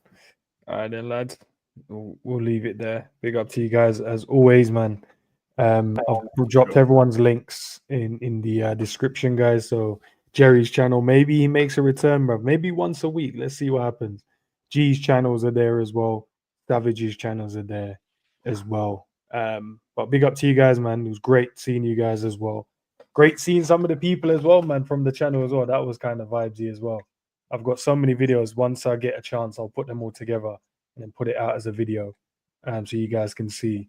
All right then, lads, we'll leave it there. Big up to you guys as always, man. I've dropped everyone's links in the description, guys. So Jerry's channel, maybe he makes a return, bro. Maybe once a week. Let's see what happens. G's channels are there as well. Savage's channels are there as well. But big up to you guys, man. It was great seeing you guys as well. Great seeing some of the people as well, man, from the channel as well. That was kind of vibesy as well. I've got so many videos. Once I get a chance, I'll put them all together and then put it out as a video, so you guys can see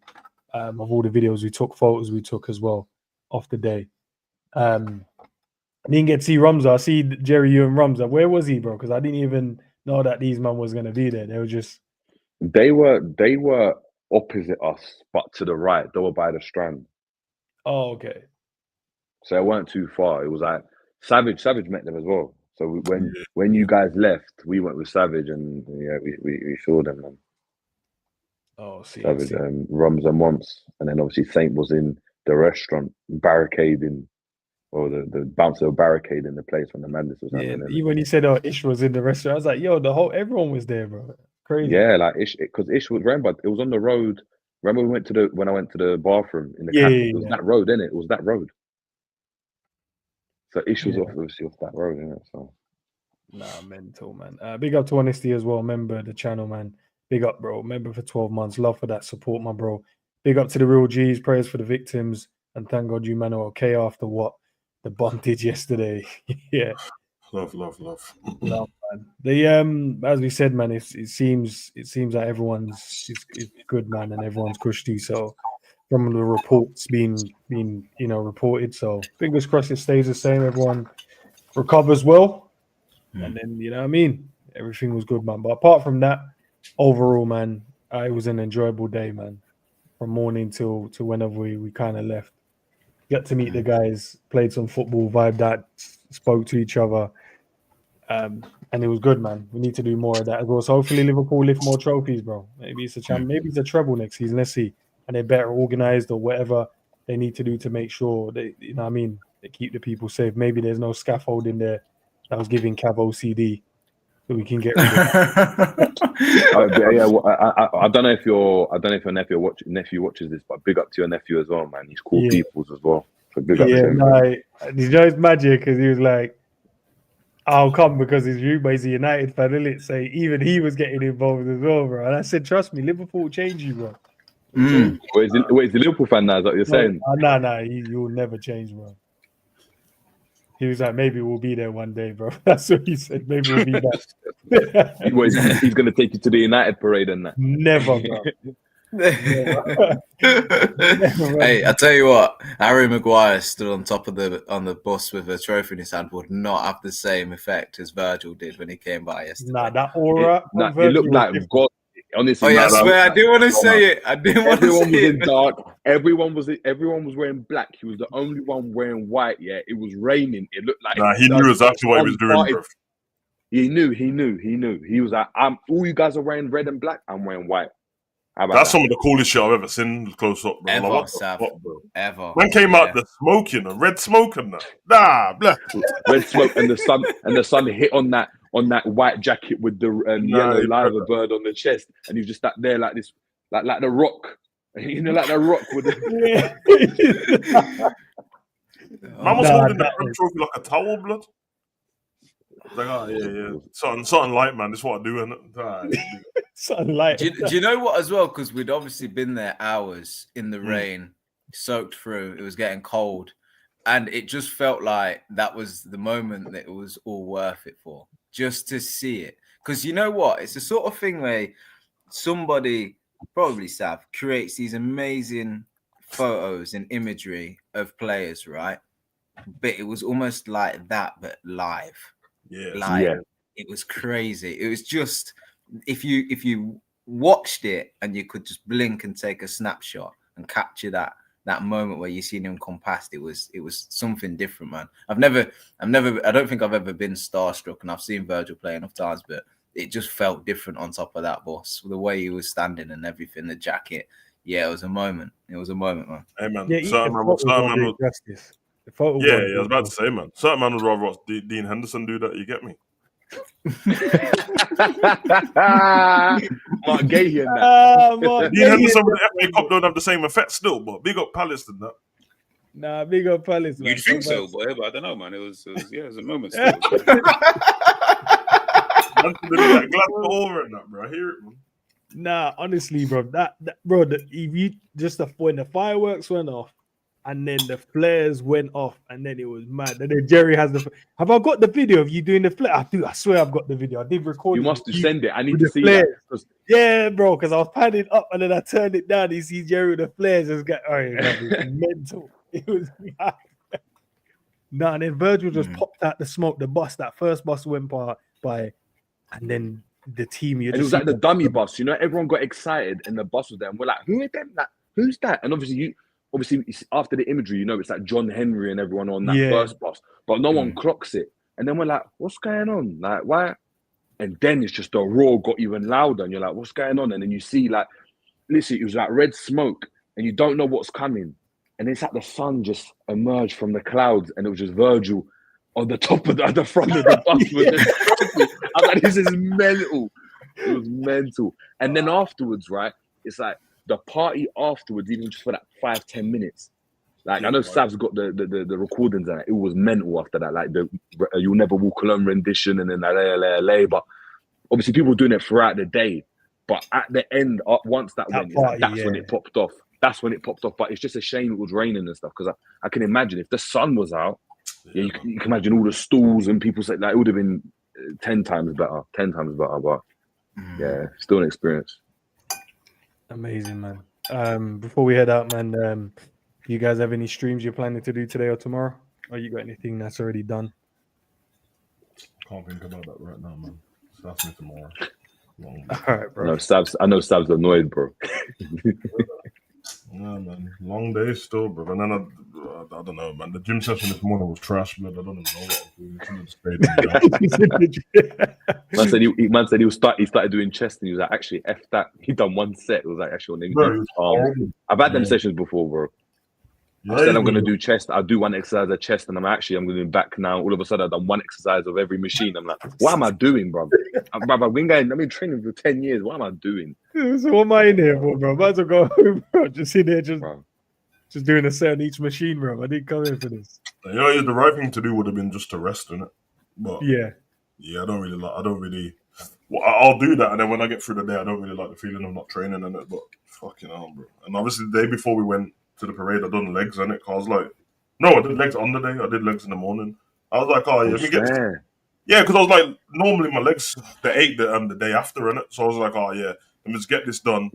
of all the videos we took, photos we took as well off the day. I didn't get to see Rumza. I see Jerry, you and Rumza. Where was he, bro? Because I didn't even know that these man was going to be there. They were just... They were opposite us, but to the right. They were by the Strand. Oh, okay. So it weren't too far. It was like Savage met them as well. So when you guys left, we went with Savage, and yeah, we saw them, man. Oh, see. Savage, Rums and Momps, and then obviously Saint was in the restaurant barricading, or the bouncer barricading the place when the madness was happening. Even when you said, "Oh, Ish was in the restaurant," I was like, "Yo, everyone was there, bro." Crazy. Yeah, like Ish, because Ish was, remember, it was on the road. Remember when I went to the bathroom in the camp? It was that road, innit? It was that road. So Ish was obviously off that road, innit? So. Nah, mental, man. Big up to Honesty as well. Member of the channel, man. Big up, bro. Member for 12 months. Love for that support, my bro. Big up to the real G's. Prayers for the victims. And thank God you man are okay after what the bomb did yesterday. Yeah. Love. Love, man. The as we said, man, it seems like everyone's is good, man, and everyone's cushy. So from the reports being reported. So fingers crossed it stays the same. Everyone recovers well. And then, you know what I mean? Everything was good, man. But apart from that, overall, man, it was an enjoyable day, man. From morning to whenever we kind of left. Got to meet the guys, played some football, vibed out, spoke to each other. And it was good, man. We need to do more of that as well. So hopefully Liverpool lift more trophies, bro. Maybe it's a maybe it's a treble next season. Let's see. And they're better organized or whatever they need to do to make sure they, you know what I mean, they keep the people safe. Maybe there's no scaffolding there that was giving Cav OCD, so we can get rid of it. I don't know if your nephew watches this, but big up to your nephew as well, man. He's cool peoples as well. So big up to him. You know, it's magic because he was like, "I'll come because he's you, but he's a United fan." Didn't say even he was getting involved as well, bro. And I said, "Trust me, Liverpool will change you, bro." Wait, is the Liverpool fan now? Is that what you're saying? No, you'll never change, bro. He was like, maybe we'll be there one day, bro. That's what he said. Maybe we'll be there. He's going to take you to the United parade and that. Never, bro. Hey, I tell you what, Harry Maguire stood on top of the bus with a trophy in his hand would not have the same effect as Virgil did when he came by yesterday. Nah, that aura. It looked like God. Honestly, I swear, I didn't want to say it. Everyone was in dark. Everyone was wearing black. He was the only one wearing white. Yeah, it was raining. It looked like he knew exactly what he was doing, bro. He knew. He was like, all you guys are wearing red and black. I'm wearing white. That's some of the coolest shit I've ever seen close up, bro. Ever, like, Sav, ever. When came out the smoking, the red smoke and that. Nah, blah. Red smoke and the sun hit on that white jacket with the yellow liver bird on the chest, and he was just sat there like this, like the Rock, you know, like the Rock with the. Man was holding that trophy like a towel, blood. Like, oh yeah, something light, man. This is what I do, and something light. Do you know what as well? Because we'd obviously been there hours in the rain, soaked through. It was getting cold. And it just felt like that was the moment that it was all worth it for, just to see it. Because you know what? It's the sort of thing where somebody, probably Sav, creates these amazing photos and imagery of players, right? But it was almost like that, but live. It was crazy. It was just, if you watched it and you could just blink and take a snapshot and capture that moment where you seen him come past, it was something different, man. I don't think I've ever been starstruck, and I've seen Virgil play enough times, but it just felt different on top of that, boss. The way he was standing and everything, the jacket. Yeah, it was a moment. It was a moment, man. Hey, man. Yeah, certain man was I was about to say, man. Certain man would rather watch Dean Henderson do that. You get me? Mark Gahey and that. Dean Henderson with the FA Cup don't have the same effect still, but big up Palace than that. Nah, big up Palace, man. You'd think so, boy, but I don't know, man. It was a moment still. Over and that, bro. I hear it, man. Nah, honestly, bro. If you just when the fireworks went off, and then the flares went off, and then it was mad. And then Jerry has have I got the video of you doing the flare? I do. I swear I've got the video. I did record. You must send it. I need to see that. Yeah, bro. Because I was panning up, and then I turned it down. You see Jerry with the flares. It was mental. It was mad. Nah, and then Virgil just popped out the smoke. That first bus went by, and then the team. And it was like the dummy bus. You know, everyone got excited, and the bus was there, and we're like, "Who is them? Like, who's that?" And obviously, after the imagery, you know, it's like John Henry and everyone on that first bus, but no one clocks it. And then we're like, "What's going on? Like, why?" And then it's just the roar got even louder, and you're like, "What's going on?" And then you see, like, literally, it was like red smoke, and you don't know what's coming. And it's like the sun just emerged from the clouds, and it was just Virgil on the top of the front of the bus. I was like, this is mental. It was mental. And then afterwards, right, it's like the party afterwards, even just for that 5-10 minutes. Like, I know Sav's got the recordings and it was mental after that. Like the You'll Never Walk Alone rendition, and then LA. But obviously people were doing it throughout the day. But at the end, once that went, party, that's when it popped off. That's when it popped off. But it's just a shame it was raining and stuff, because I can imagine if the sun was out, you can imagine all the stalls and people say, like, it would have been 10 times better. But yeah, still an experience. Amazing, man. Before we head out, man, do you guys have any streams you're planning to do today or tomorrow? Or you got anything that's already done? Can't think about that right now, man. So that's me tomorrow. All right, bro. I know Sav's annoyed, bro. Yeah, man. Long day still, bro. And then I don't know, man. The gym session this morning was trash, man. I don't even know what I was doing. Man said he started doing chest, and he was like, actually, F that. He done one set. It was like, actually, I've had them sessions before, bro. I said I'm going to do chest. I'll do one exercise of chest, and I'm going to do back now. All of a sudden, I've done one exercise of every machine. I'm like, what am I doing, bro? I've been training for 10 years. What am I doing? So what am I in here for, bro? Might as well go home, bro. Just in there, just doing a set on each machine, bro. I didn't come in for this. You know, the right thing to do would have been just to rest in it. But yeah, I don't really. Well, I'll do that, and then when I get through the day, I don't really like the feeling of not training in it. But fucking hell, bro. And obviously, the day before we went to the parade, I done legs in it. Cause I was like, no, I did legs on the day. I did legs in the morning. I was like, let me get. Yeah, because I was like, normally my legs the day after in it. So I was like, let me just get this done.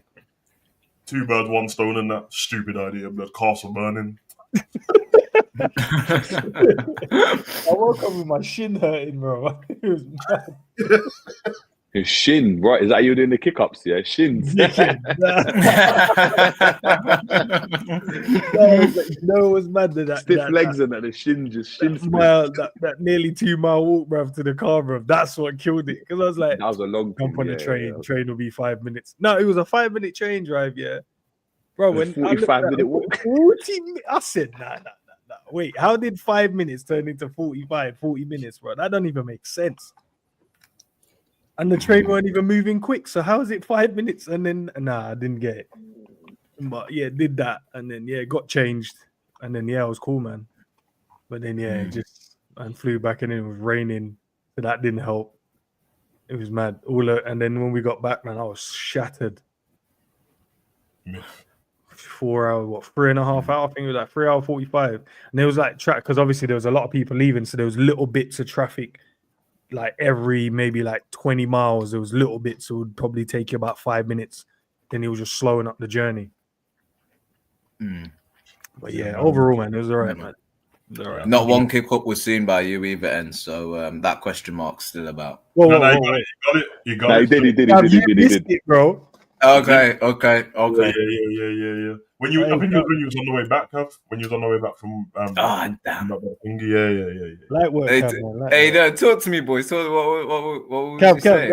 2 birds, 1 stone, and that stupid idea of the castle burning. I woke up with my shin hurting, bro. It was mad. His shin, right? Is that you doing the kick-ups? Yeah, shins. It was mad that stiff legs and that the shin just shin. That nearly 2 mile walk, bro, to the car, bro. That's what killed it. Because I was like, that was a long jump on the train. Train will be 5 minutes. No, it was a 5-minute train drive. Yeah, bro. When 45-minute walk. 40 minutes, I said, nah. Wait, how did 5 minutes turn into 40 minutes, bro? That don't even make sense. And the train weren't even moving quick. So how is it 5 minutes? And then, I didn't get it. But yeah, did that. And then, got changed. And then, it was cool, man. But then, and flew back, and it was raining. So that didn't help. It was mad. And then when we got back, man, I was shattered. 4 hour, what, 3.5 hour? I think it was like 3 hour 45. And there was like track because obviously there was a lot of people leaving, so there was little bits of traffic, like every maybe like 20 miles. There was little bits, so it would probably take you about 5 minutes. Then it was just slowing up the journey. But yeah, overall, man, it was all right, man. All right. Not one kick up was seen by you either, and so that question mark's still about. Whoa, you got it. He did it, bro. Okay. Yeah. When you, I think it was when you was on the way back, Kev. When you was on the way back from damn. Yeah. Light work, Hey, Kev, hey, no, talk to me, boys. What was Kev, you saying?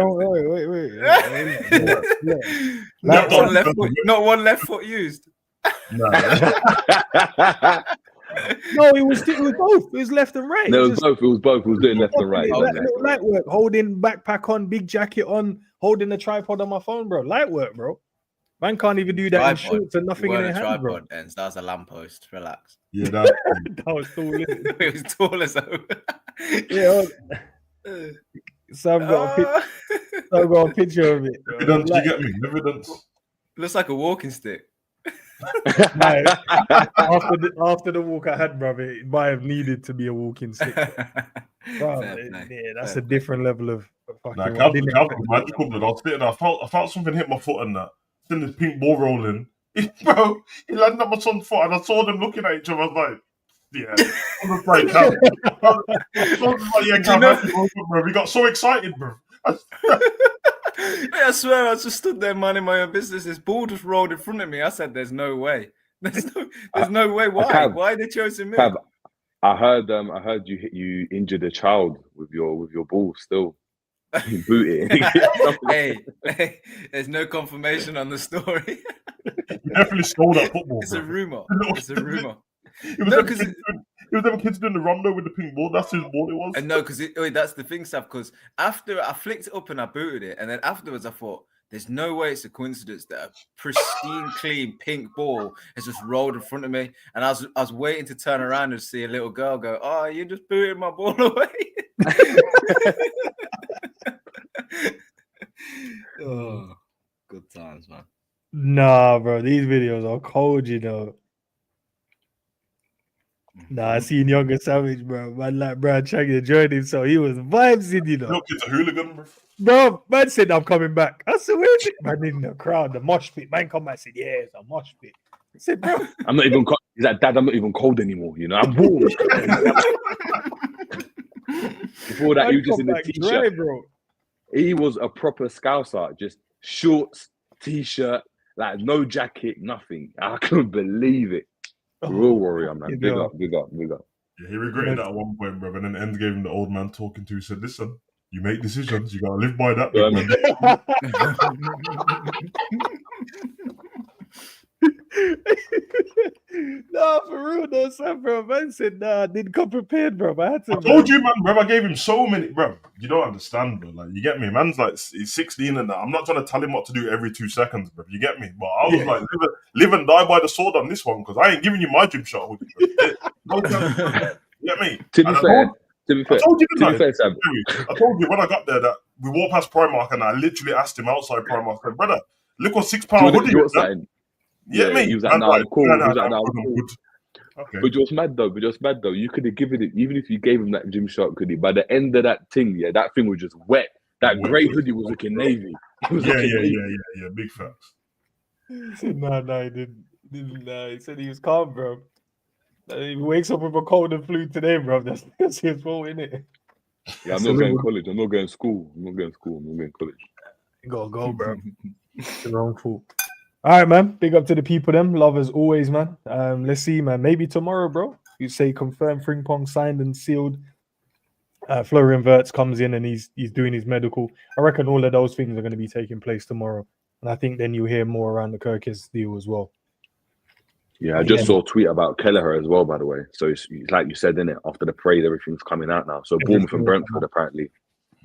Wait. Not one left foot used. No, it was both. It was left and right. No, it was both. It was both. It was doing left and right. Little light work, holding backpack on, big jacket on, holding the tripod on my phone, bro. Light work, bro. Man can't even do that in shorts and nothing in their hand, bro. That was a lamppost. Relax. Yeah, that was tall. It was tall as hell. Yeah. So I've got a picture of it. Evidence, you get me? Evidence. Looks like a walking stick. after the walk I had, brother, it might have needed to be a walking stick. That's a different level of fucking. I felt something hit my foot and that. Still this pink ball rolling. Bro, he landed on my son's foot and I saw them looking at each other. I was like, yeah. I'm afraid, Cal. Bro. We got so excited, bro. I swear, I just stood there minding my own business. This ball just rolled in front of me. I said, "There's no way. There's no way. Why? Why they chosen me?" I heard you injured a child with your ball still. You boot it. hey, there's no confirmation on the story. You definitely stole that football. It's a rumor. It's a rumor. It was them kids doing the rondo with the pink ball. That's whose ball it was. And no, because that's the thing, Sav. Because after I flicked it up and I booted it, and then afterwards I thought, there's no way it's a coincidence that a pristine, clean pink ball has just rolled in front of me. And I was waiting to turn around and see a little girl go, "Oh, you just booted my ball away." Oh, good times, man. Nah, bro, these videos are cold, you know. Nah, I seen Younger Savage, bro. Man, like, bro, trying to join him, so he was vibes in, you know. Look, it's a hooligan, bro. Bro, man said, "I'm coming back." I said, "Where is it?" Man, in the crowd, the mosh pit. Man, come back. I said, "Yeah, it's a mosh pit." I said, "Bro, I'm not even cold." He's like, "Dad, I'm not even cold anymore. You know, I'm warm." Before that, you just in a t-shirt, bro. He was a proper scouser, just shorts, t-shirt, like no jacket, nothing. I couldn't believe it. Real warrior, man. Big up. Yeah, he regretted that at one point, bro. And then Ends gave him the old man talking to. He said, "Listen, you make decisions. You gotta live by that." No, for real, no, son, bro. Man said, "Nah, I didn't come prepared, bro. I had to." I told you, man, bro. I gave him so many, bro. You don't understand, bro. Like, you get me? Man's like, he's 16 and that. I'm not trying to tell him what to do every 2 seconds, bro. You get me? But I was like, live and die by the sword on this one because I ain't giving you my gym shot. You get me? To be fair, I told you when I got there that we walked past Primark and I literally asked him outside Primark, I said, "Brother, look what £6 hoodie is that." Yeah, me. He was like, "Nah, cool." He was like, "Nah, cool." Okay. But just mad though. You could have given it, even if you gave him that gym shot, could he? By the end of that thing, yeah, that thing was just wet. That grey hoodie was looking navy. Yeah. Big facts. He said, "No, he didn't. He said he was calm, bro. He wakes up with a cold and flu today, bro. That's his fault, innit?" Yeah, I'm not going to college. I'm not going to school. I'm going to college. You gotta go, bro. It's the wrong fault. All right, man. Big up to the people, them. Love as always, man. Let's see, man. Maybe tomorrow, bro. You say confirmed, Frimpong signed and sealed. Florian WIRTZ comes in and he's doing his medical. I reckon all of those things are going to be taking place tomorrow. And I think then you'll hear more around the Kerkez deal as well. Yeah, I just saw a tweet about Kelleher as well, by the way. So it's like you said, innit? After the parade, everything's coming out now. So Bournemouth and Brentford, apparently.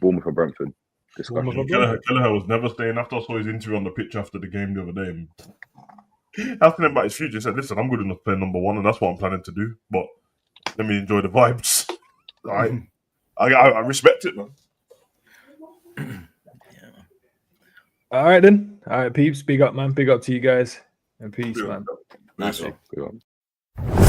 Bournemouth and Brentford. Discussion. Kelleher was never staying. After I saw his interview on the pitch after the game the other day, asking him about his future, he said, "Listen, I'm good enough to play number one, and that's what I'm planning to do. But let me enjoy the vibes." All right, I respect it, man. All right, then. All right, peeps. Big up, man. Big up to you guys. And peace, man. Nice Good one. one.